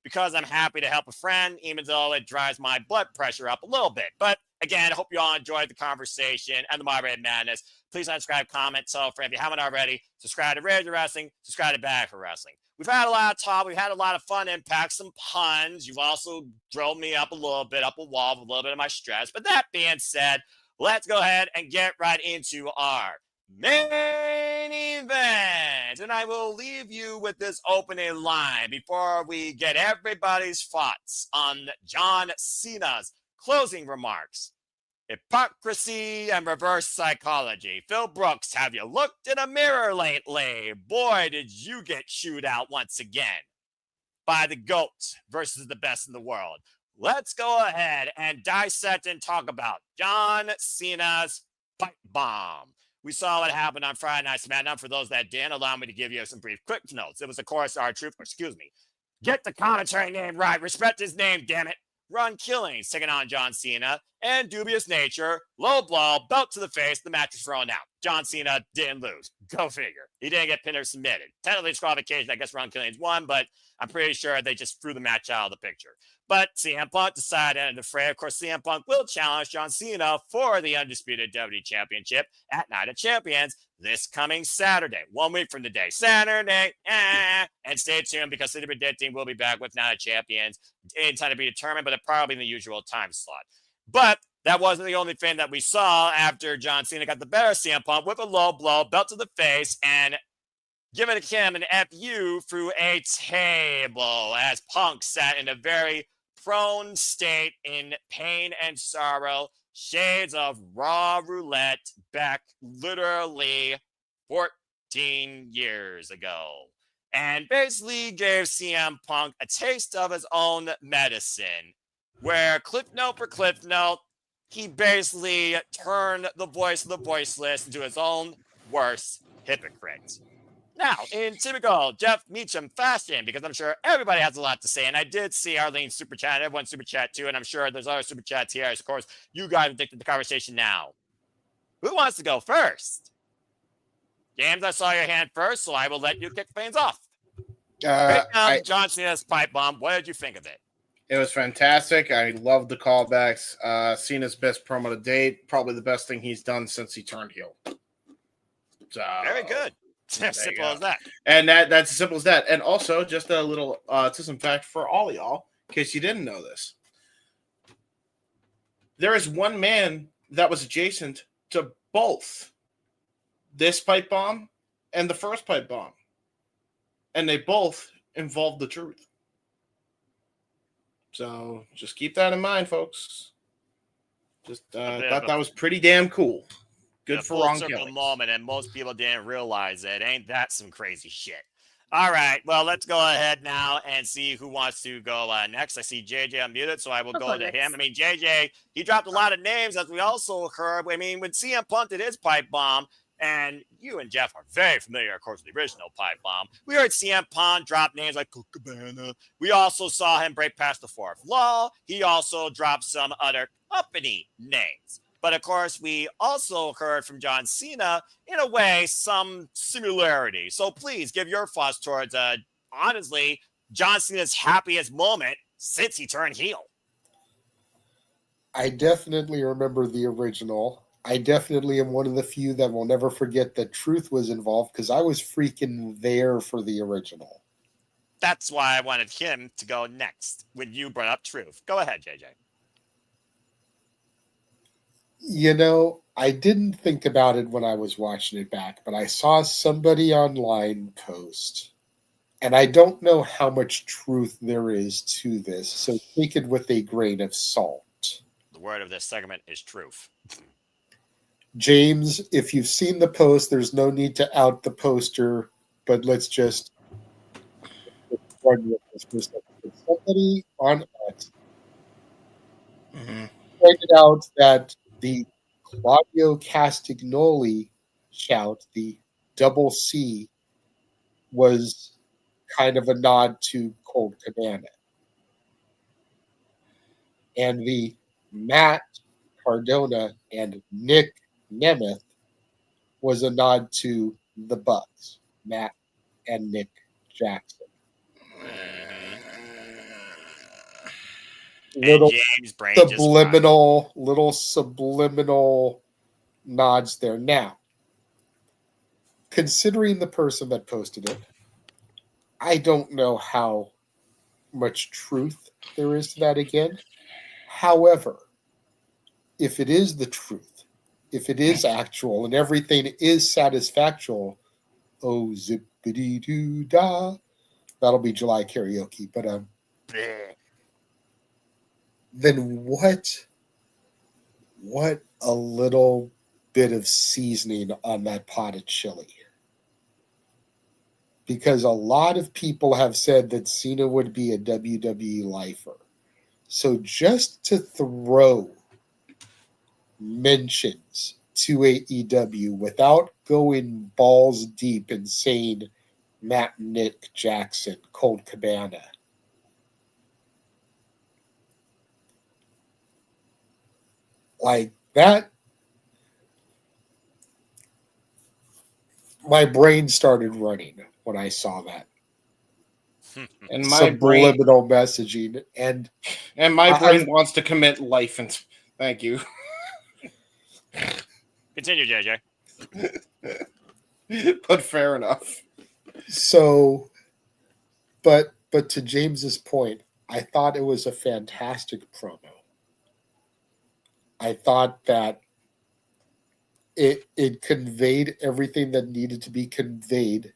because I'm happy to help a friend, even though it drives my blood pressure up a little bit. But again, I hope you all enjoyed the conversation and the moderated madness. Please subscribe, comment, tell a friend if you haven't already. Subscribe to Rage Wrestling, subscribe to Bad for Wrestling. We've had a lot of talk. We've had a lot of fun impacts, some puns. You've also drilled me up a little bit, up a wall with a little bit of my stress. But that being said, let's go ahead and get right into our main event. And I will leave you with this opening line before we get everybody's thoughts on John Cena's closing remarks. Hypocrisy and reverse psychology. Phil Brooks, have you looked in a mirror lately? Boy, did you get chewed out once again by the GOAT versus the best in the world. Let's go ahead and dissect and talk about John Cena's pipe bomb. We saw what happened on Friday Night SmackDown. For those that didn't, allow me to give you some brief quick notes. It was, of course, our truth. Excuse me. Get the commentary name right. Respect his name, damn it. Ron Killings taking on John Cena, and dubious nature, low blow, belt to the face, the match is thrown out. John Cena didn't lose. Go figure. He didn't get pinned or submitted. Technically disqualification, I guess Ron Killings won, but I'm pretty sure they just threw the match out of the picture. But CM Punk decided to end the fray. Of course, CM Punk will challenge John Cena for the undisputed WWE Championship at Night of Champions this coming Saturday, 1 week from today. Saturday, and stay tuned because City Predicting will be back with Night of Champions in time to be determined, but probably in the usual time slot. But that wasn't the only thing that we saw after John Cena got the better of CM Punk with a low blow, belt to the face, and giving him an FU through a table as Punk sat in a very prone state in pain and sorrow, shades of Raw Roulette back literally 14 years ago. And basically gave CM Punk a taste of his own medicine, where cliff note for cliff note, he basically turned the voice of the voiceless into his own worst hypocrite. Now, in typical Jeff Meacham fashion, because I'm sure everybody has a lot to say, and I did see Arlene super chat, everyone super chat too, and I'm sure there's other super chats here. Of course, you guys addicted to the conversation now. Who wants to go first? James, I saw your hand first, so I will let you kick things off. John Cena's pipe bomb. What did you think of it? It was fantastic. I loved the callbacks. Cena's best promo to date. Probably the best thing he's done since he turned heel. So, very good. As simple as that. And that's as simple as that. And also, just a little some fact for all of y'all, in case you didn't know this. There is one man that was adjacent to both this pipe bomb and the first pipe bomb. And they both involved the truth. So just keep that in mind, folks. Just thought that was pretty damn cool. Good for Ron Killings. Moment, and most people didn't realize it. Ain't that some crazy shit? All right, well, let's go ahead now and see who wants to go next. I see JJ unmuted, so I will go to him. I mean, JJ, he dropped a lot of names, as we also heard. I mean, when CM Punk did his pipe bomb, and you and Jeff are very familiar, of course, with the original pipe bomb. We heard CM Punk drop names like Colt Cabana. We also saw him break past the fourth law. He also dropped some other company names. But, of course, we also heard from John Cena, in a way, some similarity. So please give your thoughts towards, honestly, John Cena's happiest moment since he turned heel. I definitely remember the original. I definitely am one of the few that will never forget that Truth was involved because I was freaking there for the original. That's why I wanted him to go next when you brought up Truth. Go ahead, JJ. You know, I didn't think about it when I was watching it back, but I saw somebody online post, and I don't know how much truth there is to this, so take it with a grain of salt. The word of this segment is truth. James, if you've seen the post, there's no need to out the poster, but let's just run with this for a second. Somebody on X pointed out that the Claudio Castagnoli shout, the double C, was kind of a nod to Colt Cabana. And the Matt Cardona and Nick Nemeth was a nod to the Bucks, Matt and Nick Jackson. little James' brain just subliminal nods there. Now, considering the person that posted it, I don't know how much truth there is to that again. However, if it is the truth, if it is actual and everything is satisfactual, oh zippity doo da, that'll be July karaoke. But then what a little bit of seasoning on that pot of chili. Because a lot of people have said that Cena would be a WWE lifer. So just to throw mentions to AEW without going balls deep and saying Matt, Nick, Jackson, Colt Cabana. Like that, my brain started running when I saw that. And my brain subliminal messaging, and my brain wants to commit life. And thank you. Continue, JJ. But fair enough. So, but to James's point, I thought it was a fantastic promo. I thought that it conveyed everything that needed to be conveyed.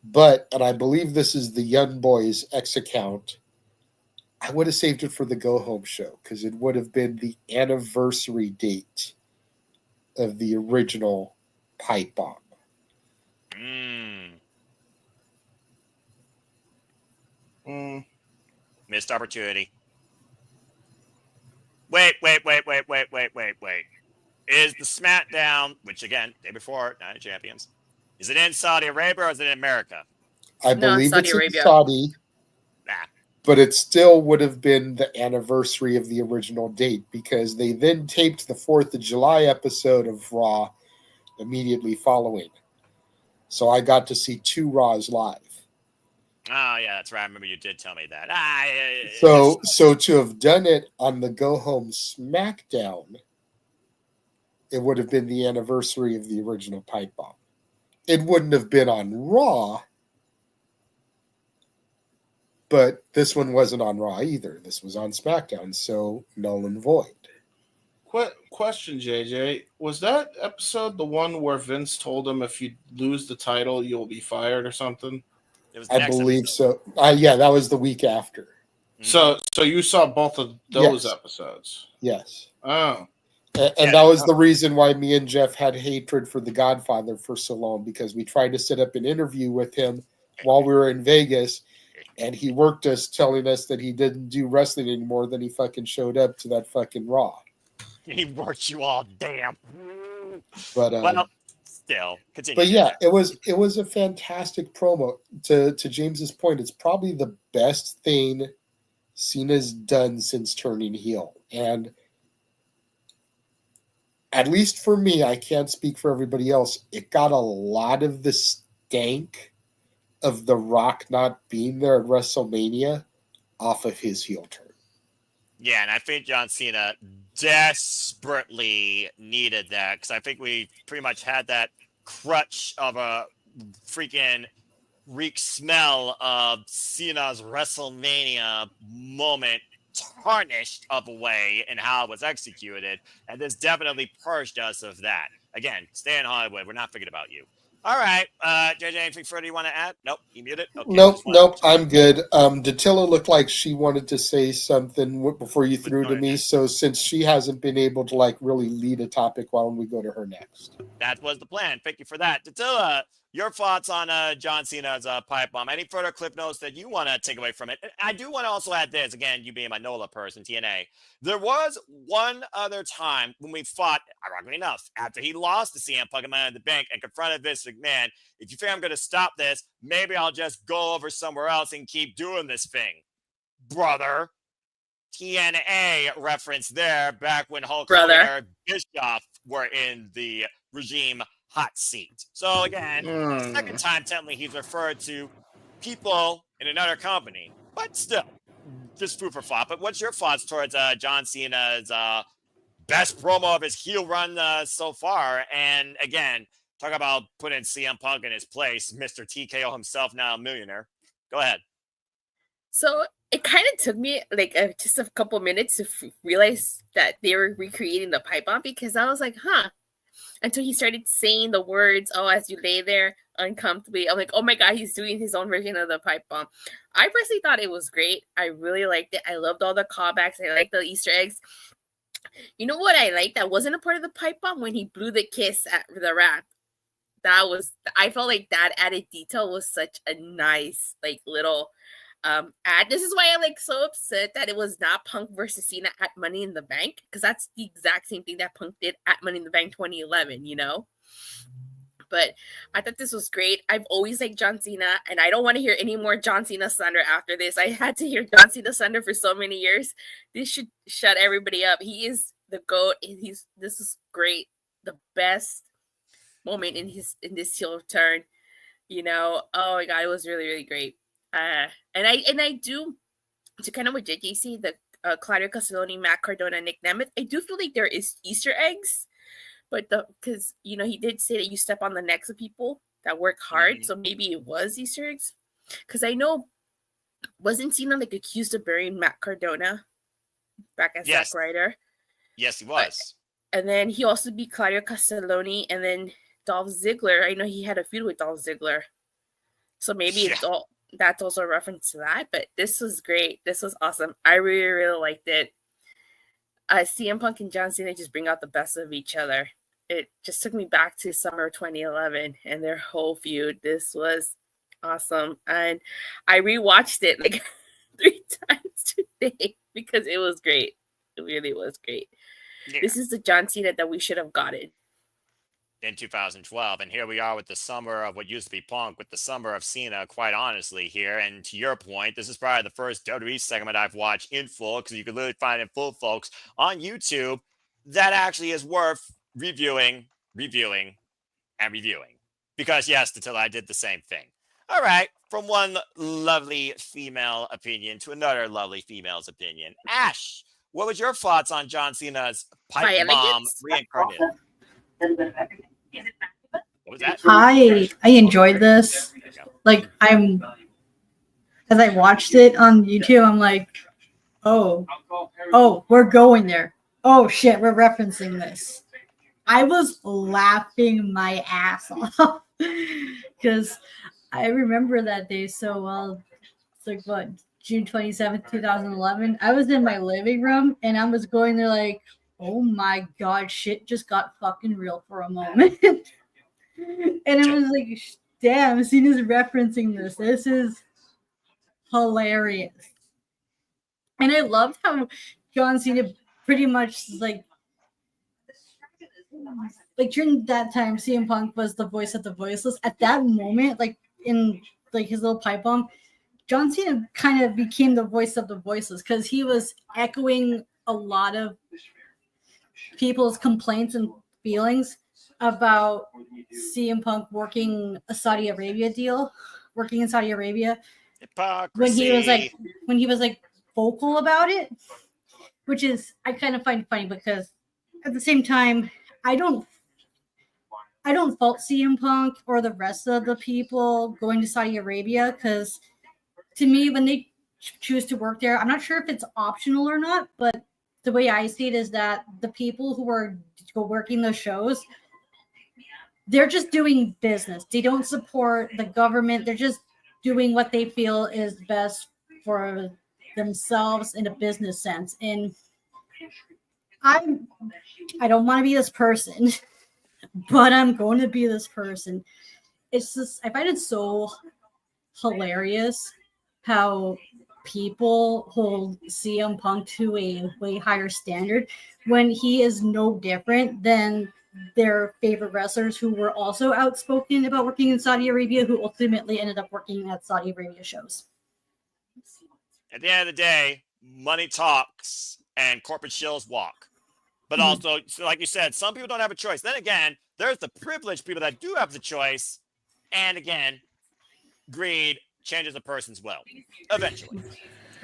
But, and I believe this is the Young Boys X account, I would have saved it for the Go Home show because it would have been the anniversary date of the original Pipebomb. Missed opportunity. Wait. Is the SmackDown, which again, day before, Night of Champions, is it in Saudi Arabia or is it in America? I believe it's in Saudi. But it still would have been the anniversary of the original date because they then taped the 4th of July episode of Raw immediately following. So I got to see 2 Raws live. Oh, yeah, that's right. I remember you did tell me that. So to have done it on the Go Home SmackDown, it would have been the anniversary of the original Pipebomb. It wouldn't have been on Raw, but this one wasn't on Raw either. This was on SmackDown, so null and void. Question, JJ. Was that episode the one where Vince told him if you lose the title, you'll be fired or something? I believe so. Yeah, that was the week after. So you saw both of those episodes? Yes. Oh. And that was the reason why me and Jeff had hatred for The Godfather for so long, because we tried to set up an interview with him while we were in Vegas, and he worked us telling us that he didn't do wrestling anymore, then he fucking showed up to that fucking Raw. He worked you all damn. But well, still, continue. But yeah, it was a fantastic promo. To James's point, it's probably the best thing Cena's done since turning heel. And at least for me, I can't speak for everybody else, it got a lot of the stank of The Rock not being there at WrestleMania off of his heel turn. Yeah, and I think John Cena desperately needed that because I think we pretty much had that crutch of a freaking reek smell of Cena's WrestleMania moment tarnished up away in how it was executed, and this definitely purged us of that. Again, stay in Hollywood. We're not thinking about you. All right, JJ, anything further you want to add? Nope, you muted. Okay, nope, I'm good. Datilla looked like she wanted to say something before you threw to me, so since she hasn't been able to like really lead a topic, why don't we go to her next? That was the plan. Thank you for that. Datilla, your thoughts on John Cena's pipe bomb? Any further clip notes that you want to take away from it? And I do want to also add this, again, you being my NOLA person, TNA. There was one other time when we fought, ironically enough, after he lost to CM Punk and Money in the Bank and confronted Vince McMahon, if you think I'm going to stop this, maybe I'll just go over somewhere else and keep doing this thing. Brother. TNA reference there back when Hulk Hogan and Bischoff were in the regime hot seat. So again, second time technically he's referred to people in another company, but still, just food for thought. But what's your thoughts towards John Cena's best promo of his heel run so far? And again, talk about putting CM Punk in his place, Mr. TKO himself, now a millionaire. Go ahead. So it kind of took me like just a couple minutes to realize that they were recreating the pipe bomb, because I was like, huh. Until he started saying the words, "Oh, as you lay there uncomfortably," I'm like, oh my God, he's doing his own version of the pipe bomb. I personally thought it was great. I really liked it. I loved all the callbacks. I liked the Easter eggs. You know what I liked that wasn't a part of the pipe bomb? When he blew the kiss at the rap. I felt like that added detail was such a nice, like, little ad. This is why I'm like so upset that it was not Punk versus Cena at Money in the Bank, because that's the exact same thing that Punk did at Money in the Bank 2011, you know? But I thought this was great. I've always liked John Cena, and I don't want to hear any more John Cena slander after this. I had to hear John Cena slander for so many years. This should shut everybody up. He is the GOAT. This is great. The best moment in this heel turn. You know, oh my God, it was really, really great. And I do, to kind of what JJ said, the Claudio Castelloni, Matt Cardona, Nick Nemeth, I do feel like there is Easter eggs, but because, you know, he did say that you step on the necks of people that work hard, so maybe it was Easter eggs. Because I know, wasn't Cena like accused of burying Matt Cardona back as Zack Ryder? Yes, he was. And then he also beat Claudio Castelloni, and then Dolph Ziggler. I know he had a feud with Dolph Ziggler, so maybe that's also a reference to that. But this was great. This was awesome. I really, really liked it. CM Punk and John Cena just bring out the best of each other. It just took me back to summer 2011 and their whole feud. This was awesome. And I rewatched it like 3 times today because it was great. It really was great. Yeah. This is the John Cena that we should have gotten in 2012, and here we are with the summer of what used to be Punk, with the summer of Cena, quite honestly here. And to your point, this is probably the first WWE segment I've watched in full, because you can literally find it in full, folks, on YouTube, that actually is worth reviewing, and reviewing. Because yes, until I did the same thing. All right, from one lovely female opinion to another lovely female's opinion. Ash, what was your thoughts on John Cena's pipe bomb reincarnated? What was that? I enjoyed this. Like, as I watched it on YouTube, I'm like, oh, we're going there. Oh shit, we're referencing this. I was laughing my ass off because I remember that day so well. It's like, what, June 27th, 2011. I was in my living room and I was going there like, oh my God, shit just got fucking real for a moment. And I was like, damn, Cena's referencing this. This is hilarious. And I loved how John Cena pretty much like during that time, CM Punk was the voice of the voiceless. At that moment, like in like his little pipe bomb, John Cena kind of became the voice of the voiceless because he was echoing a lot of people's complaints and feelings about CM Punk working in Saudi Arabia. Hypocrisy. When he was like vocal about it, which is I kind of find funny because at the same time I don't fault CM Punk or the rest of the people going to Saudi Arabia, because to me, when they choose to work there, I'm not sure if it's optional or not, but the way I see it is that the people who are working those shows, they're just doing business. They don't support the government. They're just doing what they feel is best for themselves in a business sense. And I don't want to be this person, but I'm going to be this person. It's just, I find it so hilarious how people hold CM Punk to a way higher standard when he is no different than their favorite wrestlers who were also outspoken about working in Saudi Arabia, who ultimately ended up working at Saudi Arabia shows. At the end of the day, money talks and corporate shills walk. But also, like you said, some people don't have a choice. Then again, there's the privileged people that do have the choice. And again, greed changes a person's will eventually.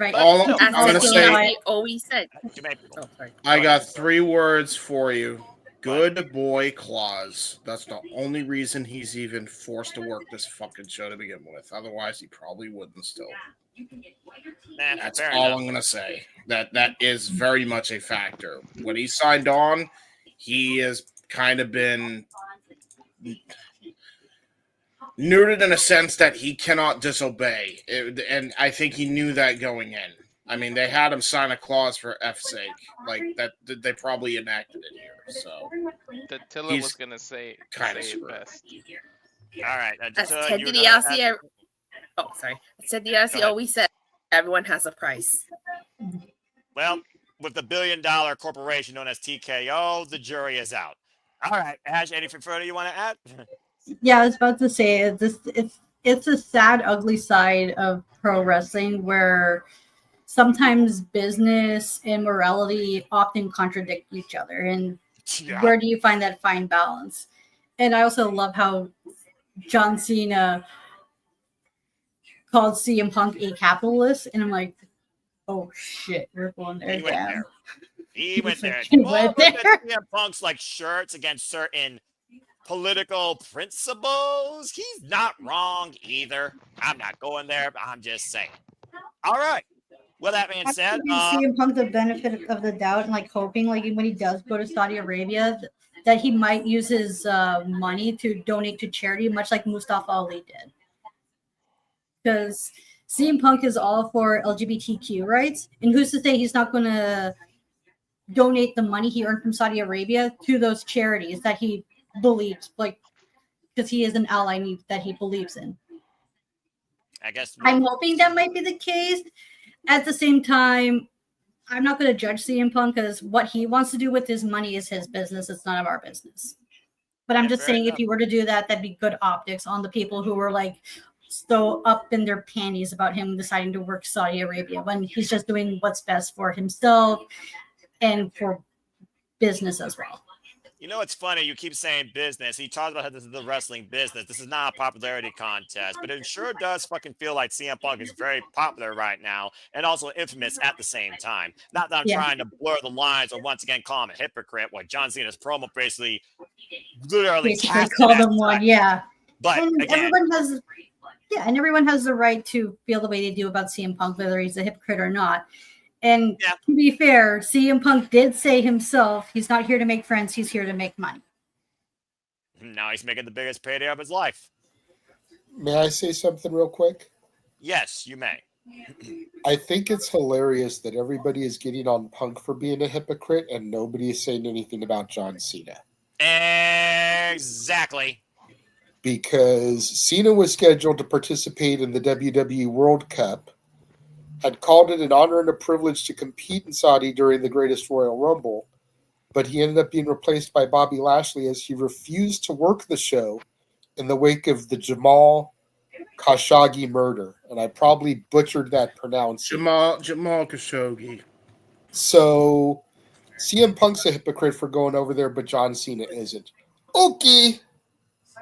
Right. All As I'm gonna Cedric say, Alexander always said. Oh, sorry. I got 3 words for you. Good boy clause. That's the only reason he's even forced to work this fucking show to begin with. Otherwise, he probably wouldn't still. That's all I'm gonna say. That is very much a factor. When he signed on, he has kind of been neutered in a sense that he cannot disobey, and I think he knew that going in. I mean, they had him sign a clause for F's sake, like that. They probably enacted it here. So Tilla was gonna say kinda it screwed. best. All right. As Ted DiBiase, Ted DiBiase always said, everyone has a price. Well, with the $1 billion corporation known as TKO, the jury is out. All right, Ash, anything further you want to add? Yeah, I was about to say it's a sad, ugly side of pro wrestling where sometimes business and morality often contradict each other. And where do you find that fine balance? And I also love how John Cena called CM Punk a capitalist, and I'm like, oh shit, we're going there. He went there. He went there. He Oh, went look there. at CM Punk's like shirts against certain political principles. He's not wrong either. I'm not going there, but I'm just saying. All right. Well, that being said, CM Punk the benefit of the doubt and like hoping like when he does go to Saudi Arabia that he might use his money to donate to charity, much like Mustafa Ali did. Because CM Punk is all for LGBTQ rights, and who's to say he's not going to donate the money he earned from Saudi Arabia to those charities that he believes, like, because he is an ally that he believes in. I guess I'm hoping that might be the case. At the same time, I'm not going to judge CM Punk because what he wants to do with his money is his business. It's none of our business. But I'm just saying, if he were to do that, that'd be good optics on the people who were like so up in their panties about him deciding to work Saudi Arabia when he's just doing what's best for himself and for business as well. You know, it's funny. You keep saying business. He talks about how this is the wrestling business. This is not a popularity contest, but it sure does fucking feel like CM Punk is very popular right now and also infamous at the same time. Not that I'm trying to blur the lines or once again call him a hypocrite. What John Cena's promo basically literally called him one, yeah. But and again, everyone has the right to feel the way they do about CM Punk, whether he's a hypocrite or not. And to be fair, CM Punk did say himself, he's not here to make friends, he's here to make money. now he's making the biggest payday of his life. May I say something real quick? Yes, you may. I think it's hilarious that everybody is getting on Punk for being a hypocrite and nobody is saying anything about John Cena. Exactly. Because Cena was scheduled to participate in the WWE World Cup, had called it an honor and a privilege to compete in Saudi during the Greatest Royal Rumble, but he ended up being replaced by Bobby Lashley as he refused to work the show in the wake of the Jamal Khashoggi murder. And I probably butchered that pronunciation. Jamal Khashoggi. So CM Punk's a hypocrite for going over there, but John Cena isn't. Okay.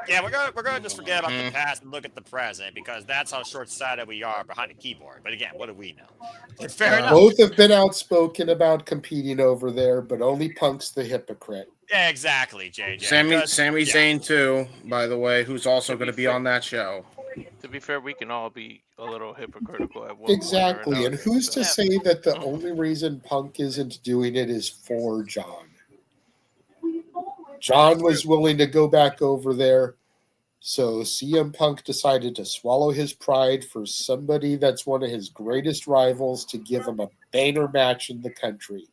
Yeah, we're gonna just forget about the past and look at the present because that's how short-sighted we are behind the keyboard. But again, what do we know? Fair enough. Both have been outspoken about competing over there, but only Punk's the hypocrite. Yeah, exactly, JJ. Sami Zayn too, by the way, who's also going to be on that show. To be fair, we can all be a little hypocritical at one Exactly, point or and another, who's so. to say that the only reason Punk isn't doing it is for John? John was willing to go back over there, so CM Punk decided to swallow his pride for somebody that's one of his greatest rivals to give him a banner match in the country.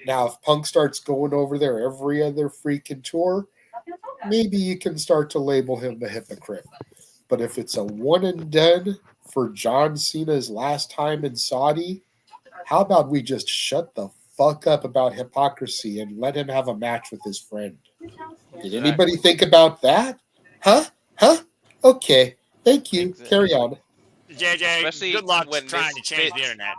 Now, if Punk starts going over there every other freaking tour, maybe you can start to label him a hypocrite. But if it's a one and done for John Cena's last time in Saudi, how about we just shut the fuck up about hypocrisy and let him have a match with his friend? Did anybody think about that? Huh? Okay. Thank you. Exactly. Carry on. JJ, Especially good luck when trying to this change the fits- internet.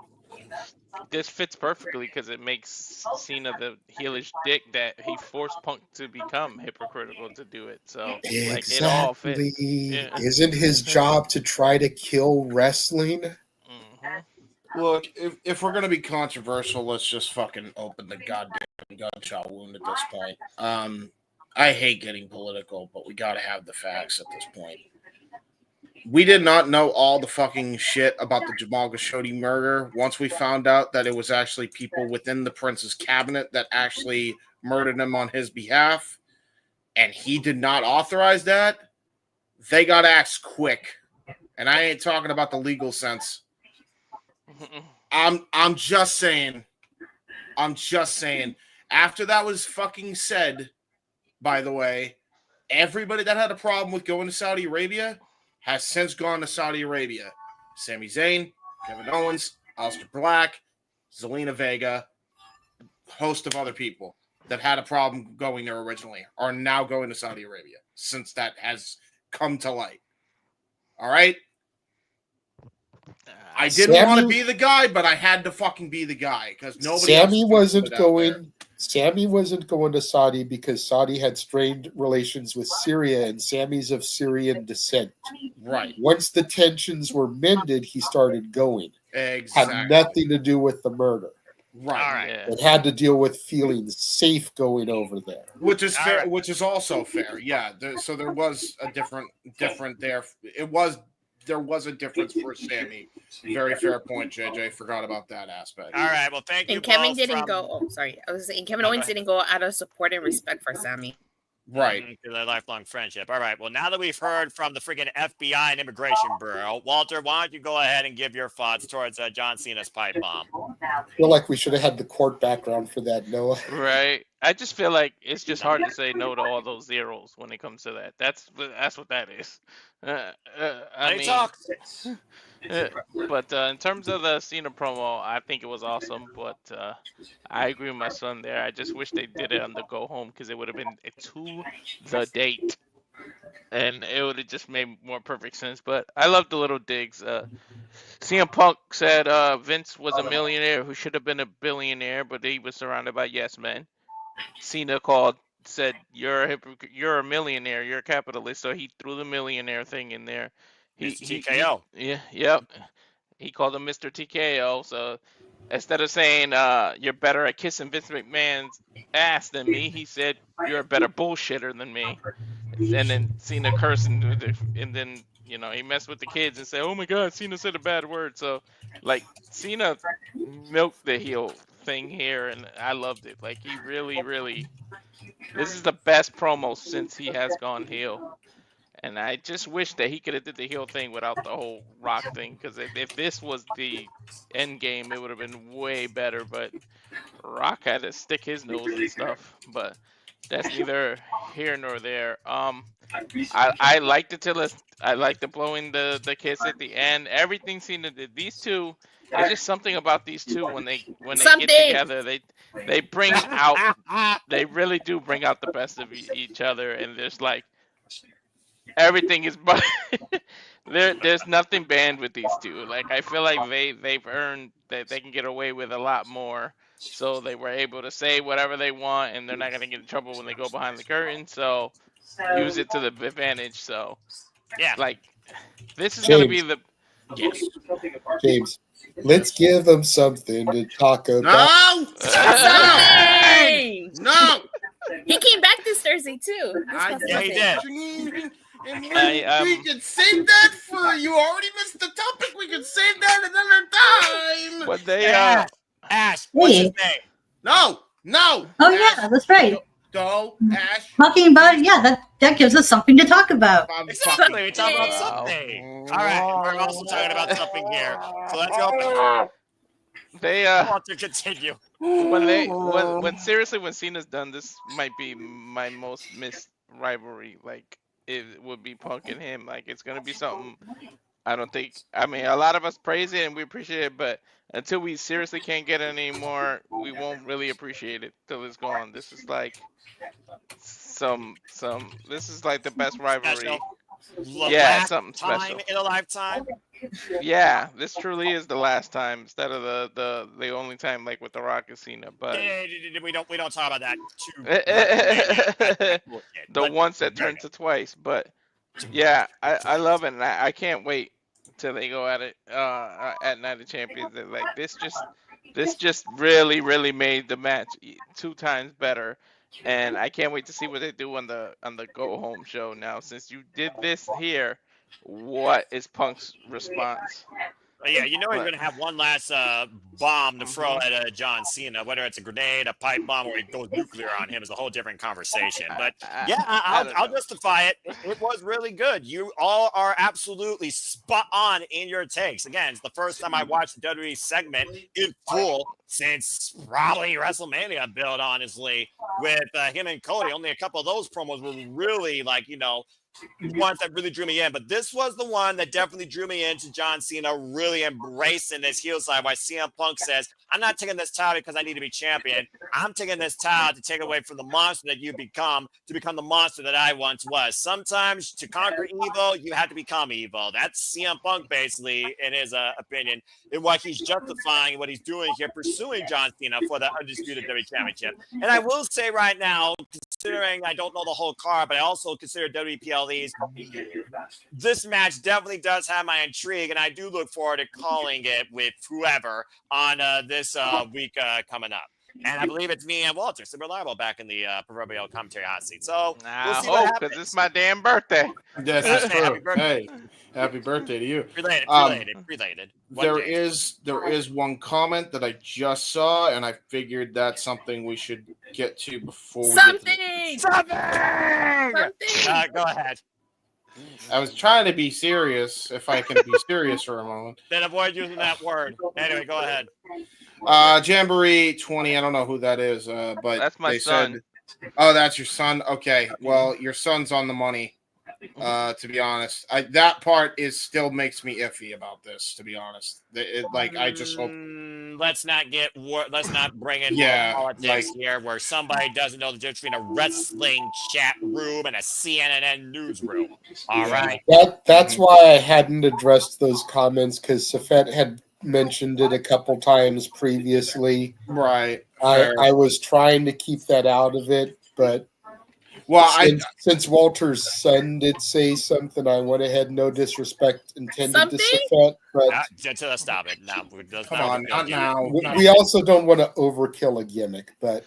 This fits perfectly because it makes Cena the heelish dick that he forced Punk to become hypocritical to do it. So like it all Exactly. fits. Yeah. Isn't his job to try to kill wrestling? Look, if we're gonna be controversial, let's just fucking open the goddamn gunshot wound at this point. I hate getting political, but we gotta have the facts at this point. We did not know all the fucking shit about the Jamal Khashoggi murder once we found out that it was actually people within the prince's cabinet that actually murdered him on his behalf, and he did not authorize that. They got axed quick, and I ain't talking about the legal sense. I'm just saying. After that was fucking said, by the way, everybody that had a problem with going to Saudi Arabia has since gone to Saudi Arabia. Sami Zayn, Kevin Owens, Aleister Black, Zelina Vega, host of other people that had a problem going there originally are now going to Saudi Arabia since that has come to light. All right? I didn't want to be the guy, but I had to fucking be the guy because nobody. Sammy wasn't going to Saudi because Saudi had strained relations with Syria, and Sammy's of Syrian descent. Right. Once the tensions were mended, he started going. Exactly. Had nothing to do with the murder. Right. All right. It had to deal with feeling safe going over there. Which is fair. Right. Which is also fair. Yeah. So there was a different there. There was a difference for Sammy. Very fair point, JJ. Forgot about that aspect. All right. Well, thank you. And Kevin didn't go. Oh, sorry. I was saying Kevin Owens didn't go out of support and respect for Sammy. Right. To their lifelong friendship. All right. Well, now that we've heard from the freaking FBI and Immigration Bureau, Walter, why don't you go ahead and give your thoughts towards John Cena's pipe bomb? I feel like we should have had the court background for that, Noah. Right. I just feel like it's just hard to say no to all those zeros when it comes to that. That's what that is. I mean, but in terms of the Cena promo, I think it was awesome. But I agree with my son there. I just wish they did it on the go home because it would have been to the date, and it would have just made more perfect sense. But I love the little digs. CM Punk said Vince was a millionaire who should have been a billionaire, but he was surrounded by yes men. Cena said you're a hypocrite, you're a millionaire, you're a capitalist, so he threw the millionaire thing in there. TKO. Yep. He called him Mr. TKO. So instead of saying you're better at kissing Vince McMahon's ass than me, he said you're a better bullshitter than me. And then Cena cursing, and then he messed with the kids and said, "Oh my God, Cena said a bad word." So like Cena milked the heel thing here, and I loved it. Like he really, this is the best promo since he has gone heel. And I just wish that he could have did the heel thing without the whole Rock thing, because if this was the end game, it would have been way better. But Rock had to stick his nose and stuff. But that's neither here nor there. I liked it till I liked the blowing the kiss at the end. Everything Cena did. These two, there's just something about these two when they get together. They bring out, they really do bring out the best of each other, and there's like. Everything is, but there's nothing banned with these two. Like I feel like they've earned that they can get away with a lot more. So they were able to say whatever they want, and they're not gonna get in trouble when they go behind the curtain. So use it to the advantage. So yeah, like this is gonna be the James. Let's give them something to talk about. No. He came back this Thursday too. Yeah, he did. And we can save that for you. Already missed the topic. We can save that another time. But they Ash. What's his name? No. Oh Ash, yeah, that's right. Go, Ash. Talking about it, yeah, that gives us something to talk about. Exactly. We're talking about something. All right. We're also talking about something here. So let's go. They want to continue. When Cena's done, this might be my most missed rivalry. Like it would be Punk and him. Like it's gonna be something. I don't think. I mean, a lot of us praise it and we appreciate it, but until we seriously can't get it anymore, we won't really appreciate it till it's gone. This is like This is like the best rivalry. Yeah, something special. In a lifetime. Yeah, this truly is the last time instead of the only time like with The Rock and Cena. But we don't talk about that the once that turned to twice. But yeah, I love it, and I can't wait till they go at it at Night of Champions. And like this just really made the match 2 times better. And I can't wait to see what they do on the go home show now. Since you did this here, what is Punk's response? Yeah, you know he's going to have one last bomb to throw at John Cena, whether it's a grenade, a pipe bomb, or he goes nuclear on him is a whole different conversation. But yeah, I'll justify it. It was really good. You all are absolutely spot on in your takes. Again, it's the first time I watched the WWE segment in full since probably WrestleMania build, honestly, with him and Cody. Only a couple of those promos were really ones that really drew me in, but this was the one that definitely drew me into John Cena really embracing this heel side. Why CM Punk says, "I'm not taking this title because I need to be champion. I'm taking this title to take away from the monster that you become to become the monster that I once was. Sometimes to conquer evil, you have to become evil." That's CM Punk basically, in his opinion, in what he's justifying what he's doing here, pursuing John Cena for the undisputed WWE Championship. And I will say right now, considering I don't know the whole card, but I also consider WPLEs, this match definitely does have my intrigue, and I do look forward to calling it with whoever on this week coming up. And I believe it's me and Walter, so reliable back in the proverbial commentary hot seat. So we'll see what happens. Because it's my damn birthday. Yes, that's true. Hey, happy birthday to you. Related. There is one comment that I just saw, and I figured that's something we should get to before we Something! Go ahead. I was trying to be serious, if I can be serious for a moment. Then avoid using that word. Anyway, go ahead. Jamboree 20, I don't know who that is, but that's my son. Oh, that's your son? Okay, well, your son's on the money, to be honest. That part still makes me iffy about this, to be honest. I just hope... Let's not bring in politics here where somebody doesn't know the difference between a wrestling chat room and a CNN newsroom. All right. That's why I hadn't addressed those comments, because Safet had mentioned it a couple times previously. Right. I was trying to keep that out of it, but since Walter's son did say something, I went ahead, no disrespect intended to Safet, but stop it. No, come on, not now. We also don't want to overkill a gimmick, but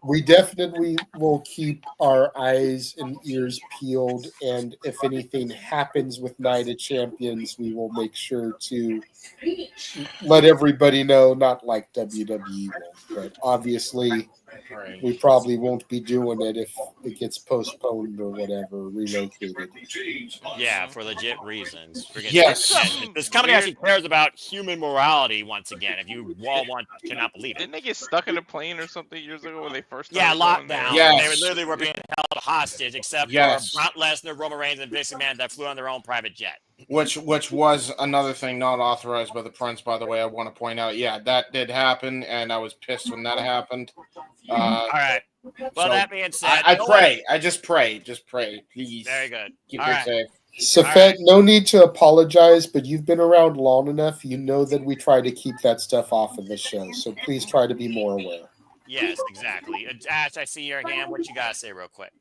we definitely will keep our eyes and ears peeled, and if anything happens with Night of Champions, we will make sure to let everybody know, not like WWE will, but obviously we probably won't be doing it if it gets postponed or whatever, relocated. Yeah, for legit reasons. Yes. This company actually cares about human morality once again. If you all cannot believe it. Didn't they get stuck in a plane or something years ago when they first lockdown. Yes. They literally were being held hostage, except for Brock Lesnar, Roman Reigns, and Vince McMahon that flew on their own private jet. Which was another thing not authorized by the Prince, by the way. I want to point out, that did happen, and I was pissed when that happened. All right. Well, that being said, I pray. I just pray. Just pray, please. Very good. Keep it safe. Safet, no need to apologize, but you've been around long enough. You know that we try to keep that stuff off of the show, so please try to be more aware. Yes, exactly. Ash, I see your hand. What you got to say real quick?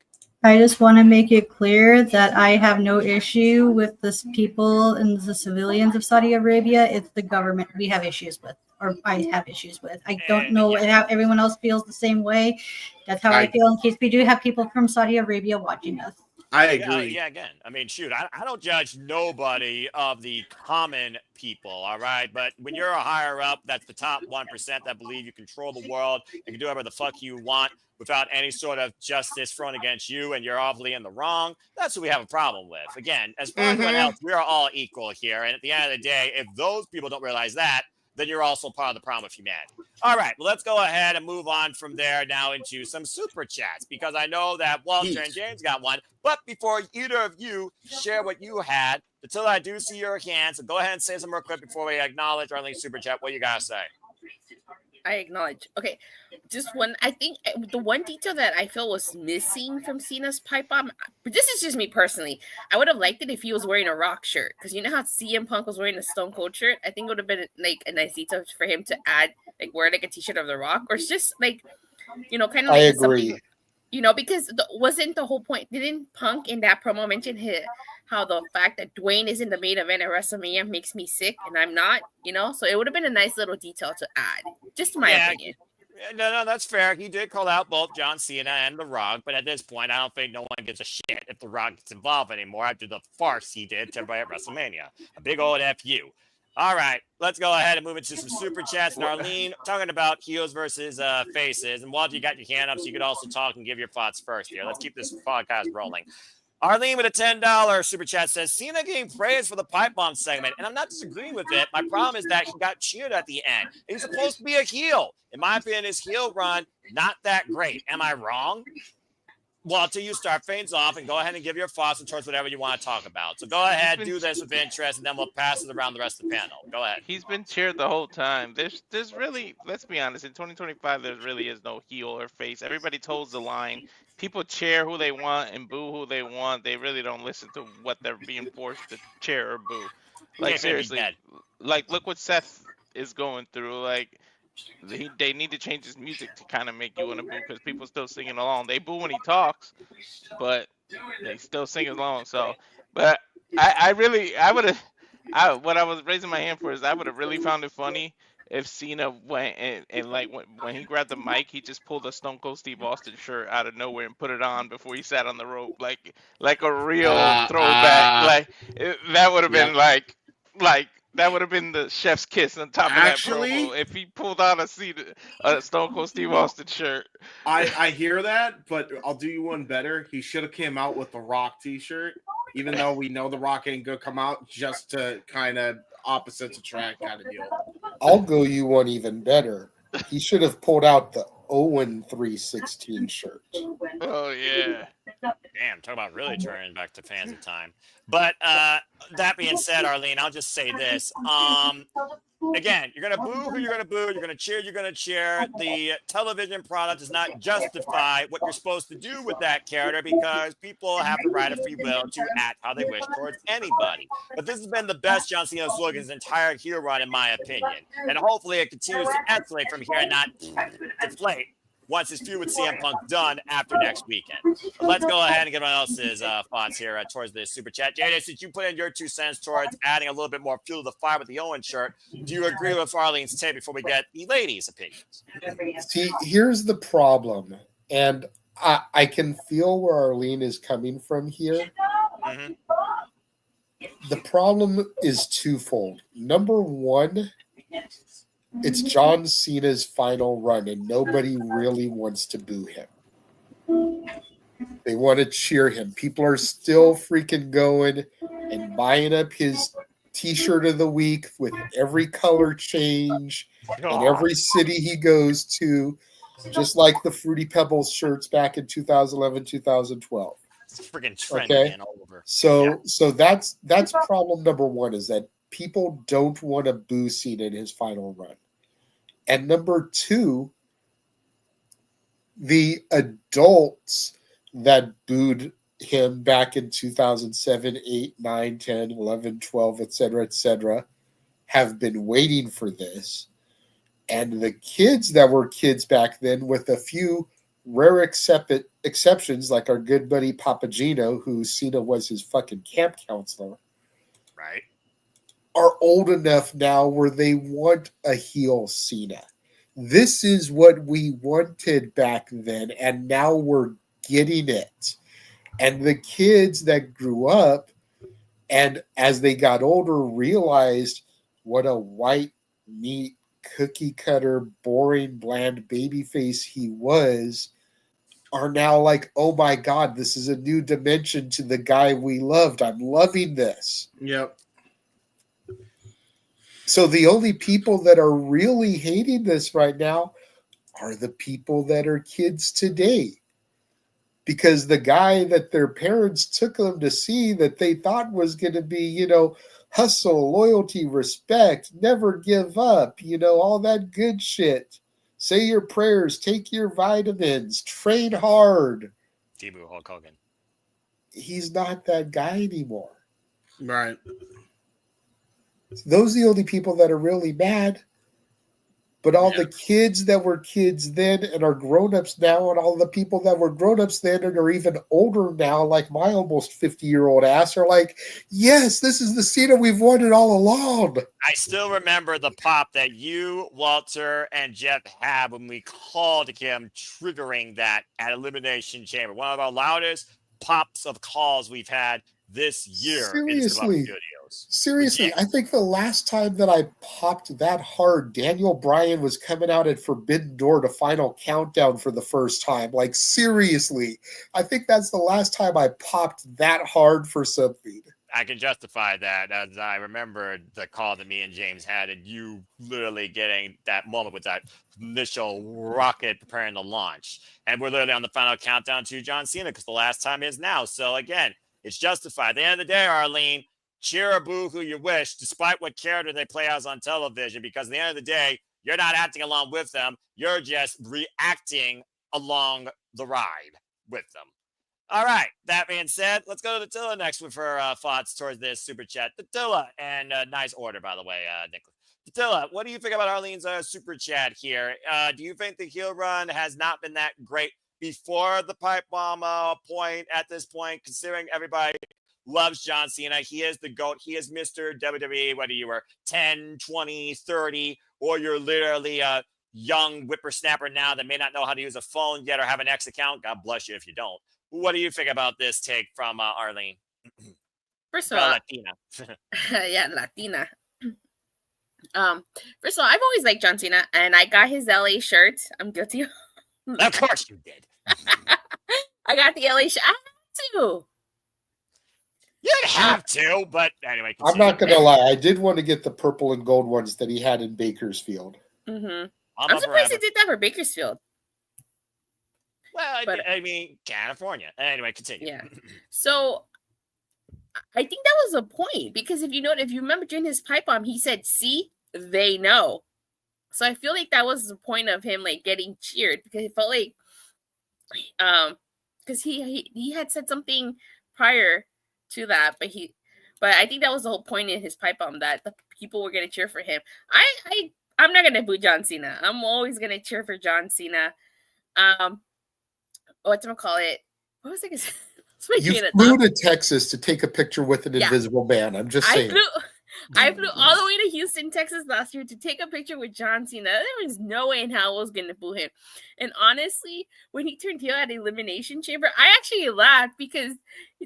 I just want to make it clear that I have no issue with the people and the civilians of Saudi Arabia. It's the government we have issues with, or I have issues with. I don't know how everyone else feels the same way. That's how I feel in case we do have people from Saudi Arabia watching us. I agree. Yeah, again, I mean, shoot, I don't judge nobody of the common people, all right? But when you're a higher up, that's the top 1% that believe you control the world and can do whatever the fuck you want without any sort of justice thrown against you, and you're obviously in the wrong, that's what we have a problem with. Again, as far as anyone else, we are all equal here. And at the end of the day, if those people don't realize that, then you're also part of the problem with humanity. All right, well, let's go ahead and move on from there now into some super chats, because I know that Walter and James got one. But before either of you share what you had, until I do see your hands, so go ahead and say some real quick before we acknowledge our link super chat. What you gotta say? I acknowledge. Okay, just one. I think the one detail that I feel was missing from Cena's pipe bomb, but this is just me personally. I would have liked it if he was wearing a Rock shirt, because you know how CM Punk was wearing a Stone Cold shirt. I think it would have been like a nice detail for him to add, like wear like a T-shirt of the Rock, or it's just like, kind of like. I agree. Because wasn't the whole point? Didn't Punk in that promo mention how the fact that Dwayne is in the main event at WrestleMania makes me sick and I'm not, So it would have been a nice little detail to add, just my opinion. No, that's fair. He did call out both John Cena and The Rock, but at this point, I don't think no one gives a shit if The Rock gets involved anymore after the farce he did to everybody at WrestleMania. A big old F-U. All right, let's go ahead and move into some super chats. And Arlene, talking about heels versus faces. And Walter, you got your hand up, so you could also talk and give your thoughts first here. Let's keep this podcast rolling. Arlene with a $10 super chat says, Cena getting praise for the pipe bomb segment. And I'm not disagreeing with it. My problem is that he got cheered at the end. He's supposed to be a heel. In my opinion, his heel run, not that great. Am I wrong? Well, until you start fades off and go ahead and give your thoughts and towards whatever you want to talk about. So go ahead, do this with interest, and then we'll pass it around the rest of the panel. Go ahead. He's been cheered the whole time. There's really, let's be honest, in 2025, there really is no heel or face. Everybody toes the line. People cheer who they want and boo who they want. They really don't listen to what they're being forced to cheer or boo. Like, seriously, like, look what Seth is going through. Like, they need to change his music to kind of make you want to boo because people still singing along. They boo when he talks, but they still sing along. So, but what I was raising my hand for is I would have really found it funny if Cena went and like when he grabbed the mic, he just pulled a Stone Cold Steve Austin shirt out of nowhere and put it on before he sat on the rope, like a real throwback. That would have been like that would have been the chef's kiss on top of that promo if he pulled out a Stone Cold Steve Austin shirt. I hear that, but I'll do you one better. He should have came out with the Rock t-shirt, even though we know the Rock ain't gonna come out, just to kind of opposites attract kind of deal. I'll go you one even better. He should have pulled out the Owen 316 shirt. Oh yeah. Damn, talk about really turning back to fans of time. But that being said, Arlene, I'll just say this. Again, you're going to boo who you're going to boo. You're going to cheer, you're going to cheer. The television product does not justify what you're supposed to do with that character because people have the right of free will to act how they wish towards anybody. But this has been the best John Cena's look in his entire heel run, in my opinion. And hopefully it continues to escalate from here and not deflate once his feud with CM Punk's done after next weekend. But let's go ahead and get everyone else's thoughts here towards this super chat. JJ, since you put in your 2 cents towards adding a little bit more fuel to the fire with the Owen shirt, do you agree with Arlene's take before we get the ladies' opinions? See, here's the problem, and I can feel where Arlene is coming from here. Mm-hmm. The problem is twofold. Number one, it's John Cena's final run, and nobody really wants to boo him. They want to cheer him. People are still freaking going and buying up his T-shirt of the week with every color change in every city he goes to, just like the Fruity Pebbles shirts back in 2011, 2012. It's freaking trendy, man, all over. So that's problem number one, is that people don't want to boo Cena in his final run. And number two, the adults that booed him back in 2007, 8, 9, 10, 11, 12, et cetera, have been waiting for this. And the kids that were kids back then, with a few rare exceptions, like our good buddy Papagino, who Cena was his fucking camp counselor, right, are old enough now where they want a heel Cena. This is what we wanted back then, and now we're getting it. And the kids that grew up and as they got older realized what a white meat, cookie cutter, boring, bland babyface he was, are now like, oh my God, this is a new dimension to the guy we loved. I'm loving this. Yep. So the only people that are really hating this right now are the people that are kids today. Because the guy that their parents took them to see, that they thought was going to be, hustle, loyalty, respect, never give up, all that good shit. Say your prayers, take your vitamins, train hard. Debu Hulk Hogan. He's not that guy anymore. Right. Those are the only people that are really mad. But all the kids that were kids then and are grown-ups now, and all the people that were grown-ups then and are even older now, like my almost 50-year-old ass, are like, yes, this is the Cena we've wanted all along. I still remember the pop that you, Walter, and Jeff had when we called him, triggering that at Elimination Chamber. One of our loudest pops of calls we've had this year. Seriously, I think the last time that I popped that hard, Daniel Bryan was coming out at Forbidden Door to Final Countdown for the first time. Like, seriously, I think that's the last time I popped that hard for something. I can justify that, as I remember the call that me and James had, and you literally getting that moment with that initial rocket preparing to launch. And we're literally on the final countdown to John Cena, because the last time is now. So again, it's justified. At the end of the day, Arlene, cheer or boo who you wish, despite what character they play as on television, because at the end of the day, you're not acting along with them. You're just reacting along the ride with them. All right. That being said, let's go to Attila next with her thoughts towards this super chat. Attila, and nice order, by the way, Nicholas. Attila, what do you think about Arlene's super chat here? Do you think the heel run has not been that great before the pipe bomb point at this point, considering everybody loves John Cena? He is the GOAT. He is Mr. WWE, whether you were 10, 20, 30, or you're literally a young whippersnapper now that may not know how to use a phone yet or have an X account. God bless you if you don't. What do you think about this take from Arlene? First of all, Latina. yeah, Latina. First of all, I've always liked John Cena, and I got his LA shirt. I'm guilty. Of course you did. I got the LA shirt. I had to. You didn't have to, but anyway. I'm not going to lie. I did want to get the purple and gold ones that he had in Bakersfield. Mm-hmm. I'm surprised he did that for Bakersfield. Well, I mean, California. Anyway, continue. Yeah. So I think that was the point, because if you remember during his pipe bomb, he said, "See, they know." So I feel like that was the point of him like getting cheered, because it felt like, because he had said something prior to that, but I think that was the whole point in his pipe bomb, that the people were gonna cheer for him. I'm not gonna boo John Cena. I'm always gonna cheer for John Cena. Whatchamacallit? What was I gonna say? You flew to Texas to take a picture with an invisible man. I'm just saying. I flew all the way to Houston, Texas last year to take a picture with John Cena. There was no way in hell I was going to boo him. And honestly, when he turned heel at Elimination Chamber, I actually laughed, because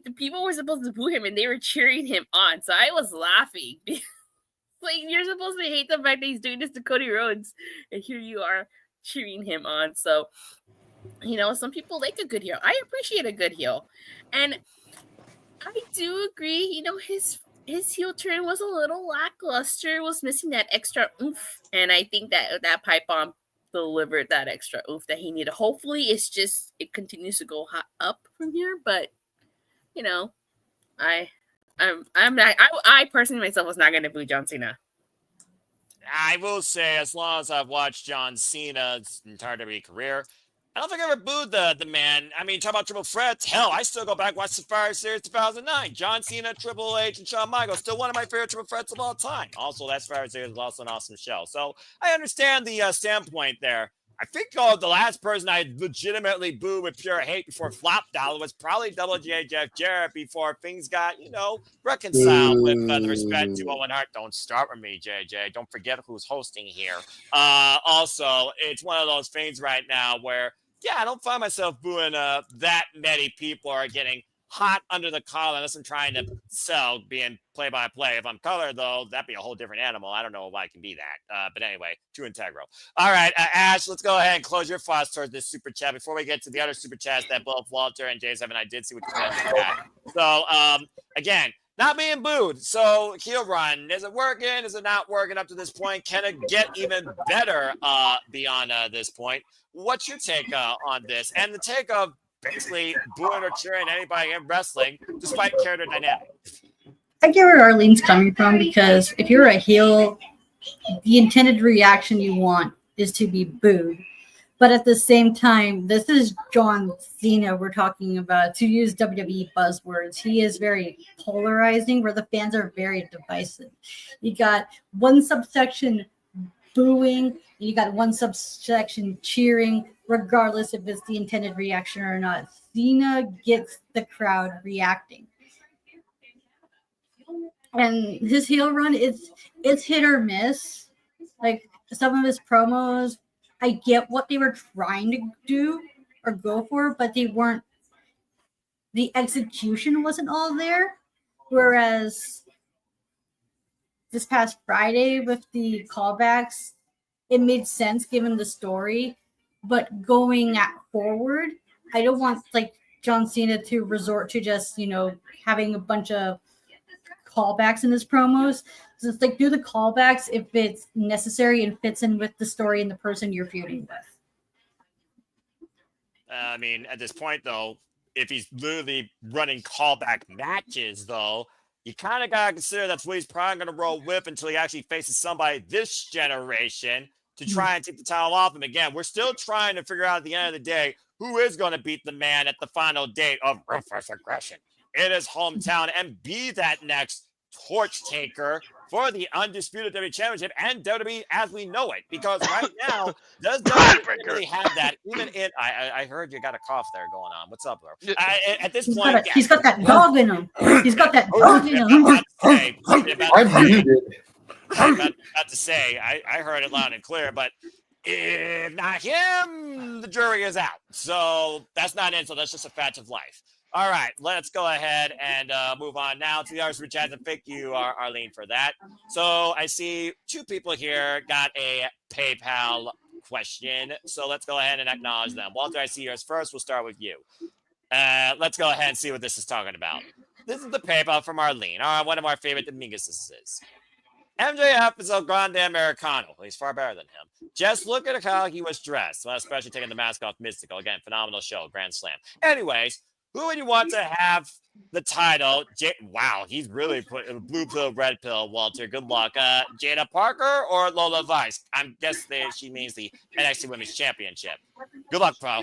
the people were supposed to boo him and they were cheering him on. So I was laughing. Like, you're supposed to hate the fact that he's doing this to Cody Rhodes, and here you are cheering him on. So, some people like a good heel. I appreciate a good heel. And I do agree, his heel turn was a little lackluster, was missing that extra oomph. And I think that pipe bomb delivered that extra oomph that he needed. Hopefully it continues to go up from here. But, I personally myself was not going to boo John Cena. I will say, as long as I've watched John Cena's entire WWE career, I don't think I ever booed the man. I mean, talk about triple threats. Hell, I still go back and watch the Survivor Series 2009. John Cena, Triple H, and Shawn Michaels. Still one of my favorite triple threats of all time. Also, that Survivor Series was also an awesome show. So I understand the standpoint there. I think the last person I legitimately booed with pure hate before Flop Dollar was probably Double J Jeff Jarrett, before things got, reconciled with the respect to Owen Hart. Don't start with me, JJ. Don't forget who's hosting here. Also, it's one of those things right now where, I don't find myself booing that many people are getting hot under the collar unless I'm trying to sell being play-by-play. If I'm color, though, that'd be a whole different animal. I don't know if I can be that. But anyway, too integral. All right, Ash, let's go ahead and close your thoughts towards this super chat before we get to the other super chats that both Walter and Jason and I did see what you said in the chat. So, again, not being booed. So, heel run. Is it working? Is it not working up to this point? Can it get even better beyond this point? What's your take on this? And the take of basically booing or cheering anybody in wrestling, despite character dynamics. I get where Arlene's coming from, because if you're a heel, the intended reaction you want is to be booed. But at the same time, this is John Cena we're talking about. To use WWE buzzwords, he is very polarizing, where the fans are very divisive. You got one subsection booing, and you got one subsection cheering, regardless if it's the intended reaction or not. Cena gets the crowd reacting. And his heel run, it's hit or miss. Like some of his promos, I get what they were trying to do or go for, but they weren't. The execution wasn't all there. Whereas this past Friday with the callbacks, it made sense given the story. But going forward, I don't want like John Cena to resort to just having a bunch of callbacks in his promos. So it's like do the callbacks if it's necessary and fits in with the story and the person you're feuding with. I mean, at this point, though, if he's literally running callback matches, though, you kind of got to consider that's what he's probably going to roll with until he actually faces somebody this generation to try and take the title off him. Again, we're still trying to figure out at the end of the day who is going to beat the man at the final date of Ruthless Aggression in his hometown and be that next torch taker for the undisputed WWE Championship and WWE as we know it. Because right now, does WWE really have that? Even in, I heard you got a cough there going on. What's up, bro? At this point, He's got that dog in him. He's got that dog in him. I'm muted. I'm about to say, I heard it loud and clear, but if not him, the jury is out. So that's not an insult. That's just a fact of life. All right, let's go ahead and move on now to the other super chats. And thank you, Arlene, for that. So I see two people here got a PayPal question. So let's go ahead and acknowledge them. Walter, I see yours first. We'll start with you. Let's go ahead and see what this is talking about. This is the PayPal from Arlene, one of our favorite Dominguez's. MJF is El Grande Americano. He's far better than him. Just look at how he was dressed, well, especially taking the mask off Mystical. Again, phenomenal show, Grand Slam. Anyways, who would you want to have the title? Wow, he's really put blue pill, red pill, Walter. Good luck. Jada Parker or Lola Vice? I'm guessing she means the NXT Women's Championship. Good luck, bro.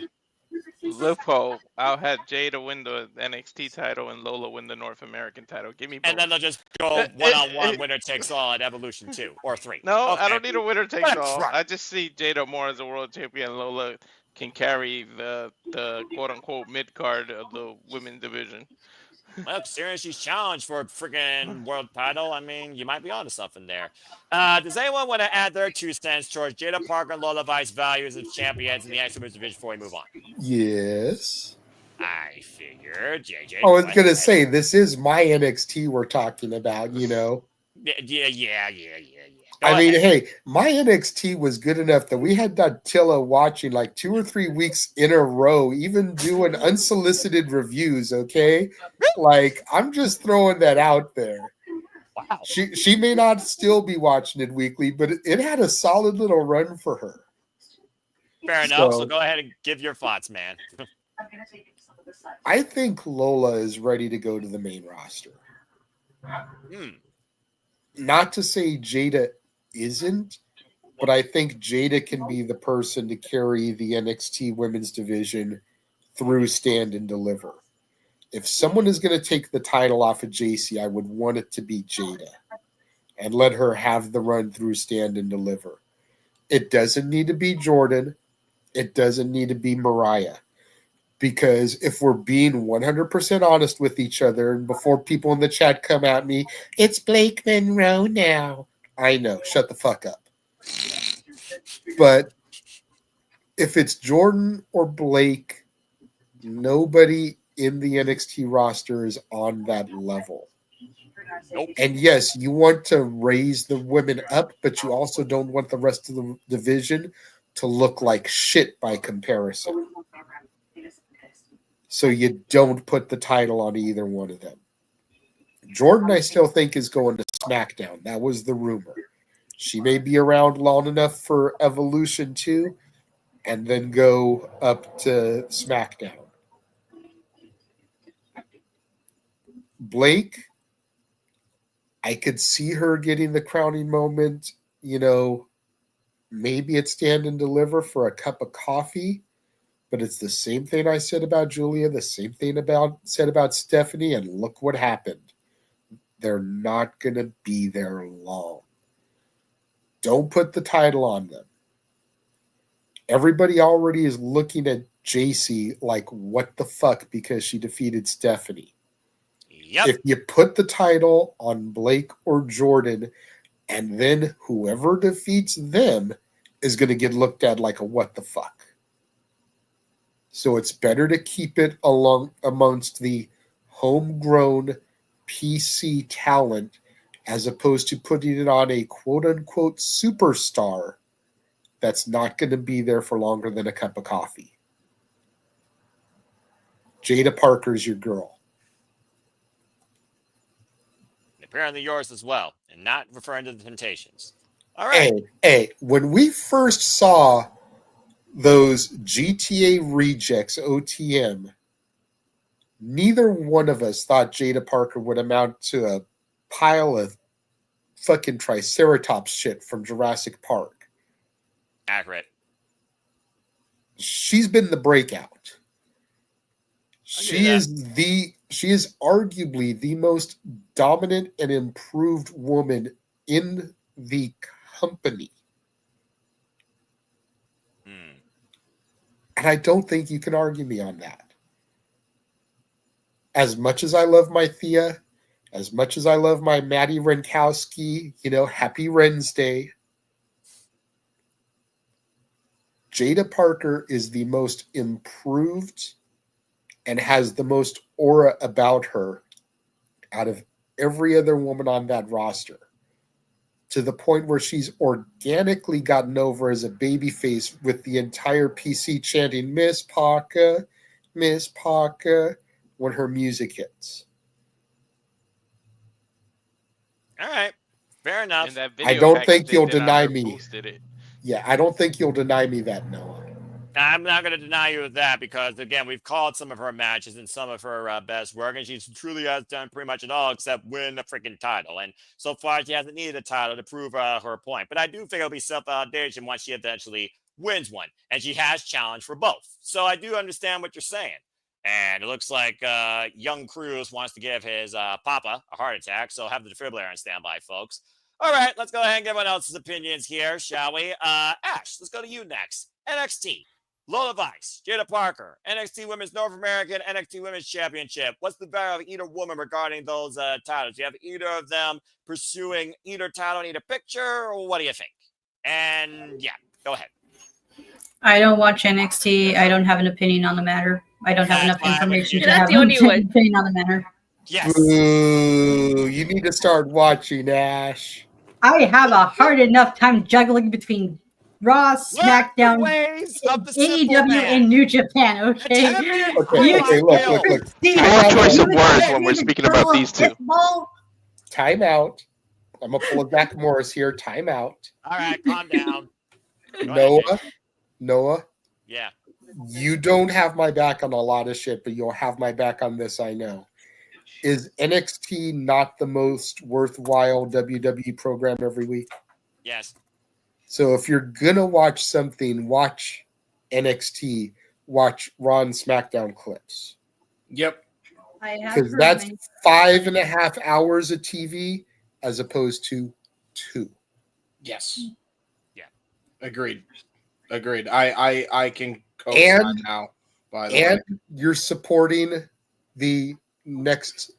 Lupo, I'll have Jada win the NXT title and Lola win the North American title. Give me both. And then they'll just go one-on-one, winner takes all at Evolution 2 or 3. No, okay. I don't need a winner takes all. I just see Jada more as a world champion. Lola can carry the quote-unquote mid-card of the women's division. Well, considering she's challenged for a freaking world title, I mean, you might be onto something there. Does anyone want to add their 2 cents towards Jada Parker and Lola Vice values as champions in the X Women's division before we move on? Yes. I figured, JJ. I was going to say, this is my NXT we're talking about, Yeah. I mean, hey, my NXT was good enough that we had Dottilla watching like 2 or 3 weeks in a row, even doing unsolicited reviews, okay? Like, I'm just throwing that out there. Wow. She may not still be watching it weekly, but it had a solid little run for her. Fair enough. So go ahead and give your thoughts, man. I think Lola is ready to go to the main roster. Not to say Jada isn't, but I think Jada can be the person to carry the NXT women's division through Stand and Deliver. If someone is going to take the title off of JC, I would want it to be Jada and let her have the run through Stand and Deliver. It doesn't need to be Jordan. It doesn't need to be Mariah. Because if we're being 100% honest with each other, and before people in the chat come at me, it's Blake Monroe now. I know. Shut the fuck up. But if it's Jordan or Blake, nobody in the NXT roster is on that level. Nope. And yes, you want to raise the women up, but you also don't want the rest of the division to look like shit by comparison. So you don't put the title on either one of them. Jordan, I still think, is going to SmackDown. That was the rumor. She may be around long enough for Evolution 2 and then go up to SmackDown. Blake, I could see her getting the crowning moment, maybe at Stand and Deliver for a cup of coffee. But it's the same thing I said about Julia, the same thing said about Stephanie, and look what happened. They're not going to be there long. Don't put the title on them. Everybody already is looking at JC like, what the fuck, because she defeated Stephanie. Yep. If you put the title on Blake or Jordan, and then whoever defeats them is going to get looked at like a what the fuck. So it's better to keep it along amongst the homegrown PC talent as opposed to putting it on a quote-unquote superstar that's not going to be there for longer than a cup of coffee. Jada Parker's your girl. Apparently yours as well, and not referring to the Temptations. All right. Hey, when we first saw those GTA rejects OTM, neither one of us thought Jada Parker would amount to a pile of fucking Triceratops shit from Jurassic Park. Accurate. She's been the breakout. She is arguably the most dominant and improved woman in the company. And I don't think you can argue me on that. As much as I love my Thea, as much as I love my Maddie Renkowski, happy Wednesday, Jada Parker is the most improved and has the most aura about her out of every other woman on that roster, to the point where she's organically gotten over as a babyface with the entire PC chanting Miss Parker, when her music hits. All right. Fair enough. I don't think you'll deny me. Yeah, I don't think you'll deny me that, Noah. I'm not going to deny you of that because, again, we've called some of her matches and some of her best work, and she truly has done pretty much it all except win a freaking title. And so far, she hasn't needed a title to prove her point. But I do think it'll be self-validation once she eventually wins one, and she has challenged for both. So I do understand what you're saying. And it looks like young Cruz wants to give his papa a heart attack, so have the defibrillator on standby, folks. All right, let's go ahead and get everyone else's opinions here, shall we? Ash, let's go to you next. NXT. Lola Vice, Jada Parker, NXT Women's North American, NXT Women's Championship. What's the value of either woman regarding those titles? Do you have either of them pursuing either title in either picture, or what do you think? And yeah, go ahead. I don't watch NXT. I don't have an opinion on the matter. I don't have enough information to have the only an one. opinion on the matter. Yes. Ooh, you need to start watching, Ash. I have a hard enough time juggling between Raw, SmackDown, AEW, and New Japan. Okay. Look. Poor choice of words when we're speaking about these two. Time out. I'm gonna pull a Zach Morris here. Time out. All right, calm down. Noah. Yeah. You don't have my back on a lot of shit, but you'll have my back on this, I know. Is NXT not the most worthwhile WWE program every week? Yes. So if you're going to watch something, watch NXT, watch Raw and SmackDown clips. Yep. Because that's 5.5 hours of TV as opposed to 2. Yes. Yeah. Agreed. I can co-sign now, by the way. And you're supporting the next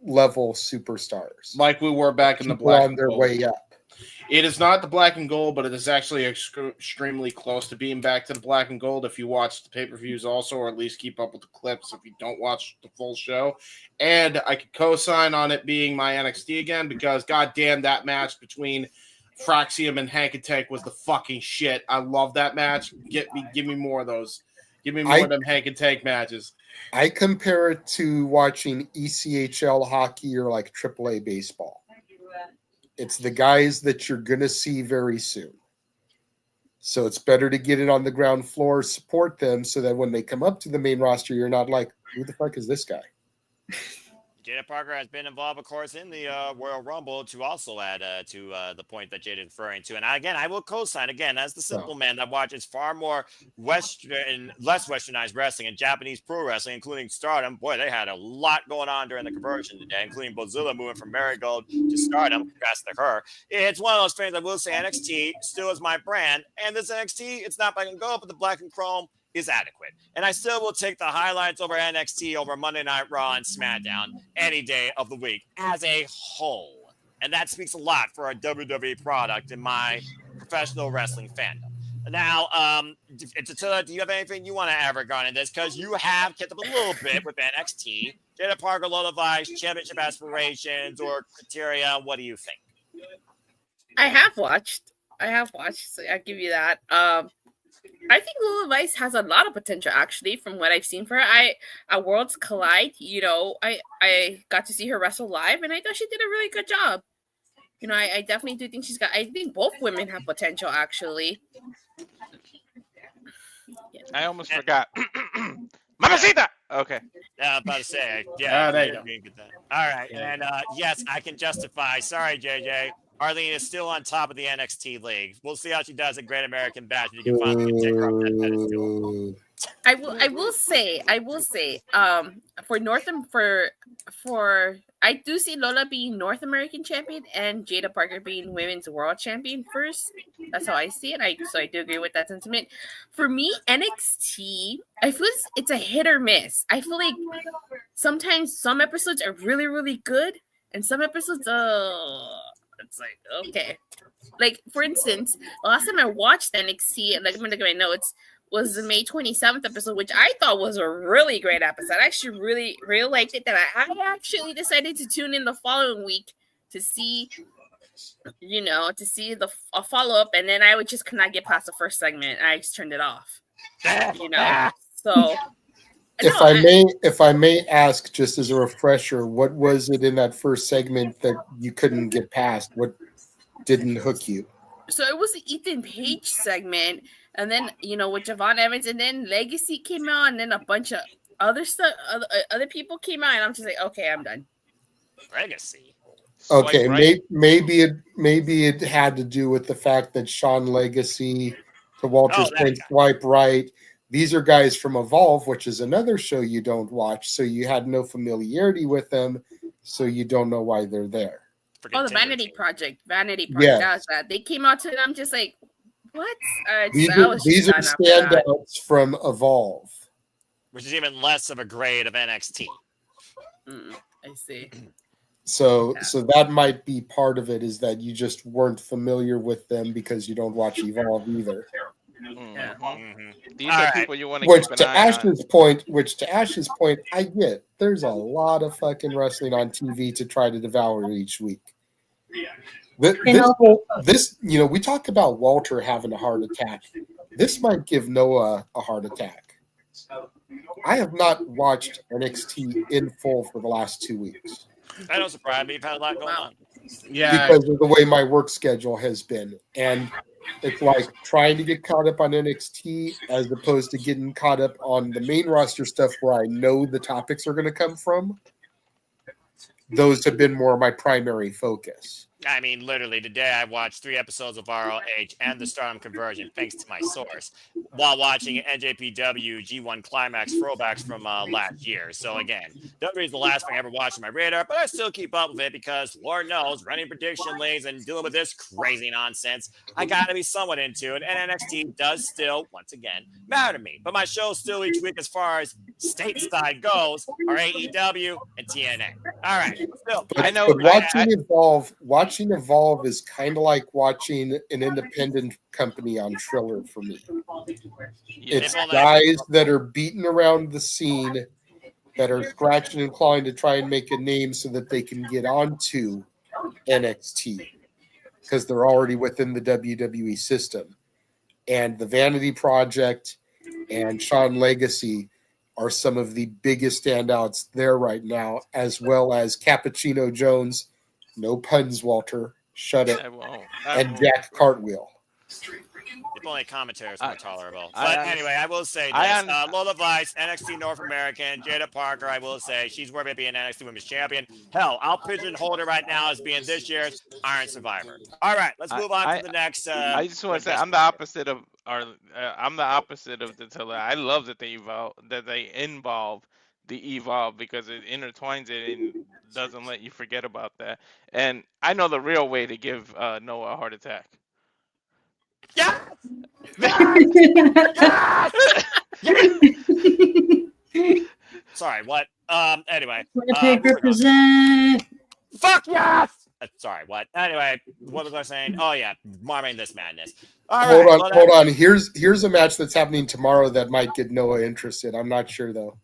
level superstars. Like we were back in the People black on and their gold. way up. It is not the black and gold, but it is actually extremely close to being back to the black and gold if you watch the pay-per-views also, or at least keep up with the clips if you don't watch the full show. And I could co-sign on it being my NXT again because goddamn that match between Fraxium and Hank and Tank was the fucking shit. I love that match. Give me more of those. Give me more of them Hank and Tank matches. I compare it to watching ECHL hockey or like AAA baseball. It's the guys that you're going to see very soon. So it's better to get it on the ground floor, support them, so that when they come up to the main roster, you're not like, who the fuck is this guy? Jada Parker has been involved, of course, in the Royal Rumble to also add to the point that Jada is referring to. And again, I will co-sign again as the simple man that watches far more Western, less Westernized wrestling and Japanese pro wrestling, including Stardom. Boy, they had a lot going on during the conversion today, including Bozilla moving from Marigold to Stardom. Congrats to her. It's one of those things I will say NXT still is my brand. And this NXT, it's not black and gold, but the black and chrome is adequate. And I still will take the highlights over NXT over Monday Night Raw and SmackDown any day of the week as a whole. And that speaks a lot for a WWE product in my professional wrestling fandom. Now, Tatilla, do you have anything you want to add regarding this? Because you have kept up a little bit with NXT. Jada Parker, Lola Vice, championship aspirations or criteria. What do you think? I have watched, so I'll give you that. I think Lola Vice has a lot of potential, actually, from what I've seen for her. At Worlds Collide, I got to see her wrestle live, and I thought she did a really good job. I definitely do think I think both women have potential, actually. I almost forgot. Mamacita! Okay. I'm about to say, yeah. there you go. Get that. All right. And yes, I can justify. Sorry, JJ. Arlene is still on top of the NXT league. We'll see how she does at Great American Bash. You can finally take her up that pedestal. I will say, I do see Lola being North American champion and Jada Parker being women's world champion first. That's how I see it. So I do agree with that sentiment. For me, NXT, I feel it's a hit or miss. I feel like sometimes some episodes are really, really good, and some episodes, it's like, okay. Like, for instance, the last time I watched NXT, I'm going to get my notes, was the May 27th episode, which I thought was a really great episode. I actually really, really liked it. That I actually decided to tune in the following week to see, a follow-up, and then I would just could not get past the first segment. I just turned it off. So... If I may ask, just as a refresher, what was it in that first segment that you couldn't get past? What didn't hook you? So it was the Ethan Page segment, and then with Javon Evans, and then Legacy came out, and then a bunch of other stuff, other people came out, and I'm just like, okay, I'm done. Legacy. Okay, maybe it had to do with the fact that Sean Legacy, to Walter's point, Swipe Right. These are guys from Evolve, which is another show you don't watch, so you had no familiarity with them, so you don't know why they're there. The Vanity Project. Yes. That was that. They came out to it, and I'm just like, what? These are standouts from Evolve. Which is even less of a grade of NXT. I see. So that might be part of it, is that you just weren't familiar with them because you don't watch Evolve either. These are people you want to Which keep an to eye Ash's point, I get. There's a lot of fucking wrestling on TV to try to devour each week. This we talked about Walter having a heart attack. This might give Noah a heart attack. I have not watched NXT in full for the last 2 weeks. That don't surprise me. You've had a lot going on. Yeah, because of the way my work schedule has been, and it's like trying to get caught up on NXT as opposed to getting caught up on the main roster stuff where I know the topics are going to come from. Those have been more my primary focus. I mean, literally today I watched 3 episodes of ROH and the Stardom conversion, thanks to my source, while watching NJPW G1 Climax throwbacks from last year. So again, WWE is the last thing I ever watched on my radar, but I still keep up with it because Lord knows, running prediction leagues and dealing with this crazy nonsense, I got to be somewhat into it. And NXT does still, once again, matter to me. But my show still each week, as far as stateside goes, are AEW and TNA. All right, still, I know. But watching Evolve is kind of like watching an independent company on Triller for me. It's guys that are beating around the scene, that are scratching and clawing to try and make a name so that they can get onto NXT because they're already within the WWE system. And the Vanity Project and Sean Legacy are some of the biggest standouts there right now, as well as Cappuccino Jones. No puns, Walter. Shut it. I won't. And Jack Cartwheel. If only commentators were tolerable. But anyway, I will say this. Lola Vice, NXT North American, Jada Parker, I will say, she's worthy of being an NXT Women's Champion. Hell, I'll pigeonhole her right now as being this year's Iron Survivor. All right, let's move on to the next. I just want to say I'm the opposite of the Tiller. I love that they involve the Evolve because it intertwines it and doesn't let you forget about that. And I know the real way to give Noah a heart attack. Yeah. Sorry, what? Anyway. Winnipeg represent. Fuck yes! Sorry, what? Anyway, what was I saying? Oh yeah, Marvin this madness. Hold on. Here's a match that's happening tomorrow that might get Noah interested. I'm not sure though.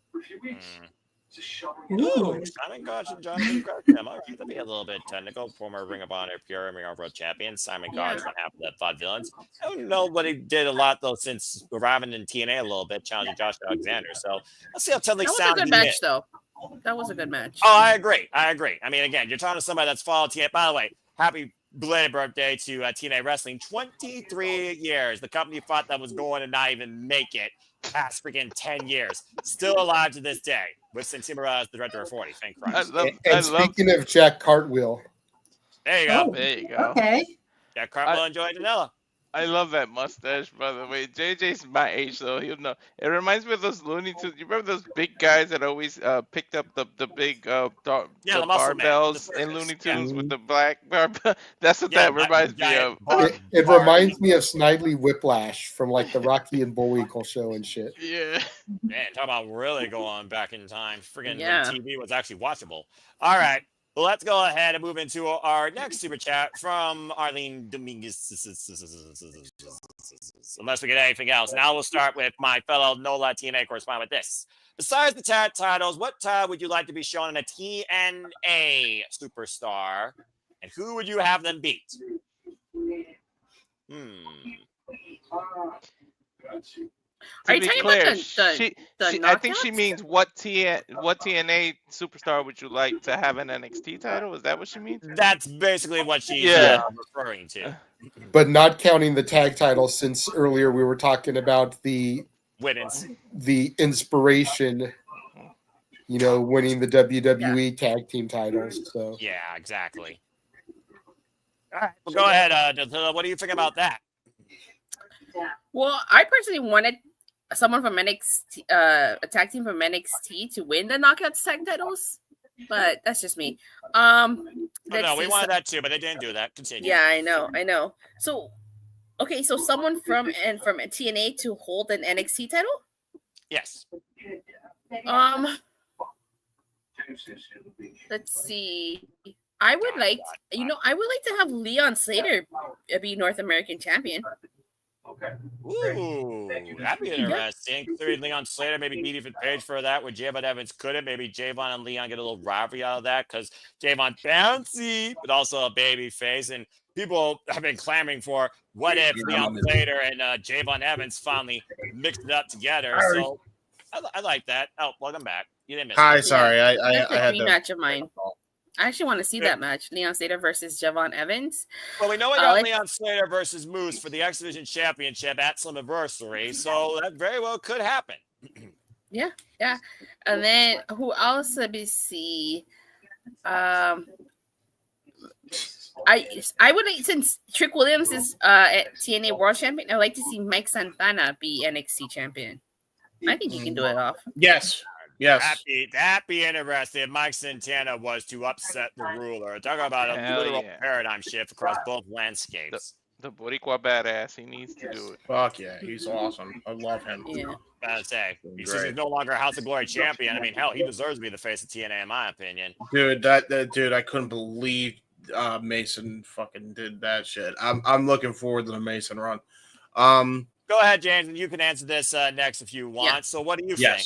Ooh, Simon Gotch and Jonathan Gresham. All right, that'd be a little bit technical. Former Ring of Honor, Pure Ring of World Champion Simon Gotch on half of the Thought Villains. I don't know, but he did a lot though since arriving in TNA a little bit, challenging Josh Alexander. So let's see how Tedley sounds. That was a good match, though. That was a good match. Oh, I agree. I mean, again, you're talking to somebody that's followed TNA. By the way, happy belated birthday to TNA Wrestling. 23 years. The company thought that was going to not even make it past freaking 10 years. Still alive to this day with Sensei as the director of 40. Thank Christ. Speaking of Jack Cartwheel. There you go. Oh, there you go. Okay. Jack Cartwheel and Joey Janela. I love that mustache, by the way. JJ's my age, so he'll know. It reminds me of those Looney Tunes. You remember those big guys that always picked up the big the barbells in Looney Tunes with the black barbell? That's what that reminds me of. It reminds me of Snidely Whiplash from like the Rocky and Bullwinkle show and shit. Yeah. Man, talk about really going back in time. Friggin' when TV was actually watchable. All right. Well, let's go ahead and move into our next super chat from Arlene Dominguez. Unless we get anything else. Now we'll start with my fellow NOLA TNA correspondent with this. Besides the tag titles, what title would you like to be shown in a TNA superstar? And who would you have them beat? Are you talking about the I think she means what TNA superstar would you like to have an NXT title? Is that what she means? That's basically what she's referring to. But not counting the tag titles, since earlier we were talking about the inspiration, winning the WWE tag team titles. So yeah, exactly. All right, well, go ahead. What do you think about that? Well, I personally wanted someone from NXT, a tag team from NXT to win the Knockouts tag titles, but that's just me. No, we wanted that too, but they didn't do that. Continue. Yeah, I know. So, okay, so someone from TNA to hold an NXT title? Yes. Let's see. I would like to have Leon Slater be North American champion. Ooh, that'd be interesting. Leon Slater, maybe beat even Page for that, where Javon Evans couldn't. Maybe Javon and Leon get a little rivalry out of that because Javon bouncy, but also a baby face. And people have been clamoring for what if Leon Slater and Javon Evans finally mixed it up together. So I like that. Oh, welcome back. You didn't miss it. Hi, sorry. I had a rematch of mine. I actually want to see that match, Leon Slater versus Javon Evans. Well, we know we got Leon Slater versus Moose for the X Division Championship at Slammiversary, so that very well could happen. Yeah. And then who else? Let me see. I would like, since Trick Williams is at TNA World Champion, I'd like to see Mike Santana be NXT champion. I think he can do it off. Yes. That'd be interesting if Mike Santana was to upset the ruler. Talk about a literal paradigm shift across both landscapes. The Boricua badass. He needs to do it. Fuck yeah. He's awesome. I love him. Yeah. Gotta say, he's no longer a House of Glory champion. I mean, hell, he deserves to be the face of TNA, in my opinion. Dude, dude, I couldn't believe Mason fucking did that shit. I'm looking forward to the Mason run. Go ahead, James, and you can answer this next if you want. Yeah. So, what do you think?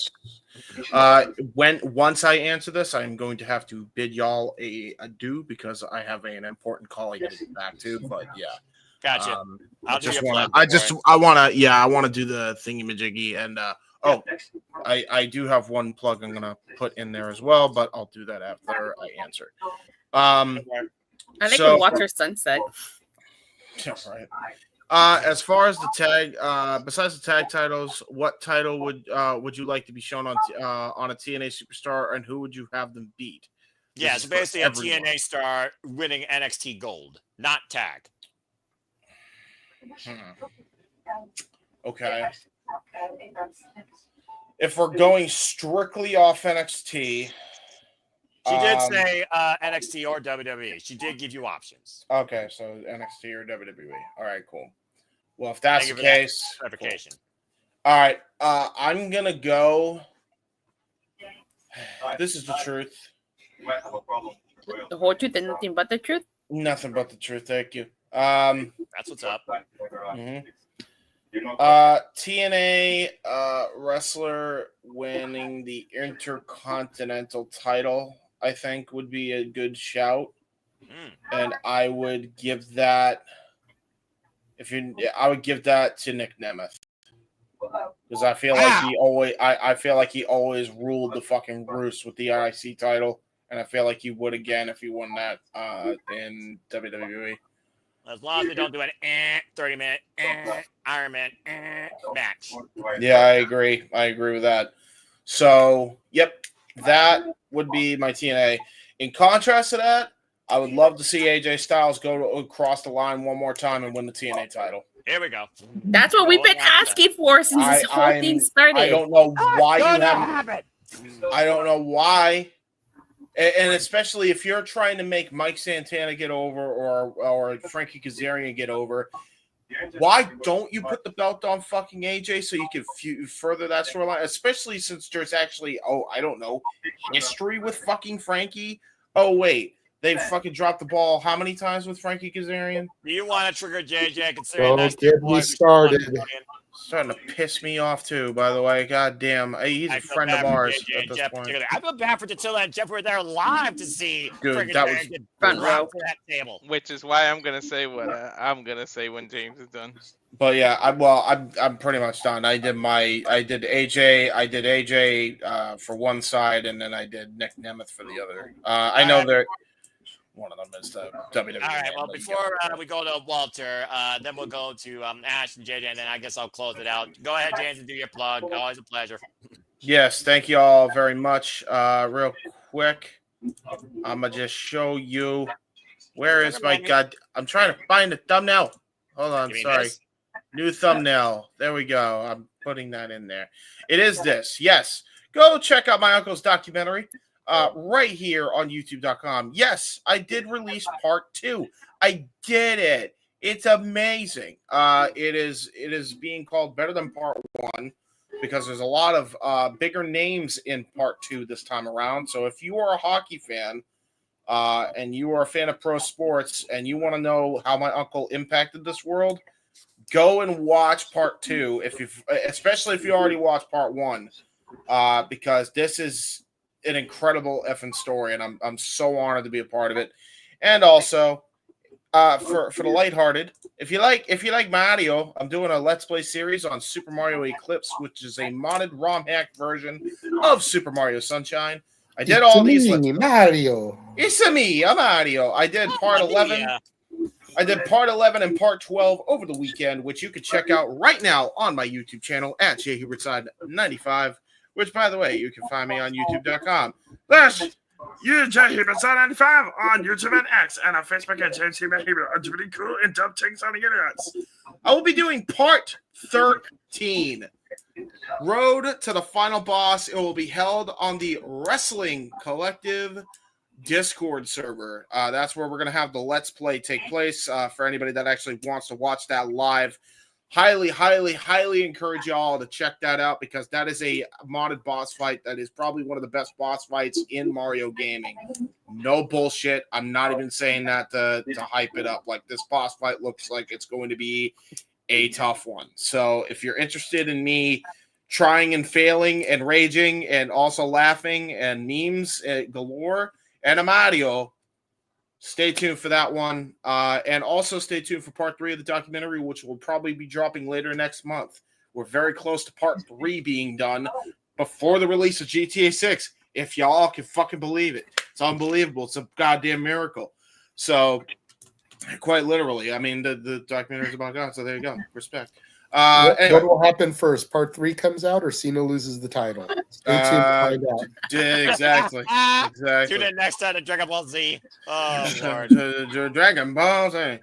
Once I answer this, I'm going to have to bid y'all a adieu because I have an important call I got to get back to. But yeah, gotcha. I want to do the thingy-majiggy, and I do have one plug I'm gonna put in there as well, but I'll do that after I answer. I like to watch her sunset. Yeah, right. As far as the tag, besides the tag titles, what title would you like to be shown on a TNA Superstar, and who would you have them beat? Yeah, so basically a TNA star winning NXT Gold, not tag. Okay. If we're going strictly off NXT, she did say NXT or WWE. She did give you options. Okay, so NXT or WWE. All right, cool. Well, if that's the case, clarification. Cool. All right, I'm gonna go. This is the truth. The whole truth and nothing but the truth. Nothing but the truth. Thank you. That's what's up. Mm-hmm. TNA wrestler winning the Intercontinental title, I think, would be a good shout, and I would give that. I would give that to Nick Nemeth because I feel like I feel like he always ruled the fucking roost with the IC title, and I feel like he would again if he won that in WWE. As long as they don't do an 30-minute Iron Man match. Yeah, I agree. I agree with that. So, yep, that would be my TNA. In contrast to that, I would love to see AJ Styles go across the line one more time and win the TNA title. Here we go. That's what we've been asking for since this whole thing started. I don't know why you haven't. I don't know why. And especially if you're trying to make Mike Santana get over or Frankie Kazarian get over, why don't you put the belt on fucking AJ so you can further that storyline? Especially since there's actually, I don't know, history with fucking Frankie. Oh, wait. They fucking dropped the ball how many times with Frankie Kazarian? Do you want to trigger JJ considering that's get me started. Starting to piss me off too, by the way. God damn. He's a friend of ours at this point. I feel bad for Tatilla and Jeff were there live to see Dude, that was front row to that table. Which is why I'm gonna say what I'm gonna say when James is done. But yeah, I'm pretty much done. I did AJ for one side, and then I did Nick Nemeth for the other. I know that one of them is the WWE. All right. Well, before we go to Walter, then we'll go to Ash and JJ, and then I guess I'll close it out. Go ahead, James, and do your plug. Always a pleasure. Yes, thank you all very much. Real quick, I'm gonna just show you. Where is my god? I'm trying to find the thumbnail. Hold on, sorry. New thumbnail. There we go. I'm putting that in there. It is this. Yes. Go check out my uncle's documentary. Right here on youtube.com. Yes, I did release part 2. I did it. It's amazing. It is being called better than part 1 because there's a lot of bigger names in part 2 this time around. So if you are a hockey fan and you are a fan of pro sports and you want to know how my uncle impacted this world, go and watch part 2 especially if you already watched part 1 because this is an incredible effing story, and I'm so honored to be a part of it. And also, for the lighthearted, if you like Mario, I'm doing a Let's Play series on Super Mario Eclipse, which is a modded ROM hack version of Super Mario Sunshine. I did all these. Mario. It's me, I'm Mario. I did part 11. I did part 11 and part 12 over the weekend, which you can check out right now on my YouTube channel at JHubertside95. Which, by the way, you can find me on youtube.com. You JHubertside95 on YouTube and X, and on Facebook at James Huber. I'm pretty cool and dumb things on the internet. I will be doing part 13. Road to the final boss. It will be held on the Wrestling Collective Discord server. That's where we're going to have the Let's Play take place. For anybody that actually wants to watch that live, highly, highly, highly encourage y'all to check that out because that is a modded boss fight that is probably one of the best boss fights in Mario gaming. No bullshit. I'm not even saying that to hype it up. Like, this boss fight looks like it's going to be a tough one. So if you're interested in me trying and failing and raging and also laughing and memes galore and a Mario, stay tuned for that one. And also stay tuned for part 3 of the documentary, which will probably be dropping later next month. We're very close to part 3 being done before the release of GTA 6. If y'all can fucking believe it. It's unbelievable. It's a goddamn miracle. So Quite literally. I mean, the documentary is about God, so there you go. Respect. What will happen first? Part 3 comes out, or Cena loses the title? Stay tuned to find out. Exactly. Tune in next time to Dragon Ball Z. Oh, Lord. Dragon Ball Z.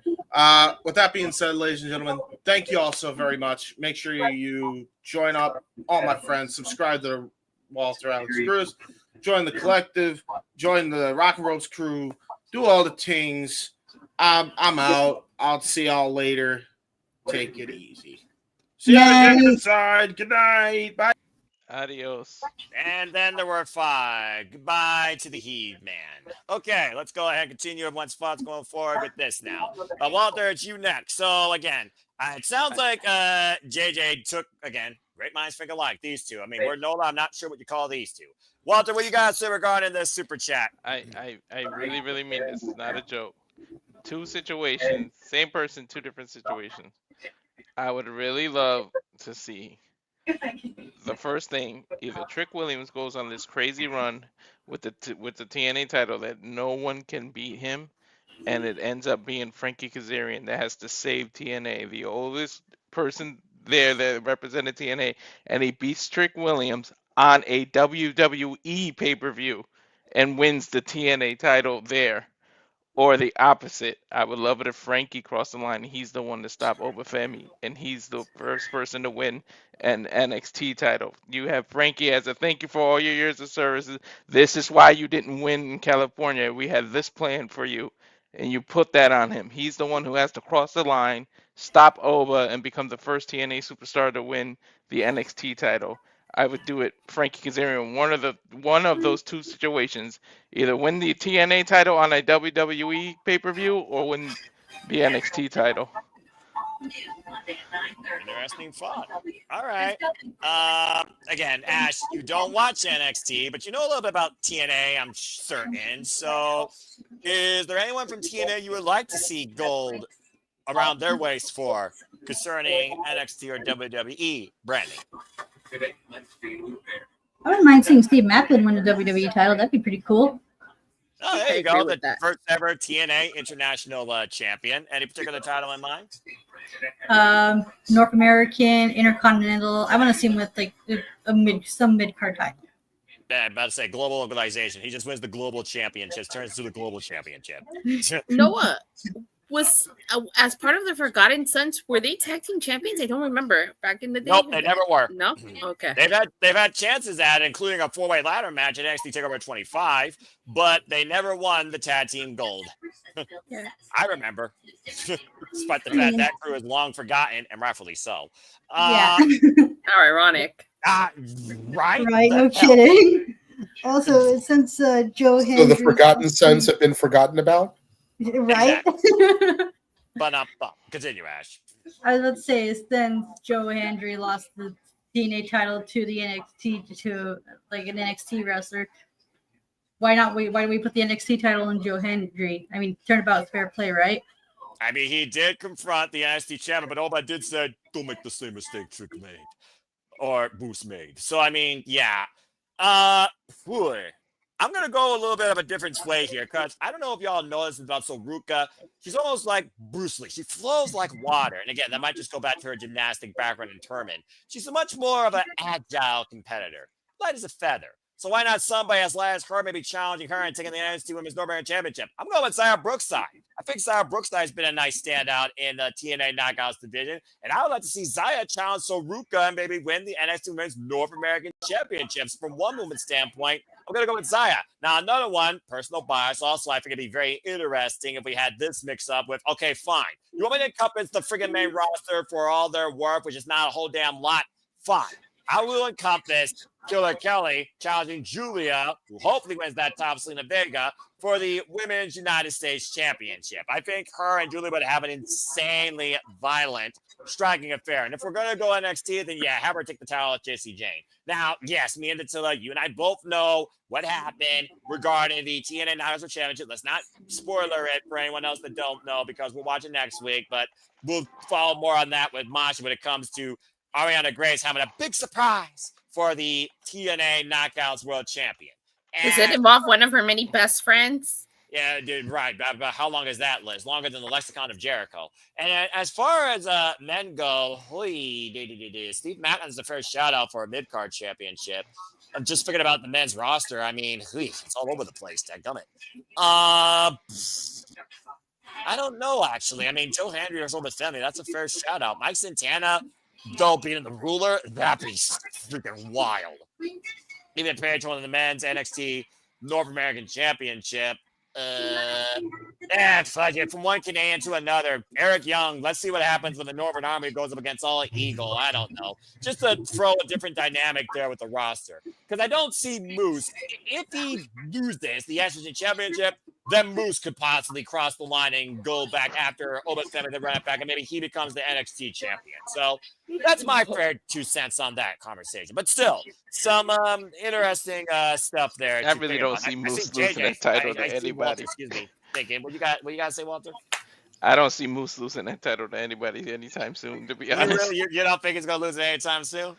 With that being said, ladies and gentlemen, thank you all so very much. Make sure you join up, all my friends. Subscribe to the Walter Alex Cruz. Join the collective. Join the Rock and Ropes crew. Do all the things. I'm out. I'll see y'all later. Take it easy. See you on the good side. Good night. Bye. Adios. And then there were 5. Goodbye to the Heave Man. Okay, let's go ahead and continue everyone's thoughts going forward with this now. Walter, it's you next. So, again, it sounds like JJ took, again, great minds think alike, these two. I mean, we're Nola, I'm not sure what you call these two. Walter, what you got to say regarding this super chat? I really, really mean this. It's not a joke. 2 situations, same person, 2 different situations. I would really love to see the first thing, either Trick Williams goes on this crazy run with the TNA title that no one can beat him, and it ends up being Frankie Kazarian that has to save TNA, the oldest person there that represented TNA, and he beats Trick Williams on a WWE pay-per-view and wins the TNA title there. Or the opposite. I would love it if Frankie crossed the line and he's the one to stop Obafemi, and he's the first person to win an NXT title. You have Frankie as a thank you for all your years of services. This is why you didn't win in California. We had this plan for you. And you put that on him. He's the one who has to cross the line, stop Oba, and become the first TNA superstar to win the NXT title. I would do it, Frankie Kazarian, one of those 2 situations. Either win the TNA title on a WWE pay-per-view or win the NXT title. Interesting thought. All right. Again, Ash, you don't watch NXT, but you know a little bit about TNA, I'm certain. So is there anyone from TNA you would like to see gold around their waist for concerning NXT or WWE branding? I wouldn't mind seeing Steve Maclin win the WWE title. That'd be pretty cool. Oh, there you go. The first ever TNA International Champion. Any particular title in mind? North American, Intercontinental. I want to see him with like some mid-card title. Yeah, I'm about to say global organization. He just wins the global championships, turns into the global championship. Noah was as part of the Forgotten Sons. Were they tag team champions? I don't remember back in the day. Nope, they never were. No, okay. They've had chances at it, including a 4-way ladder match at NXT TakeOver 25, but they never won the tag team gold. Yeah. I remember, despite the fact that crew is long forgotten and rightfully so. Yeah. How ironic. Right? Right, no kidding. Also, since Joe Hendry... So the Forgotten Sons have been forgotten about? Right? But continue, Ash. I was about to say, since Joe Hendry lost the TNA title to the NXT to like an NXT wrestler, why don't we put the NXT title on Joe Hendry? I mean, turnabout is fair play, right? I mean, he did confront the NXT champion, but Oba did say, "Don't make the same mistake Trick made or Boost made." So I mean, yeah. I'm going to go a little bit of a different way here because I don't know if y'all know this about Soruka. She's almost like Bruce Lee. She flows like water. And again, that might just go back to her gymnastic background in Turman. She's a much more of an agile competitor, light as a feather. So why not somebody as light as her maybe challenging her and taking the NXT Women's North American Championship? I'm going with Xia Brookside. I think Xia Brookside has been a nice standout in the TNA Knockouts division. And I would like to see Xia challenge Soruka and maybe win the NXT Women's North American Championships. From one woman's standpoint, I'm going to go with Xia. Now, another one, personal bias. Also, I think it'd be very interesting if we had this mix up with, okay, fine. You want me to encompass the friggin' main roster for all their work, which is not a whole damn lot? Fine. I will encompass Killer Kelly challenging Julia, who hopefully wins that top Selena Vega, for the Women's United States Championship. I think her and Julia would have an insanely violent striking affair. And if we're going to go NXT, then yeah, have her take the title at JC Jane. Now, yes, me and Attila, you and I both know what happened regarding the TNA Knockouts Championship. Let's not spoiler it for anyone else that don't know because we're watching next week, but we'll follow more on that with Masha when it comes to Ariana Grace having a big surprise for the TNA Knockouts World Champion. Does it involve one of her many best friends? Yeah, dude, right. But how long is that list? Longer than the lexicon of Jericho. And as far as men go, Steve Macklin is the first shout out for a mid-card championship. I'm just thinking about the men's roster. I mean, it's all over the place. Dadgummit. I don't know, actually. I mean, Joe Hendry or with family, that's a fair shout out. Mike Santana, though, being the ruler, that'd be freaking wild. Even compared to one of the men's NXT North American Championship. Fuck it. From one Canadian to another. Eric Young, let's see what happens when the Northern Army goes up against All Eagle. I don't know. Just to throw a different dynamic there with the roster. Because I don't see Moose. If he loses the NXT Championship, then Moose could possibly cross the line and go back after Obed Femi, then run it back, and maybe he becomes the NXT champion. So that's my fair 2 cents on that conversation. But still, some interesting stuff there. I really don't see Moose losing that title to anybody. Walter, excuse me. Thinking, what you got to say, Walter? I don't see Moose losing that title to anybody anytime soon, to be honest. You don't think it's going to lose it anytime soon?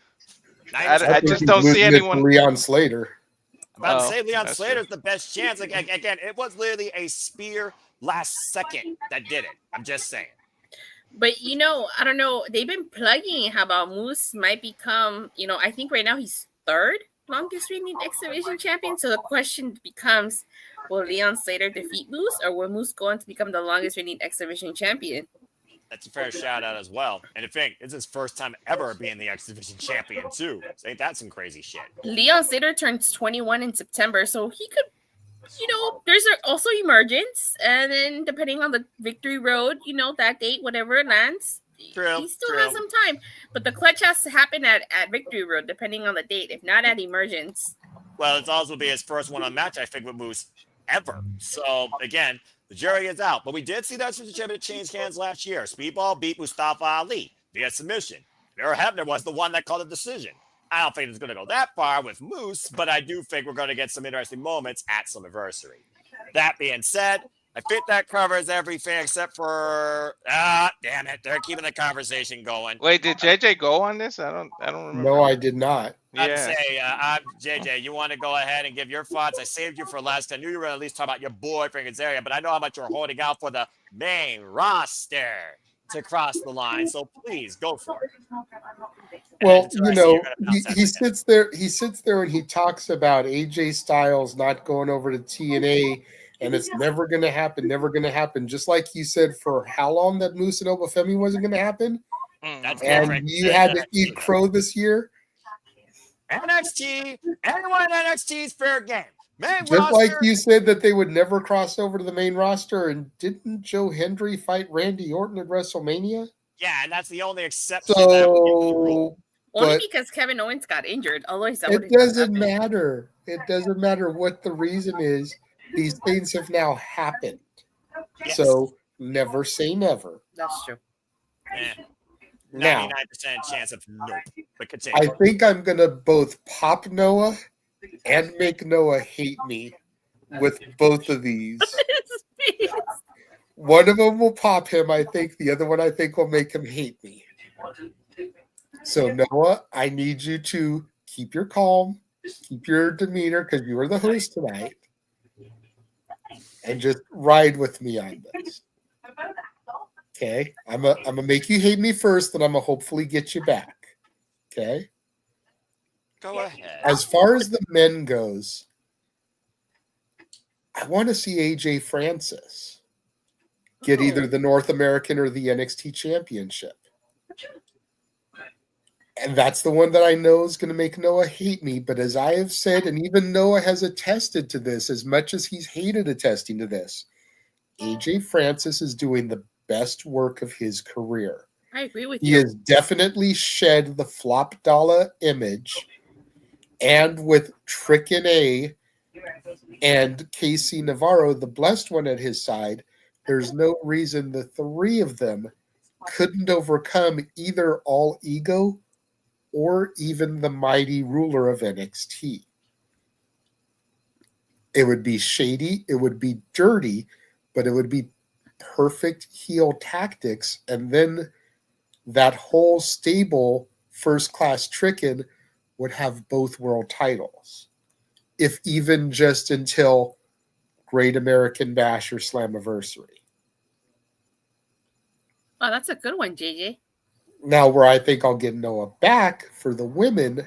I just don't see anyone. Leon Slater. I'm about to say Leon Slater's the best chance. Again, it was literally a spear last second that did it. I'm just saying. But, I don't know. They've been plugging how about Moose might become, I think right now he's third longest reigning X Division champion. So the question becomes, will Leon Slater defeat Moose, or will Moose go on to become the longest reigning X Division champion? That's a fair shout out as well. And to think, it's his first time ever being the X Division champion, too. So ain't that some crazy shit? Leon Slater turns 21 in September, so he could, there's also emergence. And then depending on the victory road, that date, whatever it lands, he still has some time. But the clutch has to happen at victory road, depending on the date, if not at emergence. Well, it's also be his first one-on match, I think, with Moose ever. So, again, the jury is out. But we did see that championship change hands last year. Speedball beat Mustafa Ali via submission. Mira Hebner was the one that called the decision. I don't think it's going to go that far with Moose, but I do think we're going to get some interesting moments at Slammiversary. That being said, I think that covers everything except for damn it, they're keeping the conversation going. Wait, did JJ go on this? I don't remember. No, I did not. I'd say, JJ, you want to go ahead and give your thoughts? I saved you for last. I knew you were going to at least talk about your boy Frank Azaria, but I know how much you're holding out for the main roster to cross the line. So please go for it. Well, he sits there. He sits there and he talks about AJ Styles not going over to TNA, and it's never going to happen. Never going to happen. Just like you said for how long that Moose and Obafemi wasn't going to happen, and you had to eat crow this year. NXT, anyone in NXT is fair game. Main Just roster, like you said that they would never cross over to the main roster, and didn't Joe Hendry fight Randy Orton at WrestleMania? Yeah, and that's the only exception. So, only because Kevin Owens got injured. Otherwise, it doesn't matter. It doesn't matter what the reason is. These things have now happened. Yes. So never say never. That's true. 99% chance of nope. But continue. I think I'm gonna both pop Noah and make Noah hate me with both of these. One of them will pop him, I think. The other one, I think, will make him hate me. So, Noah, I need you to keep your calm, keep your demeanor, because you are the host tonight, and just ride with me on this. Okay? I'm gonna make you hate me first, then I'm gonna hopefully get you back. Okay? Go ahead. As far as the men goes, I want to see AJ Francis get either the North American or the NXT championship. And that's the one that I know is going to make Noah hate me. But as I have said, and even Noah has attested to this, as much as he's hated attesting to this, AJ Francis is doing the best work of his career. I agree with He you. has definitely shed the flop dollar image. And with Trickin' A and KC Navarro, the blessed one at his side, there's no reason the three of them couldn't overcome either All Ego or even the mighty ruler of NXT. It would be shady, it would be dirty, but it would be perfect heel tactics. And then that whole stable first-class Trickin' would have both world titles. If even just until Great American Bash or Slammiversary. Oh, that's a good one, JJ. Now, where I think I'll get Noah back for the women,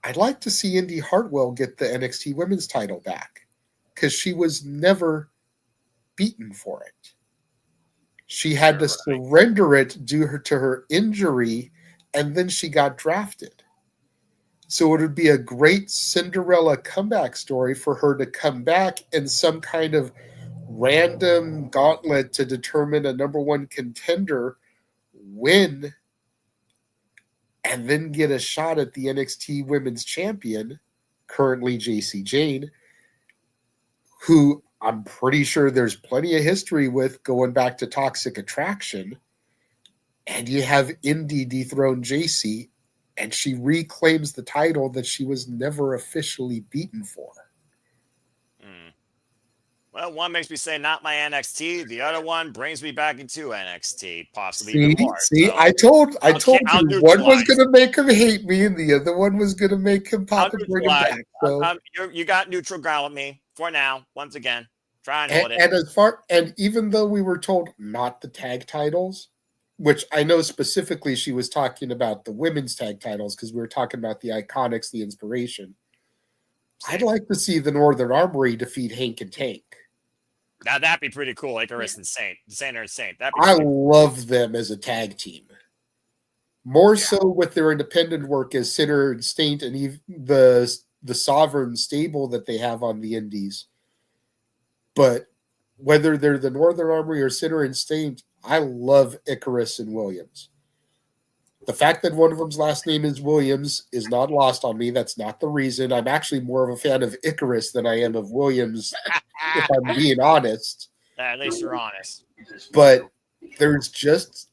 I'd like to see Indy Hartwell get the NXT Women's title back because she was never beaten for it. She had to surrender it due to her injury, and then she got drafted. So it would be a great Cinderella comeback story for her to come back in some kind of random gauntlet to determine a number one contender, win, and then get a shot at the NXT Women's Champion, currently JC Jane, who I'm pretty sure there's plenty of history with going back to Toxic Attraction. And you have Indy dethrone JC, and she reclaims the title that she was never officially beaten for. Well, one makes me say not my NXT. The other one brings me back into NXT, possibly See, even more. So I told I'll you one was going to make him hate me, and the other one was going to make him pop and bring him back. So. You got neutral ground with me for now. Once again, try and hold it. And even though we were told not the tag titles, which I know specifically she was talking about the women's tag titles because we were talking about the Iconics, the Inspiration. I'd like to see the Northern Armory defeat Hank and Tank. Now that'd be pretty cool. Icarus and Saint, Saint. I love them as a tag team. More so with their independent work as Sinner and Saint and even the Sovereign stable that they have on the Indies. But whether they're the Northern Armory or Sinner and Saint, I love Icarus and Williams. The fact that one of them's last name is Williams is not lost on me. That's not the reason. I'm actually more of a fan of Icarus than I am of Williams, if I'm being honest. At least you're honest. But there's just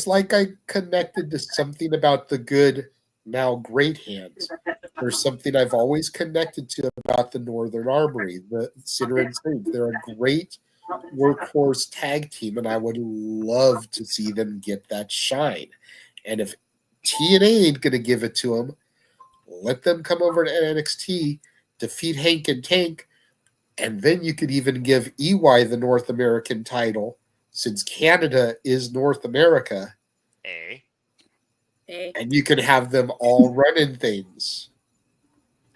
like I connected to something about the good, now great hands. There's something I've always connected to about the Northern Armory, the Sinner and Saint. They're a great workhorse tag team, and I would love to see them get that shine. And if TNA ain't going to give it to them, let them come over to NXT, defeat Hank and Tank, and then you could even give EY the North American title, since Canada is North America. And you can have them all running things.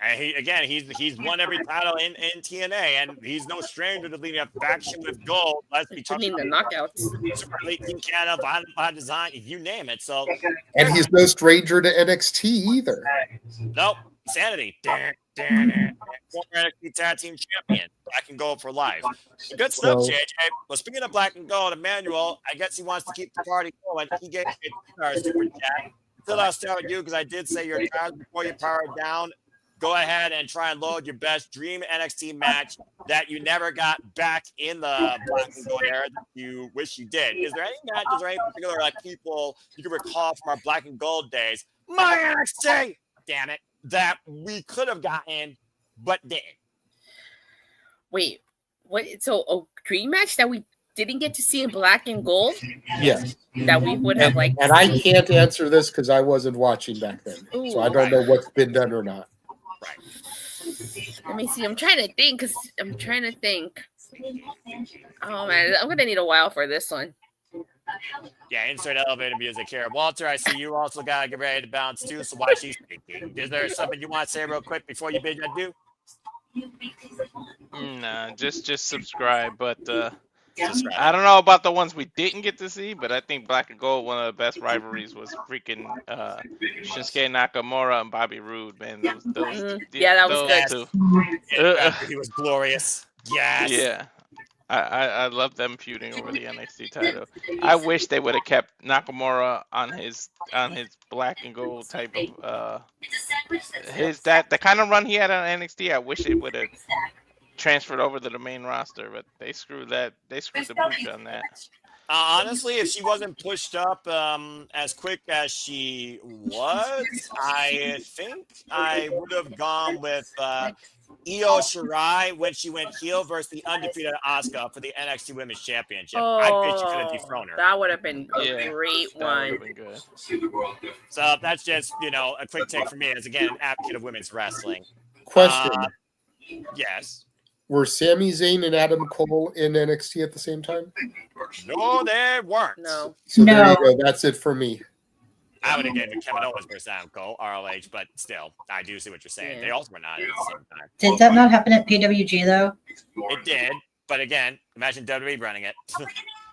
And he's won every title in TNA, and he's no stranger to leading a faction with gold. Let's be talking the knockouts. Super Elite Team Canada, Violent by Design, you name it. So, and he's no stranger to NXT either. Nope, Sanity. Former NXT Tag Team Champion, Black and Gold for life. Good stuff, JJ. Well, speaking of Black and Gold, Emmanuel, I guess he wants to keep the party going. He gave me a super chat. Still, I'll start with you because I did say your time before you power it down. Go ahead and try and load your best dream NXT match that you never got back in the Black and Gold era that you wish you did. Is there any matches or any particular people you can recall from our Black and Gold days? My NXT, damn it, that we could have gotten but didn't. Wait, what? So a dream match that we didn't get to see in Black and Gold? Yes. That we would have liked. And I can't answer this because I wasn't watching back then, so I don't know what's been done or not. Let me see. I'm trying to think. Oh man, I'm gonna need a while for this one. Yeah, insert elevator music here. Walter, I see you also gotta get ready to bounce too, so while she's speaking, is there something you want to say real quick before you bid adieu? Nah, just subscribe. But I don't know about the ones we didn't get to see, but I think Black and Gold, one of the best rivalries was freaking Shinsuke Nakamura and Bobby Roode, man. That was good. He was glorious. Yes. Yeah. I love them feuding over the NXT title. I wish they would have kept Nakamura on his Black and Gold type of the kind of run he had on NXT. I wish it would have transferred over to the main roster, but they screwed the pooch on that. Honestly, if she wasn't pushed up as quick as she was, I think I would have gone with Io Shirai when she went heel versus the undefeated Asuka for the NXT Women's Championship. I bet she could have dethroned her. That would have been a great one. So that's just, a quick take from me as, again, an advocate of women's wrestling. Question. Yes. Were Sami Zayn and Adam Cole in NXT at the same time? No, they weren't. No. So there you go. That's it for me. I would have given Kevin Owens versus Adam Cole, ROH, but still, I do see what you're saying. Yeah. They also were not at the same time. Did that not happen at PWG though? It did, but again, imagine WWE running it.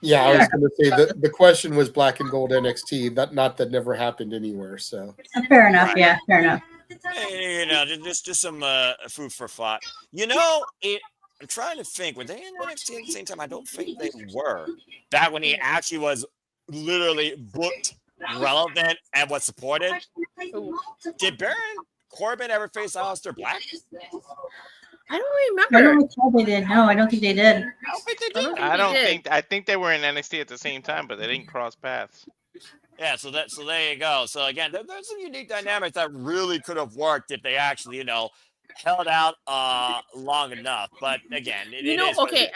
Yeah, I was going to say the question was Black and Gold NXT. Not that never happened anywhere. So Fair enough. Yeah, fair enough. You know, just some food for thought. You know, I'm trying to think. Were they in NXT at the same time? I don't think they were. Back when he actually was literally booked, relevant, and was supported. Did Baron Corbin ever face Aleister Black? I don't I remember. don't recall they did. No, I don't think they did. I think they were in NXT at the same time, but they didn't cross paths. Yeah, so there you go. So again, there's some unique dynamics that really could have worked if they actually, held out long enough. But again, it is okay,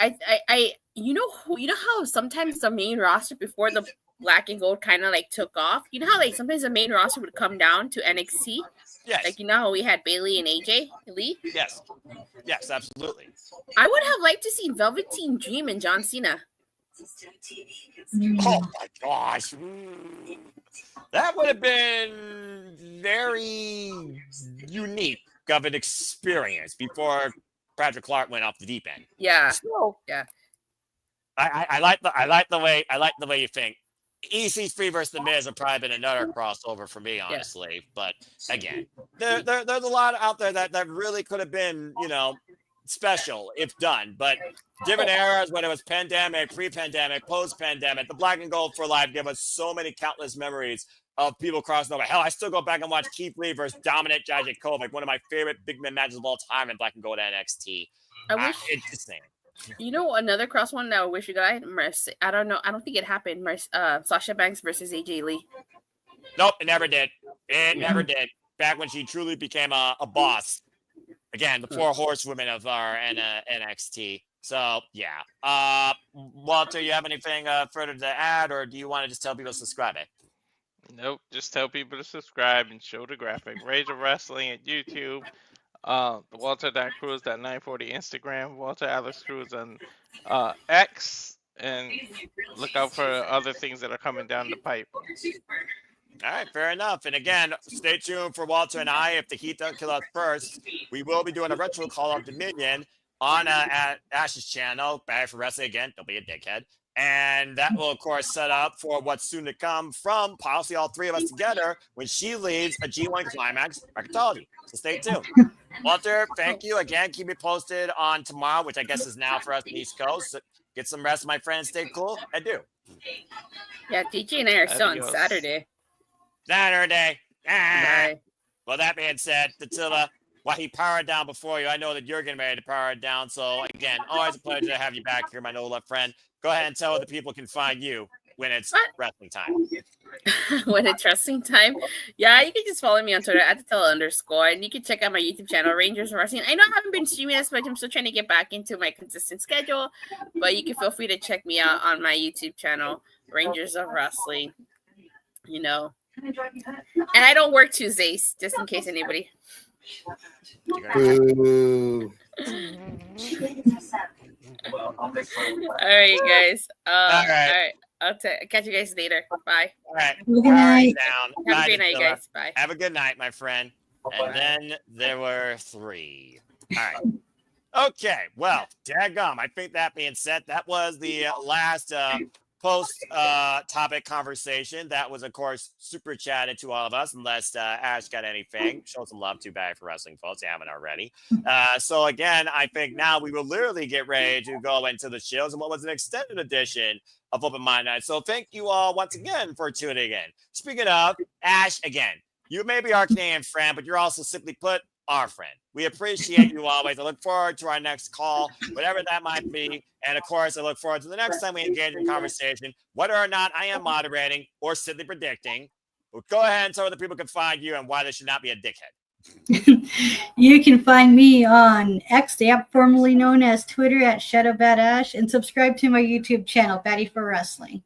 you know how sometimes the main roster before the Black and Gold kind of like took off. You know how like sometimes the main roster would come down to NXT. Yes. Like how we had Bailey and AJ Lee. Yes. Yes, absolutely. I would have liked to see Velveteen Dream and John Cena. Oh my gosh. That would have been very unique of an experience before Patrick Clark went off the deep end. Yeah. So, yeah. I like the way you think. EC3 versus The Miz have probably been another crossover for me, honestly. Yeah. But again, there's a lot out there that really could have been, special if done. But different eras, whether it was pandemic, pre-pandemic, post-pandemic, the Black and Gold for Life give us so many countless memories of people crossing over. Hell, I still go back and watch Keith Lee versus Dominant Dijakovic, one of my favorite big man matches of all time in Black and Gold NXT. I wish it's the same. Another cross one that I wish you got. I don't know. I don't think it happened. Sasha Banks versus AJ Lee. Nope, it never did. It never did. Back when she truly became a boss. Again, the 4 horsewomen of our NXT. So yeah. Walter, you have anything further to add, or do you want to just tell people to subscribe? Nope. Just tell people to subscribe and show the graphic. Rage of Wrestling at YouTube. Walter.Cruz.940 Instagram, Walter Alex Cruz on X, and look out for other things that are coming down the pipe. All right, fair enough. And again, stay tuned for Walter and I. If the Heat don't kill us first, we will be doing a retro call of Dominion on at Ash's channel. Bad for Wrestling again. Don't be a dickhead. And that will, of course, set up for what's soon to come from possibly all 3 of us together when she leads a G1 Climax Bracketology. So stay tuned. Walter, thank you. Again, keep me posted on tomorrow, which I guess is now for us in the East Coast. So get some rest, my friends. Stay cool. I do. Yeah, DJ and I are still on Saturday. Well, that being said, Tatilla, while he powered down before you, I know that you're getting ready to power it down. So, again, always a pleasure to have you back here, my Nola friend. Go ahead and tell the people can find you when it's wrestling time. When it's wrestling time? Yeah, you can just follow me on Twitter at @Tatilla_, and you can check out my YouTube channel, Rangers of Wrestling. I know I haven't been streaming as much. I'm still trying to get back into my consistent schedule, but you can feel free to check me out on my YouTube channel, Rangers of Wrestling. And I don't work Tuesdays, just in case anybody. Boo. All right, guys. All right. I'll catch you guys later. Bye. All right. Good night. Have a great night, guys. Bye. Have a good night, my friend. And then there were 3. All right. Okay. Well, daggum. I think that being said, that was the last post-topic conversation. That was, of course, super chatted to all of us, unless Ash got anything. Show some love to Bad for Wrestling, folks. You haven't already. So, again, I think now we will literally get ready to go into the shows and what was an extended edition of Open Mind Night. So, thank you all once again for tuning in. Speaking of, Ash, again, you may be our Canadian friend, but you're also, simply put, our friend. We appreciate you always. I look forward to our next call, whatever that might be. And of course, I look forward to the next time we engage in conversation, whether or not I am moderating or simply predicting. Well, go ahead and tell the people can find you and why they should not be a dickhead. You can find me on X, the app formerly known as Twitter, at ShadowBadAsh, and subscribe to my YouTube channel, Batty for Wrestling.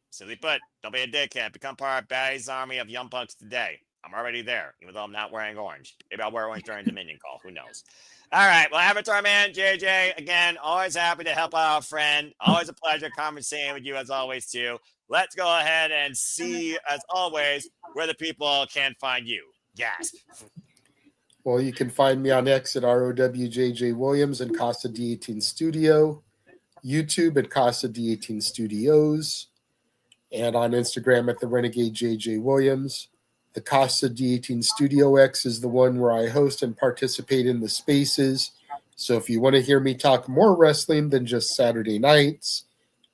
Simply put, don't be a dickhead. Become part of Batty's army of young punks today. I'm already there, even though I'm not wearing orange. Maybe I'll wear orange during Dominion call. Who knows? All right. Well, Avatar Man, JJ, again, always happy to help out a friend. Always a pleasure conversating with you as always, too. Let's go ahead and see, as always, where the people can find you. Gasp. Well, you can find me on X at ROWJJ Williams and Casa D18 Studio, YouTube at Casa D18 Studios, and on Instagram at the Renegade JJ Williams. The Casa D18 Studio X is the one where I host and participate in the spaces. So if you want to hear me talk more wrestling than just Saturday nights,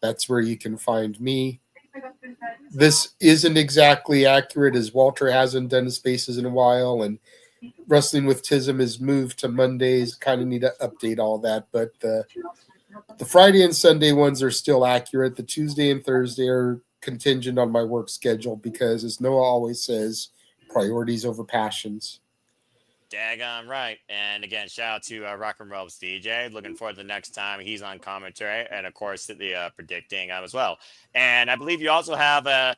that's where you can find me. This isn't exactly accurate, as Walter hasn't done spaces in a while, and Wrestling with Tism is moved to Mondays. Kind of need to update all that, but the Friday and Sunday ones are still accurate. The Tuesday and Thursday are contingent on my work schedule because, as Noah always says, priorities over passions. Daggone right. And again, shout out to Rock and Robes DJ. Looking forward to the next time he's on commentary, and of course the predicting as well. And I believe you also have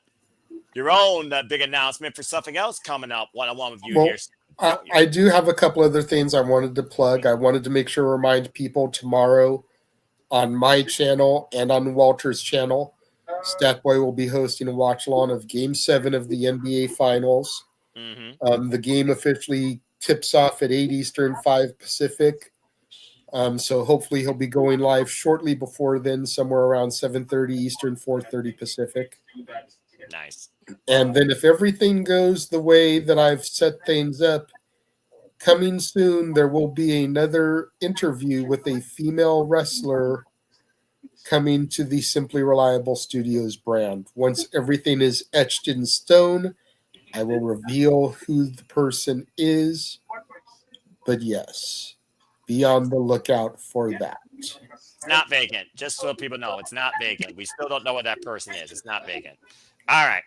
your own big announcement for something else coming up one-on-one with you here. I do have a couple other things I wanted to plug. I wanted to make sure to remind people tomorrow on my channel and on Walter's channel, Statboy will be hosting a watch-along of Game 7 of the NBA Finals. Mm-hmm. The game officially tips off at 8 Eastern, 5 Pacific. So hopefully he'll be going live shortly before then, somewhere around 7:30 Eastern, 4:30 Pacific. Nice. And then if everything goes the way that I've set things up, coming soon, there will be another interview with a female wrestler coming to the Simply Reliable Studios brand. Once everything is etched in stone, I will reveal who the person is. But yes, be on the lookout for that. It's not vacant. Just so people know, it's not vacant. We still don't know what that person is. It's not vacant. All right.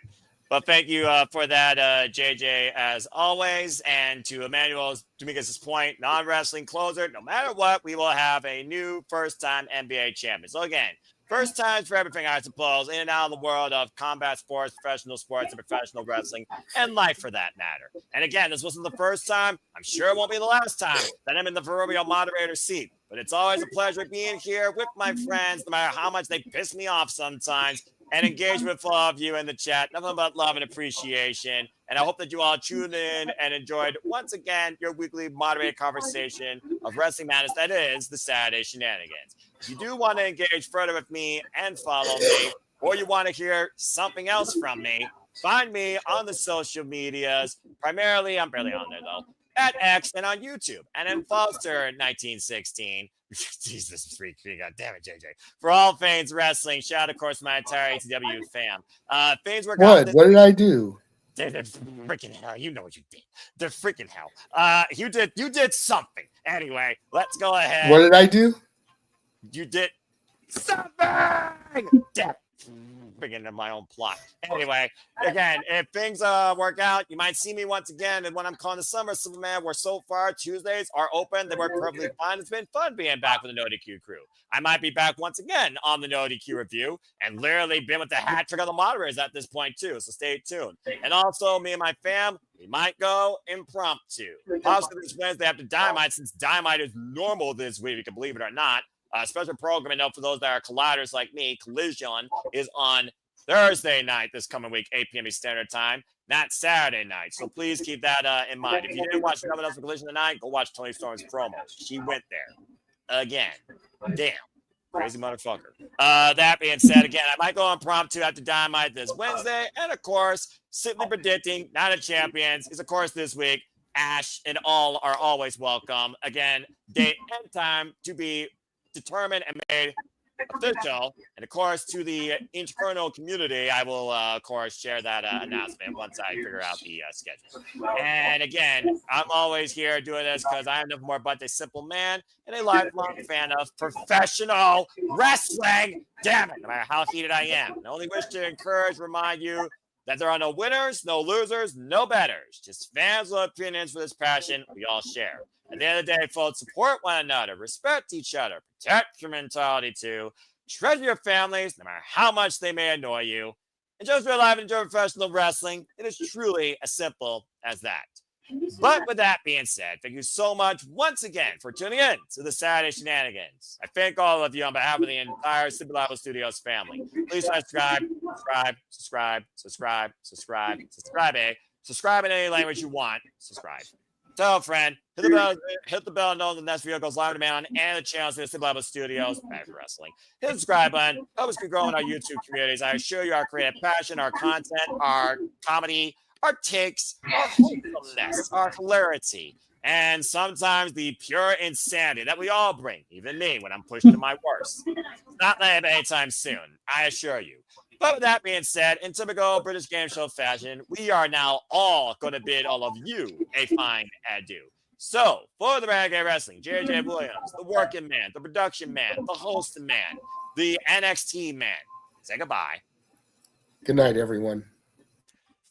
Well, thank you for that, JJ, as always. And to Emmanuel Dominguez's point, non-wrestling closer, no matter what, we will have a new first-time NBA champion. So, again, first times for everything, I suppose, in and out of the world of combat sports, professional sports, and professional wrestling, and life for that matter. And again, this wasn't the first time. I'm sure it won't be the last time that I'm in the proverbial moderator seat. But it's always a pleasure being here with my friends, no matter how much they piss me off sometimes, and engage with all of you in the chat. Nothing but love and appreciation. And I hope that you all tuned in and enjoyed, once again, your weekly moderated conversation of Wrestling Madness that is the Saturday Shenanigans. If you do want to engage further with me and follow me, or you want to hear something else from me, find me on the social medias. Primarily, I'm barely on there, though, at X and on YouTube. And in Foster 1916. Jesus freaking God damn it, JJ. For all Fanes Wrestling, shout out, of course, my entire AEW fam. Fanes work out. What did I do? The freaking hell, you know what you did. The freaking hell. You did something. Anyway, let's go ahead. What did I do? You did something. Damn. Bringing into my own plot. Anyway, again, if things work out, you might see me once again in what I'm calling the Summer Superman, where so far Tuesdays are open. They work perfectly fine. It's been fun being back with the No DQ crew. I might be back once again on the No DQ review, and literally been with the hat trick of the moderators at this point too. So stay tuned. And also, me and my fam, we might go impromptu. Possibly this Wednesday after Dynamite, since Dynamite is normal this week, you can believe it or not. Special programming note for those that are colliders like me, Collision is on Thursday night this coming week, 8 p.m. Standard Time, not Saturday night. So please keep that in mind. If you didn't watch Nothing Else for Collision tonight, go watch Tony Storm's promo. She went there again. Damn. Crazy motherfucker. That being said, again, I might go impromptu after Dynamite this Wednesday. And of course, simply predicting Night of Champions is, of course, this week. Ash and all are always welcome. Again, date and time to be determined and made official. And of course, to the internal community, I will of course share that announcement once I figure out the schedule. And again, I'm always here doing this because I am nothing more but a simple man and a lifelong fan of professional wrestling. Damn it, no matter how heated I am. I only wish to encourage, remind you that there are no winners, no losers, no betters. Just fans with opinions for this passion we all share. At the end of the day, folks, support one another, respect each other, protect your mentality too, treasure your families, no matter how much they may annoy you, enjoy real life, and enjoy professional wrestling. It is truly as simple as that. But with that being said, thank you so much once again for tuning in to the Saturday Shenanigans. I thank all of you on behalf of the entire Super Level Studios family. Please subscribe in any language you want. Subscribe. Tell a friend, hit the bell and know the next video goes live on demand on any of the channels in the Super Level Studios. Back to wrestling. Hit the subscribe button. Help us keep growing our YouTube communities. I assure you our creative passion, our content, our comedy, our takes, our wholesomeness, our hilarity, and sometimes the pure insanity that we all bring, even me, when I'm pushed to my worst. It's not letting anytime soon, I assure you. But with that being said, in typical British game show fashion, we are now all going to bid all of you a fine adieu. So, for the Renegade Wrestling, JJ Williams, the working man, the production man, the hosting man, the NXT man, say goodbye. Good night, everyone.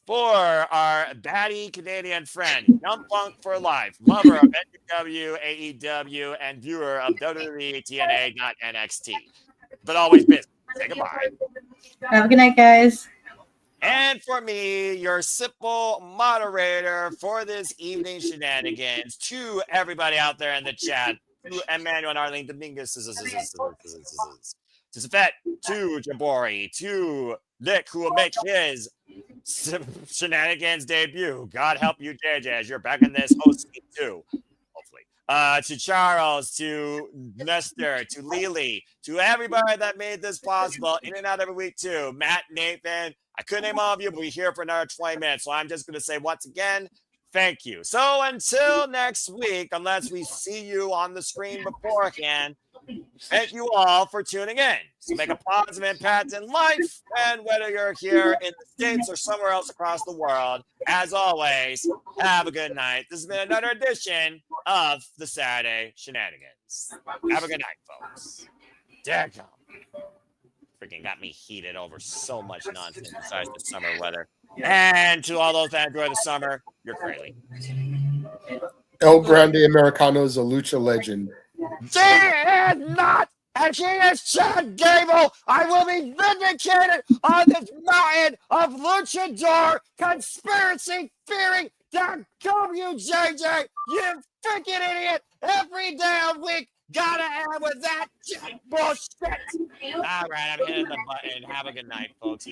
For our batty Canadian friend, Young Punk for Life, lover of NW, AEW, and viewer of WWE TNA.NXT. But always busy. Say goodbye. Have a good night, guys. And for me, your simple moderator for this evening shenanigans, to everybody out there in the chat, to Emmanuel and Arlene Dominguez, to Safet, to Jabori, to Nick, who will make his Shenanigans debut. God help you, JJ, as you're back in this host seat too, hopefully. To Charles, to Nestor, to Lily, to everybody that made this possible, in and out every week too. Matt, Nathan, I couldn't name all of you, but we're here for another 20 minutes. So I'm just going to say once again, thank you. So until next week, unless we see you on the screen beforehand, thank you all for tuning in. So make a positive impact in life, and whether you're here in the States or somewhere else across the world, as always, have a good night. This has been another edition of the Saturday Shenanigans. Have a good night, folks. Daggum. Freaking got me heated over so much nonsense besides the summer weather. And to all those that enjoy the summer, you're crazy. El Grande Americano is a lucha legend. She is not, and she is Chad Gable. I will be vindicated on this mountain of luchador conspiracy theory. WJJ, you freaking idiot! Every damn week, gotta end with that bullshit. All right, I'm hitting the button. Have a good night, folks.